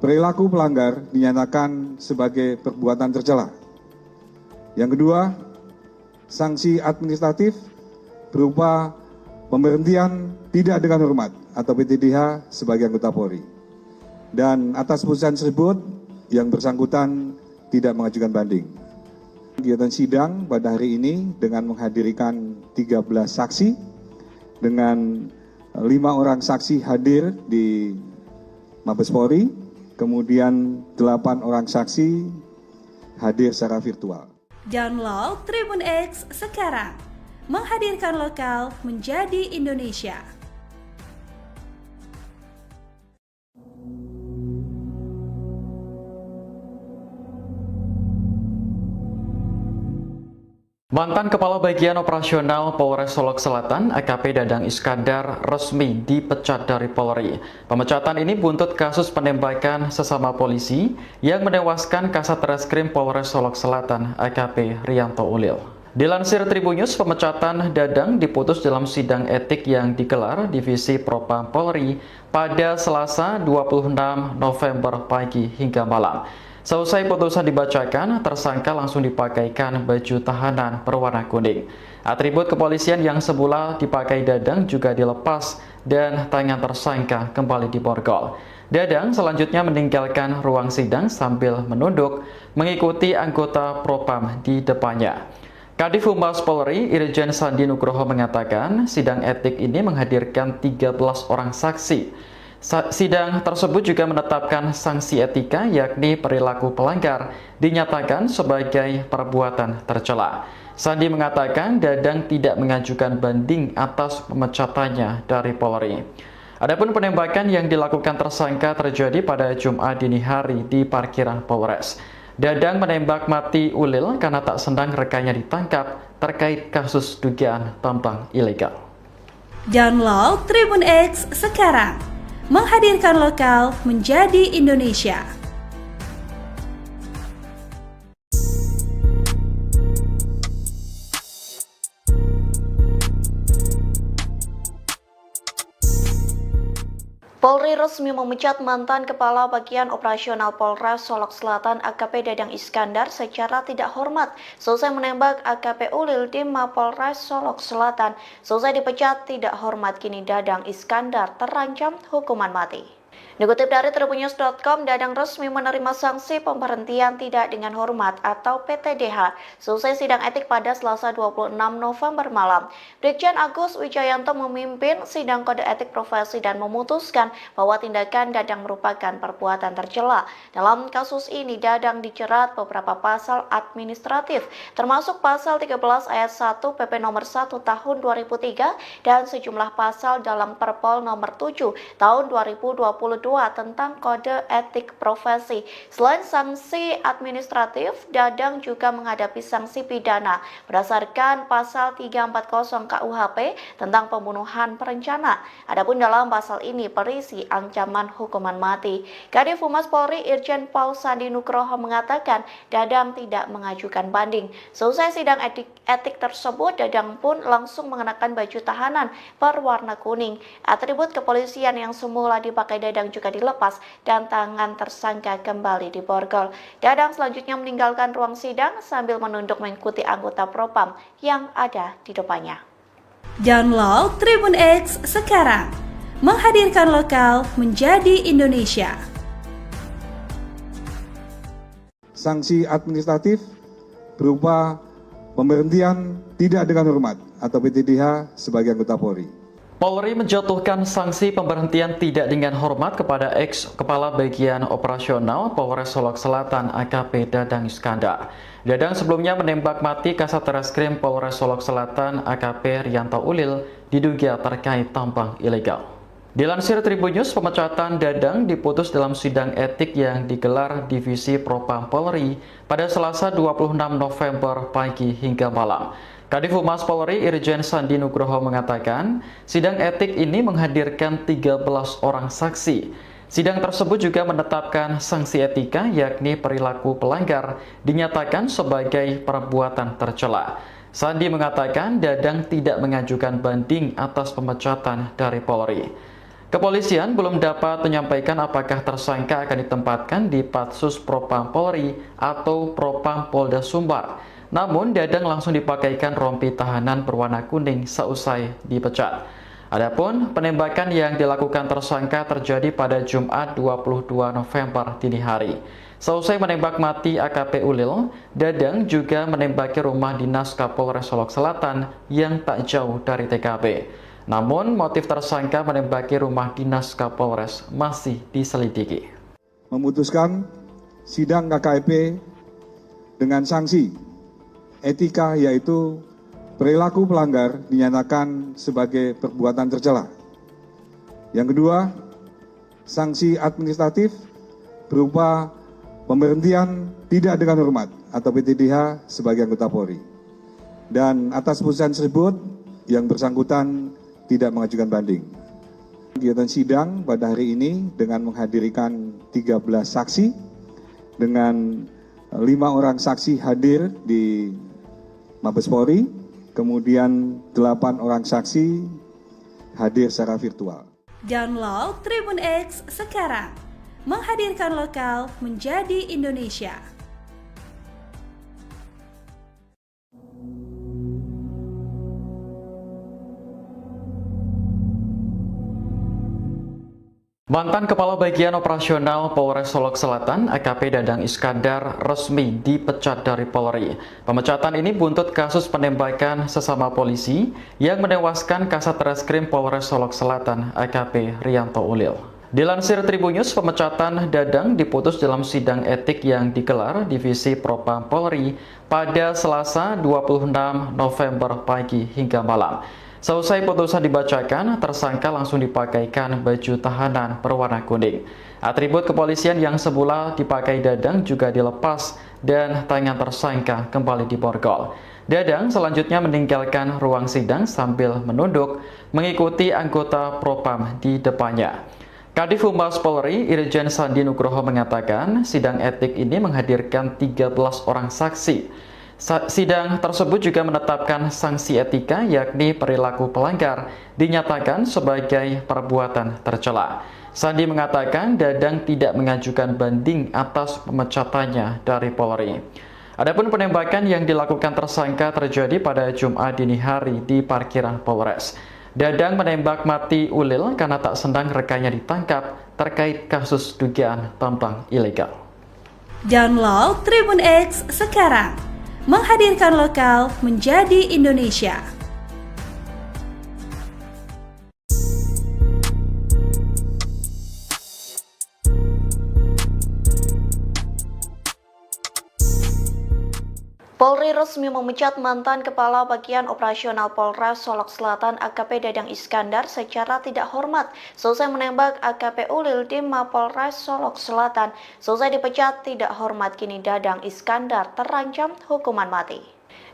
perilaku pelanggar dinyatakan sebagai perbuatan tercela. Yang kedua, sanksi administratif berupa pemberhentian tidak dengan hormat atau PTDH sebagai anggota Polri. Dan atas putusan tersebut, yang bersangkutan tidak mengajukan banding. Kegiatan sidang pada hari ini dengan menghadirkan 13 saksi dengan 5 orang saksi hadir di Mabes Polri, kemudian 8 orang saksi hadir secara virtual. Download Tribun X sekarang, menghadirkan lokal menjadi Indonesia. Mantan Kepala Bagian Operasional Polres Solok Selatan, AKP Dadang Iskandar, resmi dipecat dari Polri. Pemecatan ini buntut kasus penembakan sesama polisi yang menewaskan Kasat Reskrim Polres Solok Selatan, AKP Rianto Ulil. Dilansir Tribunnews, pemecatan Dadang diputus dalam sidang etik yang digelar Divisi Propam Polri pada Selasa 26 November pagi hingga malam. Selesai putusan dibacakan, tersangka langsung dipakaikan baju tahanan berwarna kuning. Atribut kepolisian yang semula dipakai Dadang juga dilepas dan tangan tersangka kembali diborgol. Dadang selanjutnya meninggalkan ruang sidang sambil menunduk mengikuti anggota Propam di depannya. Kadif Humas Polri, Irjen Sandi Nugroho mengatakan sidang etik ini menghadirkan 13 orang saksi. Sidang tersebut juga menetapkan sanksi etika, yakni perilaku pelanggar dinyatakan sebagai perbuatan tercela. Sandi mengatakan Dadang tidak mengajukan banding atas pemecatannya dari Polri. Adapun penembakan yang dilakukan tersangka terjadi pada Jumat dini hari di parkiran Polres. Dadang menembak mati Ulil karena tak senang rekannya ditangkap terkait kasus dugaan tambang ilegal. Download Tribun X sekarang, menghadirkan lokal menjadi Indonesia. Polri resmi memecat mantan Kepala Bagian Operasional Polres Solok Selatan AKP Dadang Iskandar secara tidak hormat selesai menembak AKP Ulil di Mapolres Solok Selatan. Selesai dipecat tidak hormat, kini Dadang Iskandar terancam hukuman mati. Dikutip dari Tribunnews.com, Dadang resmi menerima sanksi pemberhentian tidak dengan hormat atau PTDH selesai sidang etik pada Selasa 26 November malam. Brigjen Agus Wijayanto memimpin sidang kode etik profesi dan memutuskan bahwa tindakan Dadang merupakan perbuatan tercela. Dalam kasus ini, Dadang dijerat beberapa pasal administratif, termasuk pasal 13 ayat 1 PP nomor 1 tahun 2003 dan sejumlah pasal dalam Perpol nomor 7 tahun 2022 tentang kode etik profesi. Selain sanksi administratif, Dadang juga menghadapi sanksi pidana berdasarkan pasal 340 KUHP tentang pembunuhan berencana. Adapun dalam pasal ini berisi ancaman hukuman mati. Kadif Humas Polri Irjen Paul Sandi Nugroho mengatakan Dadang tidak mengajukan banding. Selesai sidang etik tersebut, Dadang pun langsung mengenakan baju tahanan berwarna kuning. Atribut kepolisian yang semula dipakai Dadang juga dilepas dan tangan tersangka kembali diborgol. Dadang selanjutnya meninggalkan ruang sidang sambil menunduk mengikuti anggota Propam yang ada di depannya. Download Tribun X sekarang, menghadirkan lokal menjadi Indonesia. Sanksi administratif berupa pemberhentian tidak dengan hormat atau PTDH sebagai anggota Polri. Polri menjatuhkan sanksi pemberhentian tidak dengan hormat kepada ex-Kepala Bagian Operasional Polres Solok Selatan AKP Dadang Iskandar. Dadang sebelumnya menembak mati Kasat Reskrim Polres Solok Selatan AKP Rianto Ulil diduga terkait tambang ilegal. Dilansir Tribunnews, pemecatan Dadang diputus dalam sidang etik yang digelar Divisi Propam Polri pada Selasa 26 November pagi hingga malam. Kadif Humas Polri Irjen Sandi Nugroho mengatakan, sidang etik ini menghadirkan 13 orang saksi. Sidang tersebut juga menetapkan sanksi etika, yakni perilaku pelanggar dinyatakan sebagai perbuatan tercela. Sandi mengatakan Dadang tidak mengajukan banding atas pemecatan dari Polri. Kepolisian belum dapat menyampaikan apakah tersangka akan ditempatkan di Patsus Propam Polri atau Propam Polda Sumbar. Namun, Dadang langsung dipakaikan rompi tahanan berwarna kuning seusai dipecat. Adapun penembakan yang dilakukan tersangka terjadi pada Jumat 22 November dini hari. Seusai menembak mati AKP Ulil, Dadang juga menembaki rumah dinas Kapolres Solok Selatan yang tak jauh dari TKP. Namun, motif tersangka menembaki rumah dinas Kapolres masih diselidiki. Memutuskan sidang KKEP dengan sanksi etika, yaitu perilaku pelanggar dinyatakan sebagai perbuatan tercela. Yang kedua, sanksi administratif berupa pemberhentian tidak dengan hormat atau PTDH sebagai anggota Polri. Dan atas putusan tersebut, yang bersangkutan tidak mengajukan banding. Kegiatan sidang pada hari ini dengan menghadirkan 13 saksi, dengan 5 orang saksi hadir di Mabes Polri, kemudian 8 orang saksi hadir secara virtual. Download Tribun X sekarang, menghadirkan lokal menjadi Indonesia. Mantan Kepala Bagian Operasional Polres Solok Selatan, AKP Dadang Iskandar, resmi dipecat dari Polri. Pemecatan ini buntut kasus penembakan sesama polisi yang menewaskan Kasat Reskrim Polres Solok Selatan, AKP Rianto Ulil. Dilansir Tribunnews, pemecatan Dadang diputus dalam sidang etik yang digelar Divisi Propam Polri pada Selasa 26 November pagi hingga malam. Selesai putusan dibacakan, tersangka langsung dipakaikan baju tahanan berwarna kuning. Atribut kepolisian yang semula dipakai Dadang juga dilepas dan tangan tersangka kembali diborgol. Dadang selanjutnya meninggalkan ruang sidang sambil menunduk mengikuti anggota Propam di depannya. Kadif Humas Polri, Irjen Sandi Nugroho mengatakan sidang etik ini menghadirkan 13 orang saksi. Sidang tersebut juga menetapkan sanksi etika, yakni perilaku pelanggar dinyatakan sebagai perbuatan tercela. Sandi mengatakan Dadang tidak mengajukan banding atas pemecatannya dari Polri. Adapun penembakan yang dilakukan tersangka terjadi pada Jumat dini hari di parkiran Polres. Dadang menembak mati Ulil karena tak senang rekannya ditangkap terkait kasus dugaan tambang ilegal. Download Tribun X sekarang, menghadirkan lokal menjadi Indonesia. Polri resmi memecat mantan Kepala Bagian Operasional Polres Solok Selatan AKP Dadang Iskandar secara tidak hormat selesai menembak AKP Ulil di Mapolres Solok Selatan. Selesai dipecat tidak hormat, kini Dadang Iskandar terancam hukuman mati.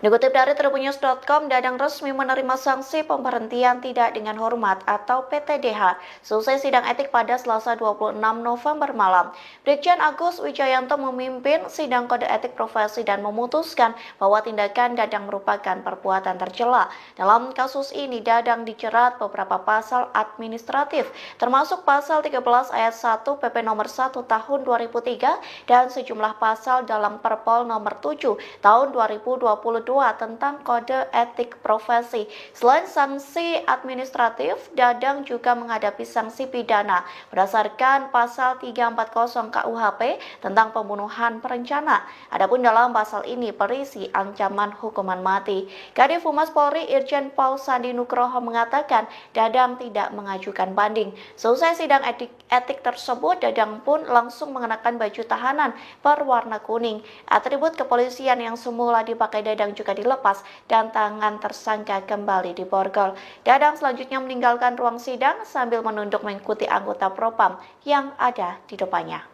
Dikutip dari Tribunnews.com, Dadang resmi menerima sanksi pemberhentian tidak dengan hormat atau PTDH selesai sidang etik pada Selasa 26 November malam. Brigjen Agus Wijayanto memimpin sidang kode etik profesi dan memutuskan bahwa tindakan Dadang merupakan perbuatan tercela. Dalam kasus ini, Dadang dijerat beberapa pasal administratif, termasuk pasal 13 ayat 1 PP nomor 1 tahun 2003 dan sejumlah pasal dalam Perpol nomor 7 tahun 2022 tentang kode etik profesi. Selain sanksi administratif, Dadang juga menghadapi sanksi pidana berdasarkan pasal 340 KUHP tentang pembunuhan berencana. Adapun dalam pasal ini berisi ancaman hukuman mati. Kadif Humas Polri Irjen Pol Sandi Nugroho mengatakan Dadang tidak mengajukan banding. Selesai sidang etik tersebut, Dadang pun langsung mengenakan baju tahanan berwarna kuning. Atribut kepolisian yang semula dipakai Dadang juga dilepas dan tangan tersangka kembali diborgol. Dadang selanjutnya meninggalkan ruang sidang sambil menunduk mengikuti anggota Propam yang ada di depannya.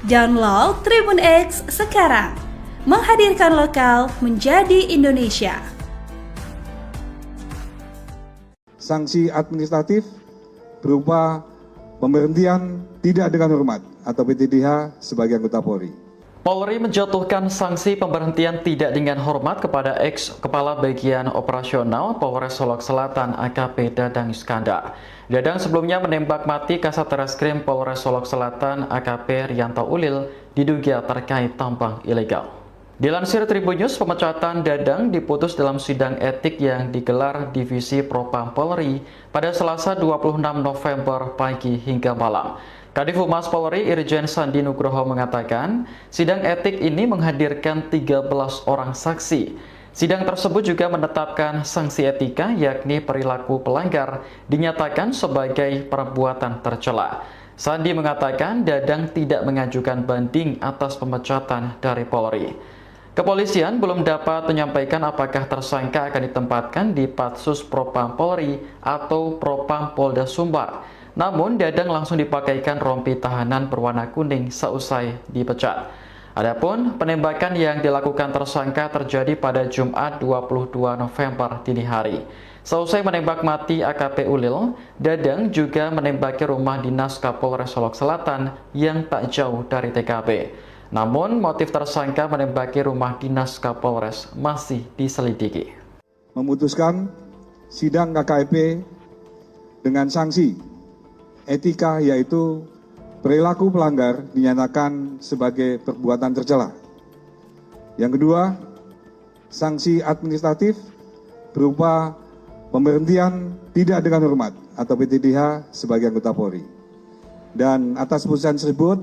Download Tribun X sekarang, menghadirkan lokal menjadi Indonesia. Sanksi administratif berupa pemberhentian tidak dengan hormat atau PTDH sebagai anggota Polri. Polri menjatuhkan sanksi pemberhentian tidak dengan hormat kepada ex-kepala bagian operasional Polres Solok Selatan AKP Dadang Iskandar. Dadang sebelumnya menembak mati Kasat Reskrim Polres Solok Selatan AKP Rianto Ulil diduga terkait tambang ilegal. Dilansir Tribunnews, pemecatan Dadang diputus dalam sidang etik yang digelar Divisi Propam Polri pada Selasa 26 November pagi hingga malam. Kadif Humas Polri Irjen Sandi Nugroho mengatakan, sidang etik ini menghadirkan 13 orang saksi. Sidang tersebut juga menetapkan sanksi etika, yakni perilaku pelanggar dinyatakan sebagai perbuatan tercela. Sandi mengatakan Dadang tidak mengajukan banding atas pemecatan dari Polri. Kepolisian belum dapat menyampaikan apakah tersangka akan ditempatkan di Patsus Propam Polri atau Propam Polda Sumbar. Namun, Dadang langsung dipakaikan rompi tahanan berwarna kuning seusai dipecat. Adapun penembakan yang dilakukan tersangka terjadi pada Jumat 22 November dini hari. Seusai menembak mati AKP Ulil, Dadang juga menembaki rumah dinas Kapolres Solok Selatan yang tak jauh dari TKP. Namun motif tersangka menembaki rumah dinas Kapolres masih diselidiki. Memutuskan sidang KKP dengan sanksi etika, yaitu perilaku pelanggar dinyatakan sebagai perbuatan tercela. Yang kedua, sanksi administratif berupa pemberhentian tidak dengan hormat atau PTDH sebagai anggota Polri. Dan atas putusan tersebut,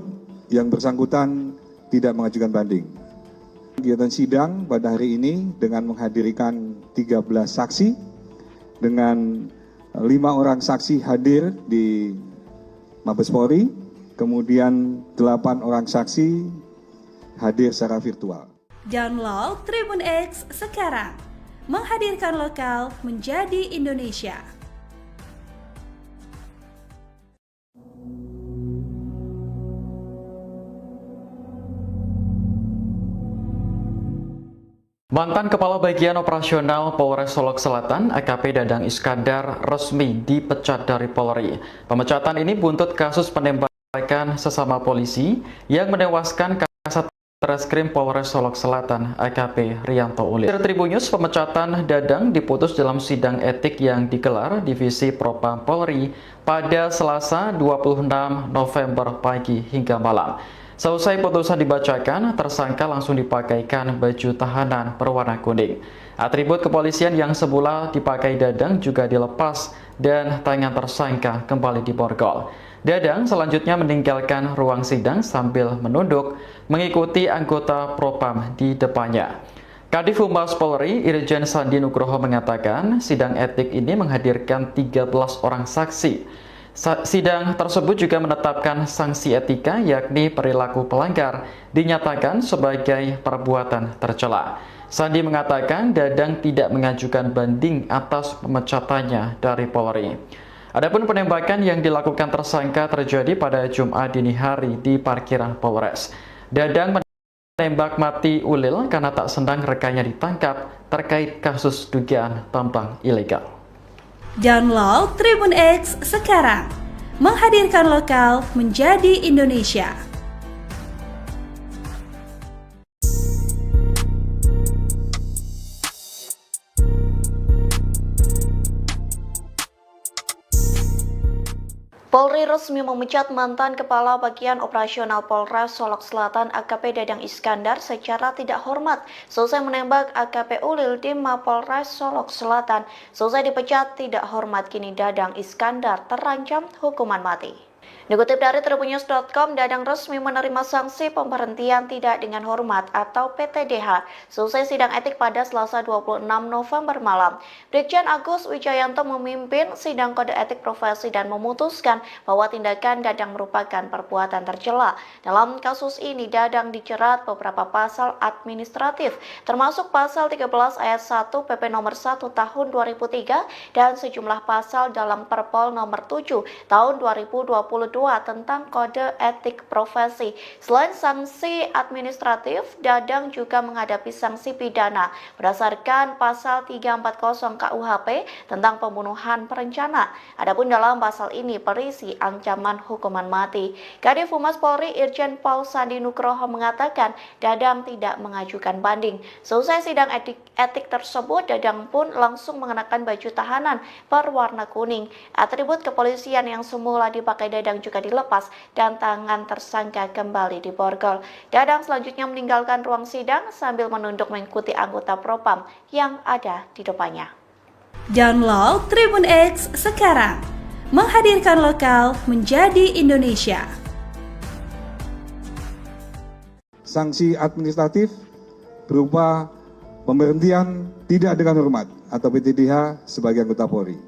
yang bersangkutan tidak mengajukan banding. Kegiatan sidang pada hari ini dengan menghadirkan 13 saksi, dengan 5 orang saksi hadir di Mabes Polri, kemudian 8 orang saksi hadir secara virtual. Download Tribun X sekarang, menghadirkan lokal menjadi Indonesia. Mantan Kepala Bagian Operasional Polres Solok Selatan AKP Dadang Iskandar resmi dipecat dari Polri. Pemecatan ini buntut kasus penembakan sesama polisi yang menewaskan Kasat Reskrim Polres Solok Selatan AKP Rianto Ulil. Tribunnews, pemecatan Dadang diputus dalam sidang etik yang digelar Divisi Propam Polri pada Selasa 26 November pagi hingga malam. Seusai putusan dibacakan, tersangka langsung dipakaikan baju tahanan berwarna kuning. Atribut kepolisian yang semula dipakai Dadang juga dilepas dan tangan tersangka kembali diborgol. Dadang selanjutnya meninggalkan ruang sidang sambil menunduk mengikuti anggota Propam di depannya. Kadif Humas Polri Irjen Sandi Nugroho mengatakan sidang etik ini menghadirkan 13 orang saksi. Sidang tersebut juga menetapkan sanksi etika, yakni perilaku pelanggar dinyatakan sebagai perbuatan tercela. Sandi mengatakan Dadang tidak mengajukan banding atas pemecatannya dari Polri. Adapun penembakan yang dilakukan tersangka terjadi pada Jumat dini hari di parkiran Polres. Dadang menembak mati Ulil karena tak senang rekannya ditangkap terkait kasus dugaan tambang ilegal. Download Tribun X sekarang, menghadirkan lokal menjadi Indonesia. Polri resmi memecat mantan Kepala Bagian Operasional Polres Solok Selatan AKP Dadang Iskandar secara tidak hormat selesai menembak AKP Ulil di Mapolres Solok Selatan. Selesai dipecat tidak hormat, kini Dadang Iskandar terancam hukuman mati. Dikutip dari tribunnews.com, Dadang resmi menerima sanksi pemberhentian tidak dengan hormat atau PTDH selesai sidang etik pada Selasa 26 November malam. Brigjen Agus Wijayanto memimpin sidang kode etik profesi dan memutuskan bahwa tindakan Dadang merupakan perbuatan tercela. Dalam kasus ini, Dadang dijerat beberapa pasal administratif, termasuk pasal 13 ayat 1 PP nomor 1 tahun 2003 dan sejumlah pasal dalam Perpol nomor 7 tahun 2022 tentang kode etik profesi. Selain sanksi administratif, Dadang juga menghadapi sanksi pidana berdasarkan pasal 340 KUHP tentang pembunuhan berencana. Adapun dalam pasal ini berisi ancaman hukuman mati. Kadif Humas Polri Irjen Paul Sandi Nugroho mengatakan Dadang tidak mengajukan banding. Selesai sidang etik tersebut, Dadang pun langsung mengenakan baju tahanan berwarna kuning. Atribut kepolisian yang semula dipakai Dadang juga dilepas dan tangan tersangka kembali diborgol. Dadang selanjutnya meninggalkan ruang sidang sambil menunduk mengikuti anggota Propam yang ada di depannya. Download Tribun X sekarang, menghadirkan lokal menjadi Indonesia. Sanksi administratif berupa pemberhentian tidak dengan hormat atau PTDH sebagai anggota Polri.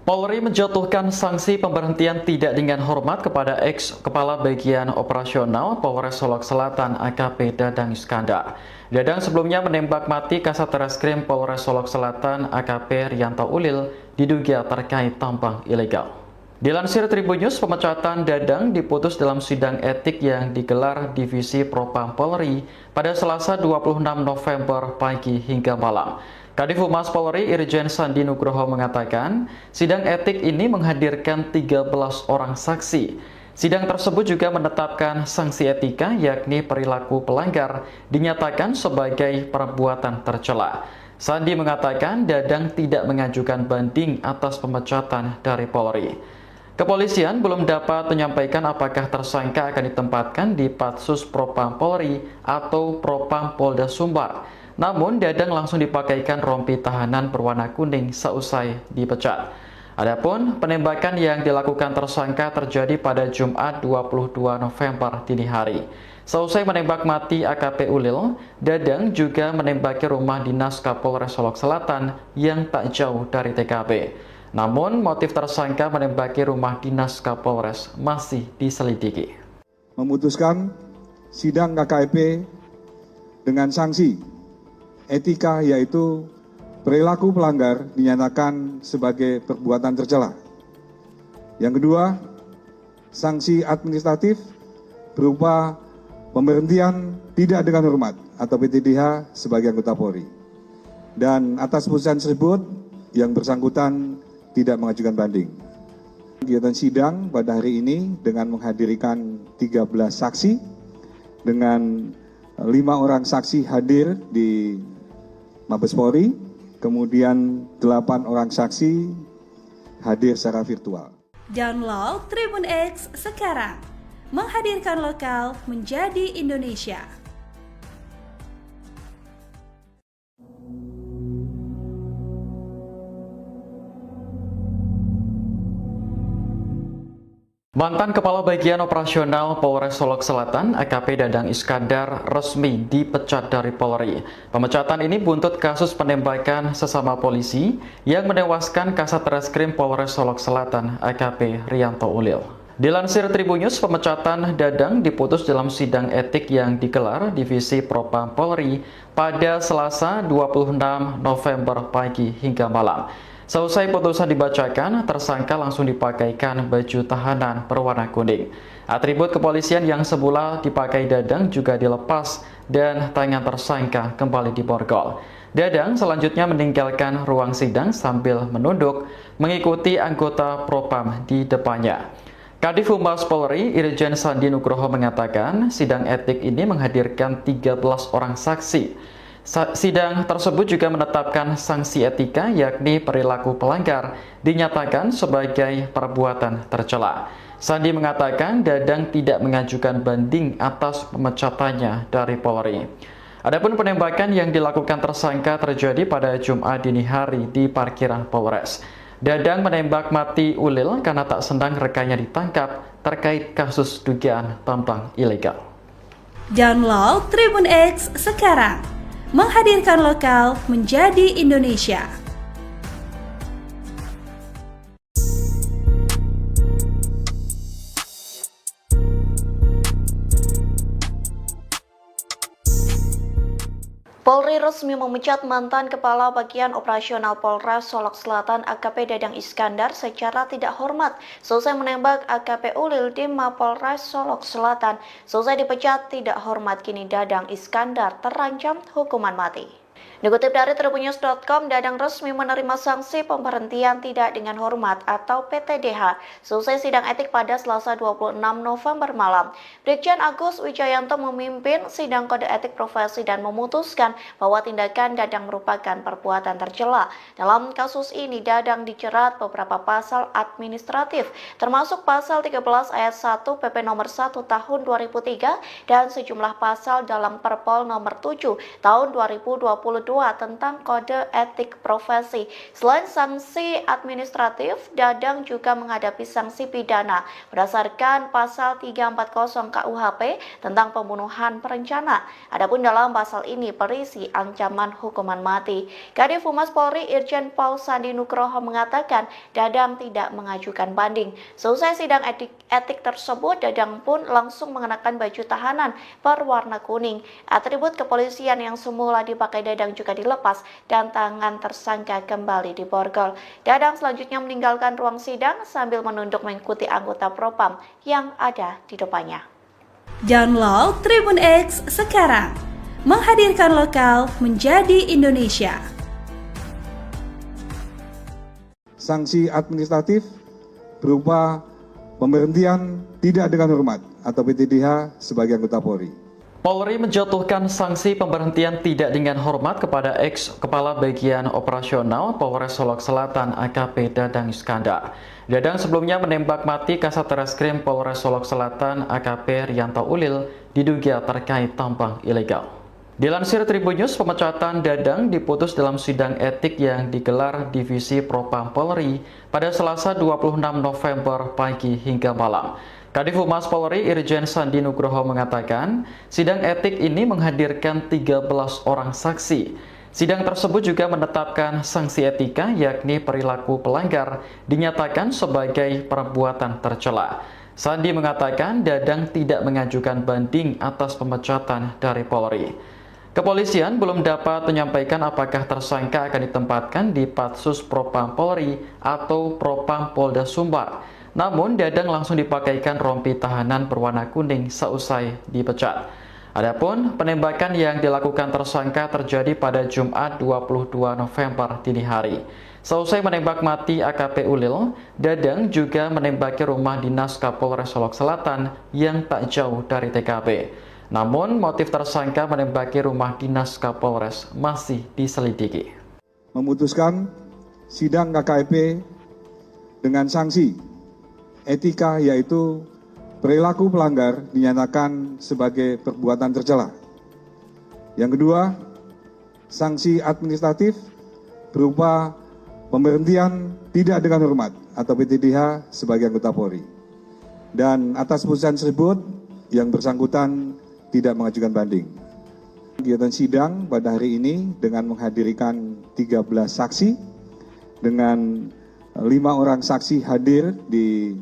Polri menjatuhkan sanksi pemberhentian tidak dengan hormat kepada ex-Kepala Bagian Operasional Polres Solok Selatan AKP Dadang Iskandar. Dadang sebelumnya menembak mati Kasat Reskrim Polres Solok Selatan AKP Rianto Ulil diduga terkait tambang ilegal. Dilansir Tribun News, pemecatan Dadang diputus dalam sidang etik yang digelar Divisi Propam Polri pada Selasa 26 November pagi hingga malam. Kadif Humas Polri Irjen Sandi Nugroho mengatakan, sidang etik ini menghadirkan 13 orang saksi. Sidang tersebut juga menetapkan sanksi etika, yakni perilaku pelanggar dinyatakan sebagai perbuatan tercela. Sandi mengatakan Dadang tidak mengajukan banding atas pemecatan dari Polri. Kepolisian belum dapat menyampaikan apakah tersangka akan ditempatkan di Patsus Propam Polri atau Propam Polda Sumbar. Namun, Dadang langsung dipakaikan rompi tahanan berwarna kuning seusai dipecat. Adapun penembakan yang dilakukan tersangka terjadi pada Jumat 22 November dini hari. Seusai menembak mati AKP Ulil, Dadang juga menembaki rumah dinas Kapolres Solok Selatan yang tak jauh dari TKP. Namun, motif tersangka menembaki rumah dinas Kapolres masih diselidiki. Memutuskan sidang KKP dengan sanksi etika, yaitu perilaku pelanggar dinyatakan sebagai perbuatan tercela. Yang kedua, sanksi administratif berupa pemberhentian tidak dengan hormat atau PTDH sebagai anggota Polri. Dan atas putusan tersebut, yang bersangkutan tidak mengajukan banding. Kegiatan sidang pada hari ini dengan menghadirkan 13 saksi, dengan 5 orang saksi hadir di Mabes Polri, kemudian 8 orang saksi hadir secara virtual. Download Tribun X sekarang, menghadirkan lokal menjadi Indonesia. Mantan Kepala Bagian Operasional Polres Solok Selatan AKP Dadang Iskandar resmi dipecat dari Polri. Pemecatan ini buntut kasus penembakan sesama polisi yang menewaskan Kasat Reskrim Polres Solok Selatan AKP Rianto Ulil. Dilansir Tribun News, pemecatan Dadang diputus dalam sidang etik yang digelar Divisi Propam Polri pada Selasa 26 November pagi hingga malam. Seusai putusan dibacakan, tersangka langsung dipakaikan baju tahanan berwarna kuning. Atribut kepolisian yang semula dipakai Dadang juga dilepas dan tangan tersangka kembali diborgol. Dadang selanjutnya meninggalkan ruang sidang sambil menunduk mengikuti anggota Propam di depannya. Kadif Humas Polri Irjen Sandi Nugroho mengatakan sidang etik ini menghadirkan 13 orang saksi. Sidang tersebut juga menetapkan sanksi etika, yakni perilaku pelanggar dinyatakan sebagai perbuatan tercela. Sandi mengatakan Dadang tidak mengajukan banding atas pemecatannya dari Polri. Adapun penembakan yang dilakukan tersangka terjadi pada Jumat dini hari di parkiran Polres. Dadang menembak mati Ulil karena tak senang rekannya ditangkap terkait kasus dugaan tambang ilegal. Download Tribun X sekarang, menghadirkan lokal menjadi Indonesia. Polri resmi memecat mantan Kepala Bagian Operasional Polres Solok Selatan AKP Dadang Iskandar secara tidak hormat selesai menembak AKP Ulil di Mapolres Solok Selatan. Selesai dipecat tidak hormat, kini Dadang Iskandar terancam hukuman mati. Dikutip dari tribunnews.com, Dadang resmi menerima sanksi pemberhentian tidak dengan hormat atau PTDH selesai sidang etik pada Selasa 26 November malam. Brigjen Agus Wijayanto memimpin sidang kode etik profesi dan memutuskan bahwa tindakan Dadang merupakan perbuatan tercela. Dalam kasus ini, Dadang dijerat beberapa pasal administratif, termasuk pasal 13 ayat 1 PP nomor 1 tahun 2003 dan sejumlah pasal dalam Perpol nomor 7 tahun 2022 tentang kode etik profesi. Selain sanksi administratif, Dadang juga menghadapi sanksi pidana berdasarkan pasal 340 KUHP tentang pembunuhan berencana. Adapun dalam pasal ini berisi ancaman hukuman mati. Kadif Humas Polri Irjen Pol Sandi Nugroho mengatakan Dadang tidak mengajukan banding. Selesai sidang etik tersebut, Dadang pun langsung mengenakan baju tahanan berwarna kuning. Atribut kepolisian yang semula dipakai Dadang juga dilepas dan tangan tersangka kembali diborgol. Dadang selanjutnya meninggalkan ruang sidang sambil menunduk mengikuti anggota Propam yang ada di depannya. Download Tribun X sekarang, menghadirkan lokal menjadi Indonesia. Sanksi administratif berupa pemberhentian tidak dengan hormat atau PTDH sebagai anggota Polri. Polri menjatuhkan sanksi pemberhentian tidak dengan hormat kepada ex-kepala bagian operasional Polres Solok Selatan AKP Dadang Iskandar. Dadang sebelumnya menembak mati Kasat Reskrim Polres Solok Selatan AKP Rianto Ulil diduga terkait tambang ilegal. Dilansir Tribun News, pemecatan Dadang diputus dalam sidang etik yang digelar Divisi Propam Polri pada Selasa 26 November pagi hingga malam. Kadif Humas Polri Irjen Sandi Nugroho mengatakan, sidang etik ini menghadirkan 13 orang saksi. Sidang tersebut juga menetapkan sanksi etika yakni perilaku pelanggar dinyatakan sebagai perbuatan tercela. Sandi mengatakan Dadang tidak mengajukan banding atas pemecatan dari Polri. Kepolisian belum dapat menyampaikan apakah tersangka akan ditempatkan di Patsus Propam Polri atau Propam Polda Sumbar. Namun, Dadang langsung dipakaikan rompi tahanan berwarna kuning seusai dipecat. Adapun penembakan yang dilakukan tersangka terjadi pada Jumat 22 November dini hari. Seusai menembak mati AKP Ulil, Dadang juga menembaki rumah dinas Kapolres Solok Selatan yang tak jauh dari TKP. Namun, motif tersangka menembaki rumah dinas Kapolres masih diselidiki. Memutuskan sidang KKP dengan sanksi etika yaitu perilaku pelanggar dinyatakan sebagai perbuatan tercela. Yang kedua, sanksi administratif berupa pemberhentian tidak dengan hormat atau PTDH sebagai anggota Polri. Dan atas putusan tersebut yang bersangkutan tidak mengajukan banding. Kegiatan sidang pada hari ini dengan menghadirkan 13 saksi dengan 5 orang saksi hadir di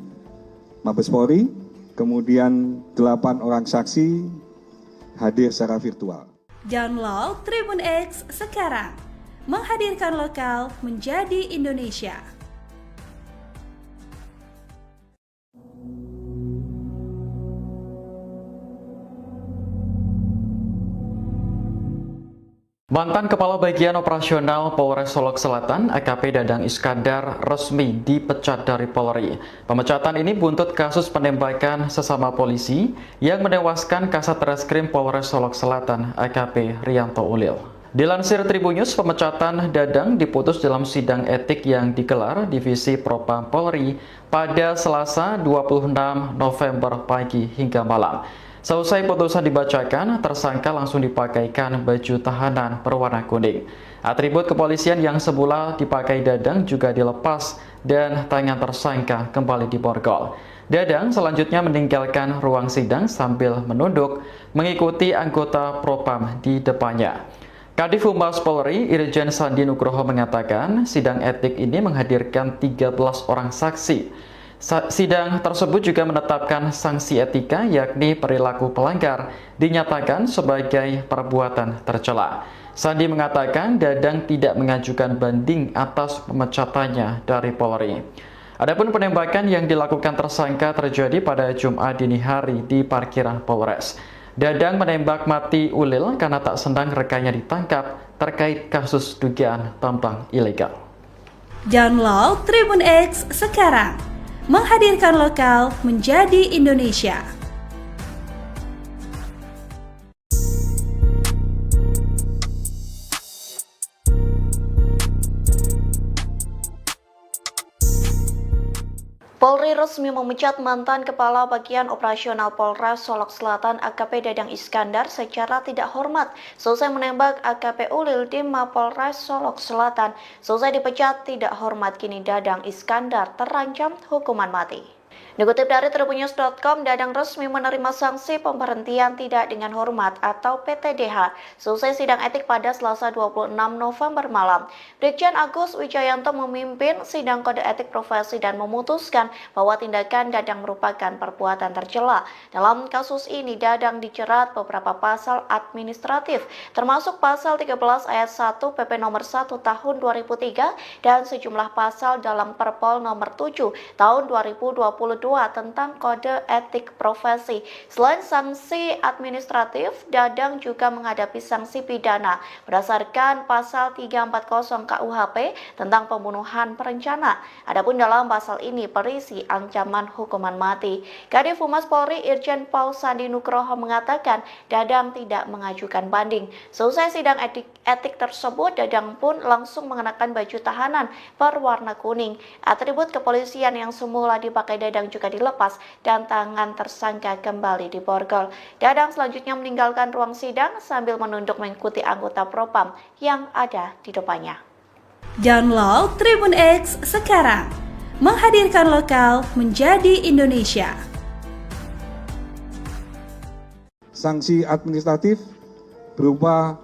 Mabes Polri, kemudian 8 orang saksi hadir secara virtual. Download Tribun X sekarang, menghadirkan lokal menjadi Indonesia. Mantan Kepala Bagian Operasional Polres Solok Selatan AKP Dadang Iskandar resmi dipecat dari Polri. Pemecatan ini buntut kasus penembakan sesama polisi yang menewaskan Kasat Reskrim Polres Solok Selatan AKP Rianto Ulil. Dilansir Tribun News, pemecatan Dadang diputus dalam sidang etik yang digelar Divisi Propam Polri pada Selasa 26 November pagi hingga malam. Seusai putusan dibacakan, tersangka langsung dipakaikan baju tahanan berwarna kuning. Atribut kepolisian yang semula dipakai Dadang juga dilepas dan tangan tersangka kembali diborgol. Dadang selanjutnya meninggalkan ruang sidang sambil menunduk mengikuti anggota Propam di depannya. Kadif Humas Polri Irjen Sandi Nugroho mengatakan sidang etik ini menghadirkan 13 orang saksi. Sidang tersebut juga menetapkan sanksi etika yakni perilaku pelanggar dinyatakan sebagai perbuatan tercela. Sandi mengatakan Dadang tidak mengajukan banding atas pemecatannya dari Polri. Adapun penembakan yang dilakukan tersangka terjadi pada Jumat dini hari di parkiran Polres. Dadang menembak mati Ulil karena tak senang rekannya ditangkap terkait kasus dugaan tambang ilegal. Download Tribun X sekarang, menghadirkan lokal menjadi Indonesia. Polri resmi memecat mantan Kepala Bagian Operasional Polres Solok Selatan AKP Dadang Iskandar secara tidak hormat selesai menembak AKP Ulil di Mapolres Solok Selatan. Selesai dipecat tidak hormat, kini Dadang Iskandar terancam hukuman mati. Dikutip dari tribunnews.com, Dadang resmi menerima sanksi pemberhentian tidak dengan hormat atau PTDH selesai sidang etik pada Selasa 26 November malam. Brigjen Agus Wijayanto memimpin sidang kode etik profesi dan memutuskan bahwa tindakan Dadang merupakan perbuatan tercela. Dalam kasus ini, Dadang dijerat beberapa pasal administratif, termasuk pasal 13 ayat 1 PP nomor 1 tahun 2003 dan sejumlah pasal dalam Perpol nomor 7 tahun 2022 tentang kode etik profesi. Selain sanksi administratif, Dadang juga menghadapi sanksi pidana berdasarkan pasal 340 KUHP tentang pembunuhan berencana. Adapun dalam pasal ini berisi ancaman hukuman mati. Kadif Humas Polri Irjen Paul Sandi Nugroho mengatakan Dadang tidak mengajukan banding. Selesai sidang etik tersebut, Dadang pun langsung mengenakan baju tahanan berwarna kuning. Atribut kepolisian yang semula dipakai Dadang juga dilepas dan tangan tersangka kembali diborgol. Dadang selanjutnya meninggalkan ruang sidang sambil menunduk mengikuti anggota Propam yang ada di depannya. Download Tribun X sekarang, menghadirkan lokal menjadi Indonesia. Sanksi administratif berupa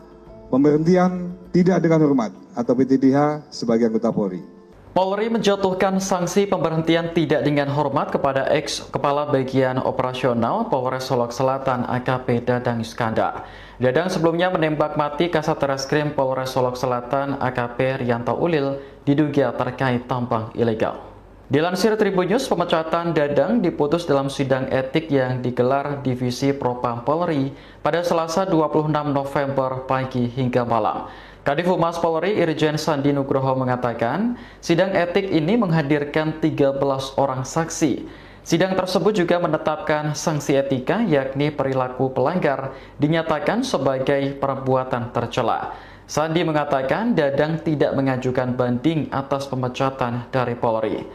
pemberhentian tidak dengan hormat atau PTDH sebagai anggota Polri. Polri menjatuhkan sanksi pemberhentian tidak dengan hormat kepada ex-kepala bagian operasional Polres Solok Selatan AKP Dadang Iskandar. Dadang sebelumnya menembak mati Kasat Reskrim Polres Solok Selatan AKP Rianto Ulil diduga terkait tambang ilegal. Dilansir Tribunnews, pemecatan Dadang diputus dalam sidang etik yang digelar Divisi Propam Polri pada Selasa 26 November pagi hingga malam. Kadif Humas Polri Irjen Sandi Nugroho mengatakan, sidang etik ini menghadirkan 13 orang saksi. Sidang tersebut juga menetapkan sanksi etika, yakni perilaku pelanggar dinyatakan sebagai perbuatan tercela. Sandi mengatakan Dadang tidak mengajukan banding atas pemecatan dari Polri.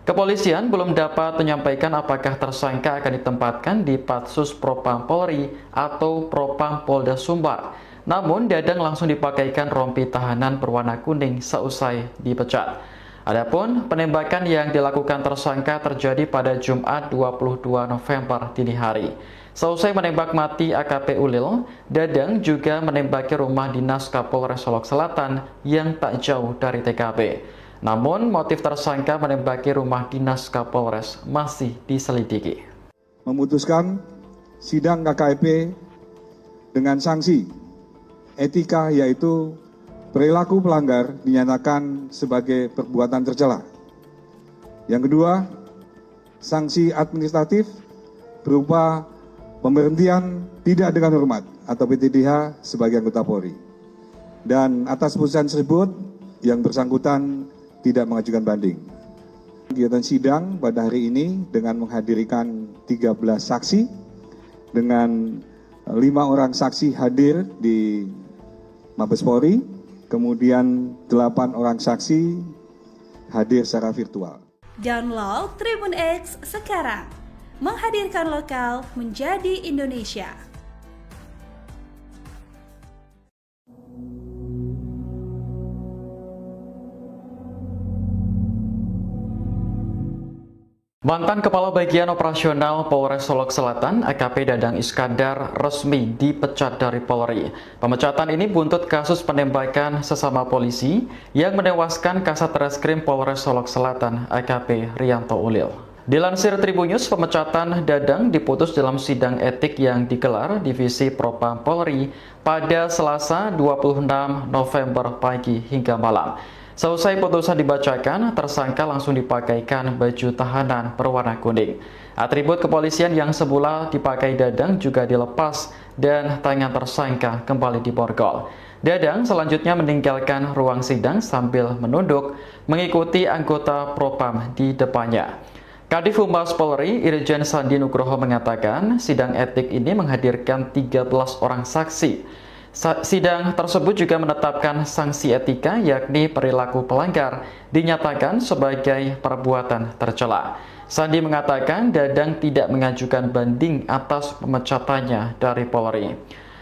Kepolisian belum dapat menyampaikan apakah tersangka akan ditempatkan di Patsus Propam Polri atau Propam Polda Sumbar. Namun, Dadang langsung dipakaikan rompi tahanan berwarna kuning seusai dipecat. Adapun penembakan yang dilakukan tersangka terjadi pada Jumat 22 November dini hari. Seusai menembak mati AKP Ulil, Dadang juga menembaki rumah dinas Kapolres Solok Selatan yang tak jauh dari TKP. Namun, motif tersangka menembaki rumah dinas Kapolres masih diselidiki. Memutuskan sidang KKEP dengan sanksi etika, yaitu perilaku pelanggar dinyatakan sebagai perbuatan tercela. Yang kedua, sanksi administratif berupa pemberhentian tidak dengan hormat atau PTDH sebagai anggota Polri. Dan atas putusan tersebut, yang bersangkutan tidak mengajukan banding. Kegiatan sidang pada hari ini dengan menghadirkan 13 saksi, dengan 5 orang saksi hadir di Mabes Polri, kemudian 8 orang saksi hadir secara virtual. Download Tribun X sekarang, menghadirkan lokal menjadi Indonesia. Mantan Kepala Bagian Operasional Polres Solok Selatan AKP Dadang Iskandar resmi dipecat dari Polri. Pemecatan ini buntut kasus penembakan sesama polisi yang menewaskan Kasat Reskrim Polres Solok Selatan AKP Rianto Ulil. Dilansir Tribunnews, pemecatan Dadang diputus dalam sidang etik yang digelar Divisi Propam Polri pada Selasa 26 November pagi hingga malam. Seusai putusan dibacakan, tersangka langsung dipakaikan baju tahanan berwarna kuning. Atribut kepolisian yang semula dipakai Dadang juga dilepas dan tangan tersangka kembali diborgol. Dadang selanjutnya meninggalkan ruang sidang sambil menunduk mengikuti anggota Propam di depannya. Kadif Humas Polri Irjen Sandi Nugroho mengatakan sidang etik ini menghadirkan 13 orang saksi. Sidang tersebut juga menetapkan sanksi etika, yakni perilaku pelanggar dinyatakan sebagai perbuatan tercela. Sandi mengatakan Dadang tidak mengajukan banding atas pemecatannya dari Polri.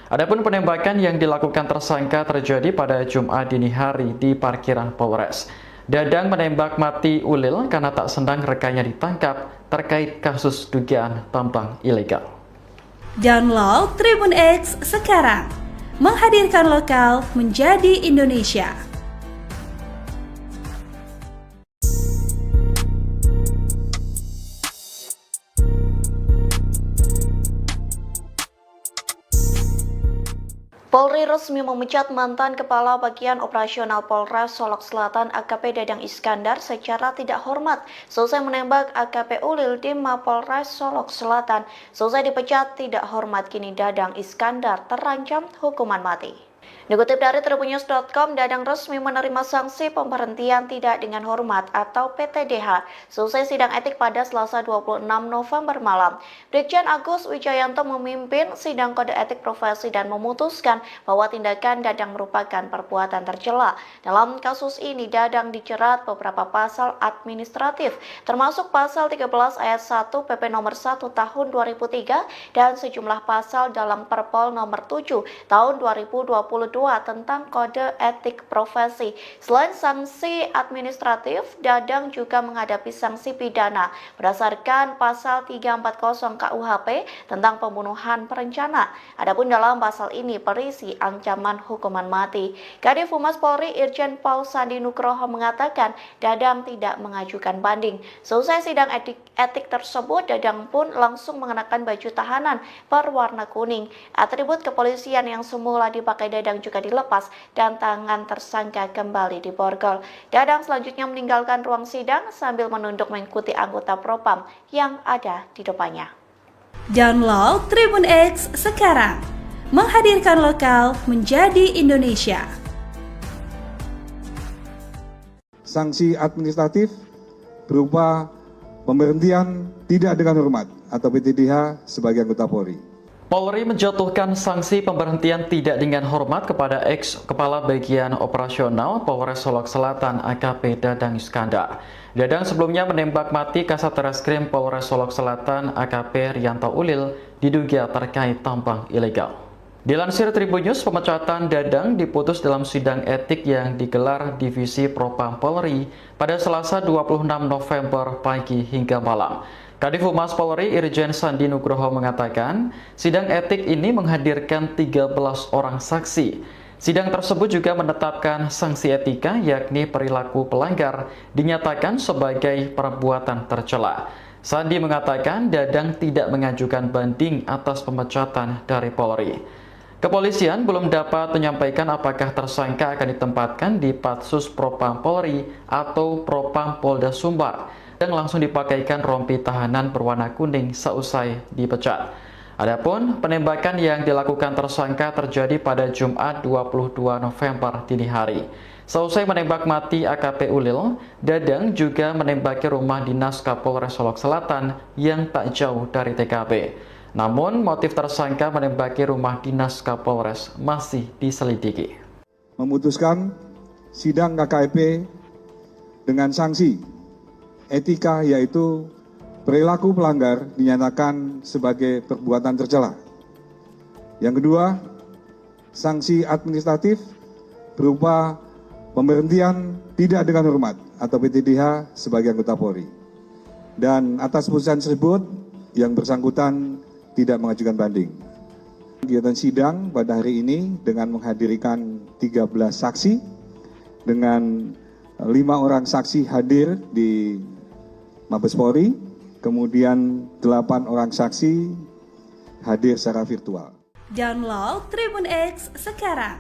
Adapun penembakan yang dilakukan tersangka terjadi pada Jumat dini hari di parkiran Polres. Dadang menembak mati Ulil karena tak senang rekannya ditangkap terkait kasus dugaan tambang ilegal. Download Tribun X sekarang, menghadirkan lokal menjadi Indonesia. Polri resmi memecat mantan Kepala Bagian Operasional Polres Solok Selatan AKP Dadang Iskandar secara tidak hormat selesai menembak AKP Ulil di Mapolres Solok Selatan. Selesai dipecat tidak hormat, kini Dadang Iskandar terancam hukuman mati. Dikutip dari tribunnews.com, Dadang resmi menerima sanksi pemberhentian tidak dengan hormat atau PTDH selesai sidang etik pada Selasa 26 November malam. Brigjen Agus Wijayanto memimpin sidang kode etik profesi dan memutuskan bahwa tindakan Dadang merupakan perbuatan tercela. Dalam kasus ini, Dadang dijerat beberapa pasal administratif, termasuk pasal 13 ayat 1 PP nomor 1 tahun 2003 dan sejumlah pasal dalam Perpol nomor 7 tahun 2022 tentang kode etik profesi. Selain sanksi administratif, Dadang juga menghadapi sanksi pidana berdasarkan pasal 340 KUHP tentang pembunuhan berencana. Adapun dalam pasal ini berisi ancaman hukuman mati. Kadif Humas Polri Irjen Paul Sandi Nugroho mengatakan Dadang tidak mengajukan banding. Selesai sidang etik tersebut, Dadang pun langsung mengenakan baju tahanan berwarna kuning. Atribut kepolisian yang semula dipakai Dadang juga dilepas dan tangan tersangka kembali diborgol. Dadang selanjutnya meninggalkan ruang sidang sambil menunduk mengikuti anggota Propam yang ada di depannya. Download Tribun X sekarang, menghadirkan lokal menjadi Indonesia. Sanksi administratif berupa pemberhentian tidak dengan hormat atau PTDH sebagai anggota Polri. Polri menjatuhkan sanksi pemberhentian tidak dengan hormat kepada ex-Kepala Bagian Operasional Polres Solok Selatan AKP Dadang Iskandar. Dadang sebelumnya menembak mati Kasat Reskrim Polres Solok Selatan AKP Rianto Ulil diduga terkait tambang ilegal. Dilansir Tribunnews, pemecatan Dadang diputus dalam sidang etik yang digelar Divisi Propam Polri pada Selasa 26 November pagi hingga malam. Kadif Humas Polri Irjen Sandi Nugroho mengatakan, sidang etik ini menghadirkan 13 orang saksi. Sidang tersebut juga menetapkan sanksi etika, yakni perilaku pelanggar dinyatakan sebagai perbuatan tercela. Sandi mengatakan Dadang tidak mengajukan banding atas pemecatan dari Polri. Kepolisian belum dapat menyampaikan apakah tersangka akan ditempatkan di Patsus Propam Polri atau Propam Polda Sumbar dan langsung dipakaikan rompi tahanan berwarna kuning seusai dipecat. Adapun penembakan yang dilakukan tersangka terjadi pada Jumat 22 November dini hari. Seusai menembak mati AKP Ulil, Dadang juga menembaki rumah dinas Kapolres Solok Selatan yang tak jauh dari TKP. Namun motif tersangka menembaki rumah dinas Kapolres masih diselidiki. Memutuskan sidang KKP dengan sanksi etika, yaitu perilaku pelanggar dinyatakan sebagai perbuatan tercela. Yang kedua, sanksi administratif berupa pemberhentian tidak dengan hormat atau PTDH sebagai anggota Polri. Dan atas putusan tersebut, yang bersangkutan tidak mengajukan banding. Kegiatan sidang pada hari ini dengan menghadirkan 13 saksi, dengan 5 orang saksi hadir di Mabes Polri, kemudian 8 orang saksi hadir secara virtual. Download Tribun X sekarang,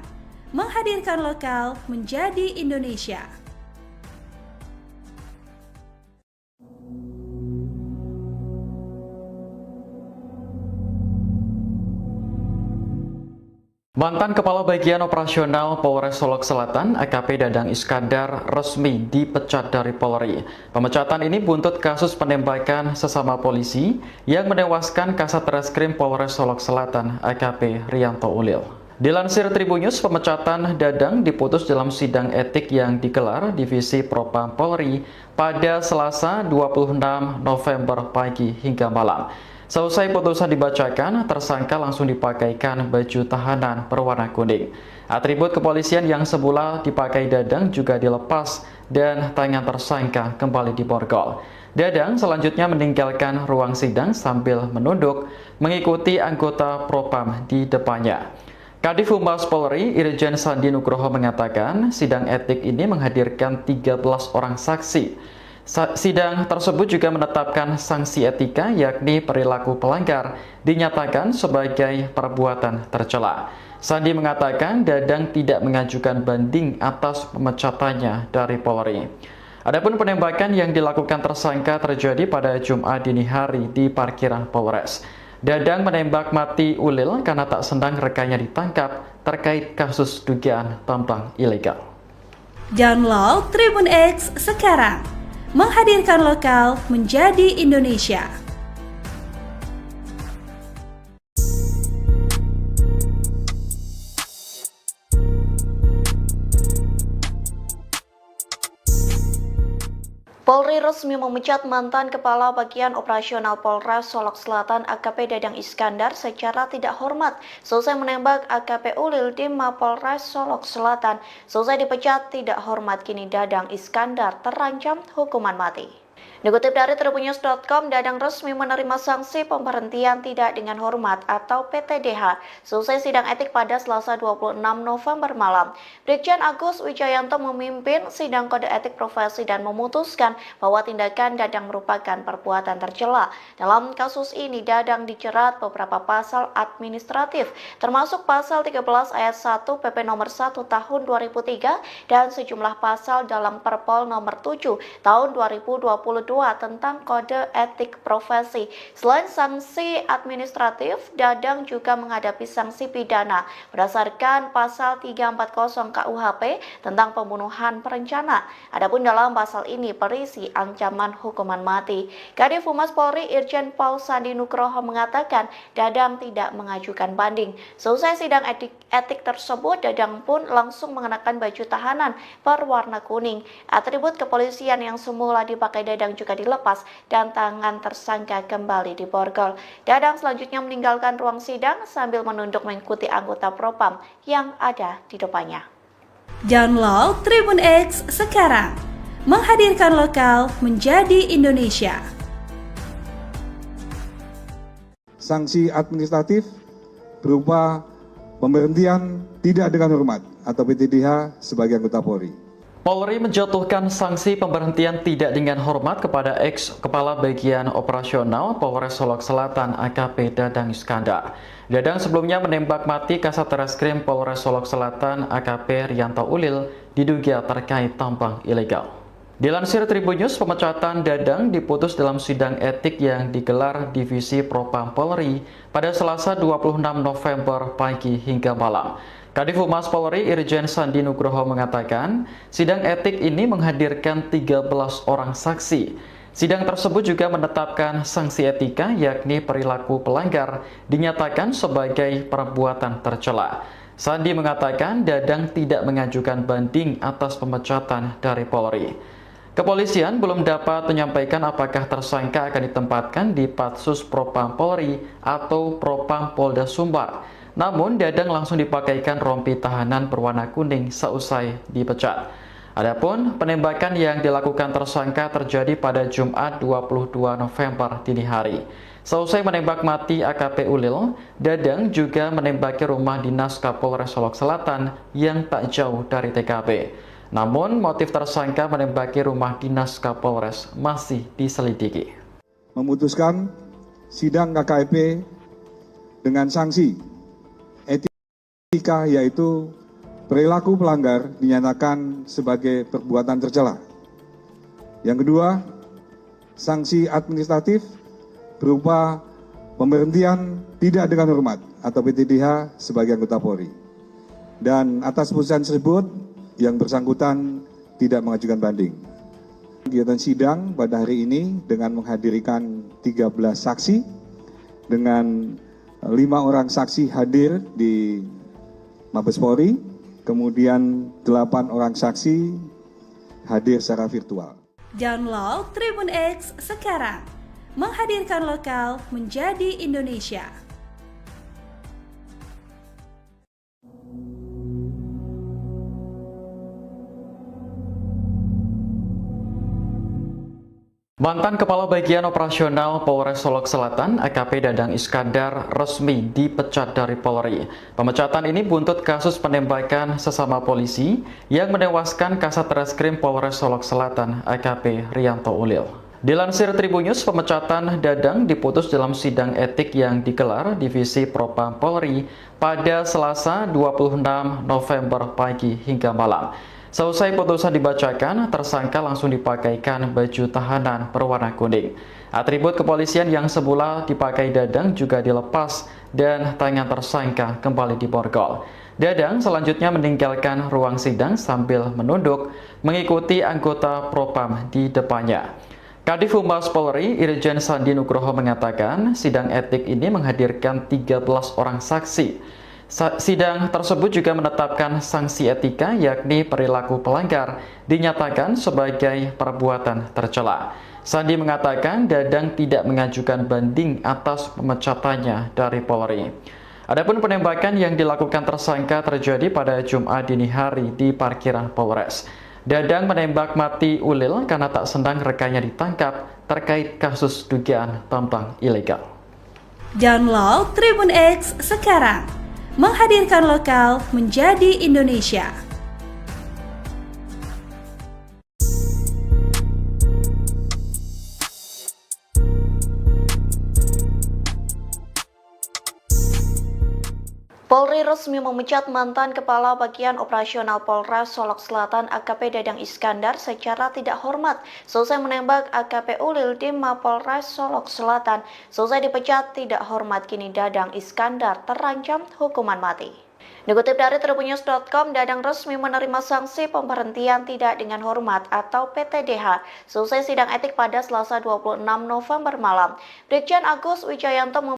menghadirkan lokal menjadi Indonesia. Mantan Kepala Bagian Operasional Polres Solok Selatan AKP Dadang Iskandar resmi dipecat dari Polri. Pemecatan ini buntut kasus penembakan sesama polisi yang menewaskan Kasat Reskrim Polres Solok Selatan AKP Rianto Ulil. Dilansir Tribunnews, pemecatan Dadang diputus dalam sidang etik yang digelar Divisi Propam Polri pada Selasa 26 November pagi hingga malam. Seusai putusan dibacakan, tersangka langsung dipakaikan baju tahanan berwarna kuning. Atribut kepolisian yang semula dipakai Dadang juga dilepas dan tangan tersangka kembali diborgol. Dadang selanjutnya meninggalkan ruang sidang sambil menunduk mengikuti anggota Propam di depannya. Kadif Humas Polri Irjen Sandi Nugroho mengatakan sidang etik ini menghadirkan 13 orang saksi. Sidang tersebut juga menetapkan sanksi etika yakni perilaku pelanggar dinyatakan sebagai perbuatan tercela. Sandi mengatakan Dadang tidak mengajukan banding atas pemecatannya dari Polri. Adapun penembakan yang dilakukan tersangka terjadi pada Jumat dini hari di parkiran Polres. Dadang menembak mati Ulil karena tak senang rekannya ditangkap terkait kasus dugaan tambang ilegal. Download Tribun X sekarang, menghadirkan lokal menjadi Indonesia. Polri resmi memecat mantan Kepala Bagian Operasional Polres Solok Selatan AKP Dadang Iskandar secara tidak hormat selesai menembak AKP Ulil di Mapolres Solok Selatan. Selesai dipecat tidak hormat, kini Dadang Iskandar terancam hukuman mati. Dikutip dari tribunnews.com, Dadang resmi menerima sanksi pemberhentian tidak dengan hormat atau PTDH selesai sidang etik pada Selasa 26 November malam. Brigjen Agus Wijayanto memimpin sidang kode etik profesi dan memutuskan bahwa tindakan Dadang merupakan perbuatan tercela. Dalam kasus ini, Dadang dijerat beberapa pasal administratif, termasuk pasal 13 ayat 1 PP nomor 1 tahun 2003 dan sejumlah pasal dalam Perpol nomor 7 tahun 2022 tentang kode etik profesi. Selain sanksi administratif, Dadang juga menghadapi sanksi pidana berdasarkan pasal 340 KUHP tentang pembunuhan berencana. Adapun dalam pasal ini berisi ancaman hukuman mati. Kadif Humas Polri Irjen Pol Sandi Nugroho mengatakan Dadang tidak mengajukan banding. Selesai sidang etik tersebut, Dadang pun langsung mengenakan baju tahanan berwarna kuning. Atribut kepolisian yang semula dipakai Dadang juga dilepas dan tangan tersangka kembali diborgol. Dadang selanjutnya meninggalkan ruang sidang sambil menunduk mengikuti anggota Propam yang ada di depannya. Download Tribun X sekarang, menghadirkan lokal menjadi Indonesia. Sanksi administratif berupa pemberhentian tidak dengan hormat atau PTDH sebagai anggota Polri. Polri menjatuhkan sanksi pemberhentian tidak dengan hormat kepada ex-kepala bagian operasional Polres Solok Selatan AKP Dadang Iskandar. Dadang sebelumnya menembak mati Kasat Reskrim Polres Solok Selatan AKP Rianto Ulil diduga terkait tambang ilegal. Dilansir Tribunnews, pemecatan Dadang diputus dalam sidang etik yang digelar Divisi Propam Polri pada Selasa 26 November pagi hingga malam. Kadif Humas Polri Irjen Sandi Nugroho mengatakan, sidang etik ini menghadirkan 13 orang saksi. Sidang tersebut juga menetapkan sanksi etika yakni perilaku pelanggar dinyatakan sebagai perbuatan tercela. Sandi mengatakan Dadang tidak mengajukan banding atas pemecatan dari Polri. Kepolisian belum dapat menyampaikan apakah tersangka akan ditempatkan di Patsus Propam Polri atau Propam Polda Sumbar. Namun, Dadang langsung dipakaikan rompi tahanan berwarna kuning seusai dipecat. Adapun penembakan yang dilakukan tersangka terjadi pada Jumat 22 November dini hari. Seusai menembak mati AKP Ulil, Dadang juga menembaki rumah dinas Kapolres Solok Selatan yang tak jauh dari TKP. Namun, motif tersangka menembaki rumah dinas Kapolres masih diselidiki. Memutuskan sidang KKP dengan sanksi etika yaitu perilaku pelanggar dinyatakan sebagai perbuatan tercela. Yang kedua, sanksi administratif berupa pemberhentian tidak dengan hormat atau PTDH sebagai anggota Polri. Dan atas putusan tersebut, yang bersangkutan tidak mengajukan banding. Kegiatan sidang pada hari ini dengan menghadirkan 13 saksi, dengan 5 orang saksi hadir di Mabes Polri, kemudian 8 orang saksi hadir secara virtual. Download Tribun X sekarang, menghadirkan lokal menjadi Indonesia. Mantan Kepala Bagian Operasional Polres Solok Selatan AKP Dadang Iskandar resmi dipecat dari Polri. Pemecatan ini buntut kasus penembakan sesama polisi yang menewaskan Kasat Reskrim Polres Solok Selatan AKP Rianto Ulil. Dilansir Tribunnews, pemecatan Dadang diputus dalam sidang etik yang digelar Divisi Propam Polri pada Selasa 26 November pagi hingga malam. Selesai putusan dibacakan, tersangka langsung dipakaikan baju tahanan berwarna kuning. Atribut kepolisian yang semula dipakai Dadang juga dilepas dan tangan tersangka kembali diborgol. Dadang selanjutnya meninggalkan ruang sidang sambil menunduk mengikuti anggota Propam di depannya. Kadif Humas Polri, Irjen Sandi Nugroho mengatakan sidang etik ini menghadirkan 13 orang saksi. Sidang tersebut juga menetapkan sanksi etika yakni perilaku pelanggar dinyatakan sebagai perbuatan tercela. Sandi mengatakan Dadang tidak mengajukan banding atas pemecatannya dari Polri. Adapun penembakan yang dilakukan tersangka terjadi pada Jumat dini hari di parkiran Polres. Dadang menembak mati Ulil karena tak senang rekannya ditangkap terkait kasus dugaan tambang ilegal. Download Tribun X sekarang, menghadirkan lokal menjadi Indonesia. Polri resmi memecat mantan Kepala Bagian Operasional Polres Solok Selatan AKP Dadang Iskandar secara tidak hormat selesai menembak AKP Ulil di Mapolres Solok Selatan. Selesai dipecat tidak hormat, kini Dadang Iskandar terancam hukuman mati. Dikutip dari tribunnews.com, Dadang resmi menerima sanksi pemberhentian tidak dengan hormat atau PTDH selesai sidang etik pada Selasa 26 November malam. Brigjen Agus Wijayanto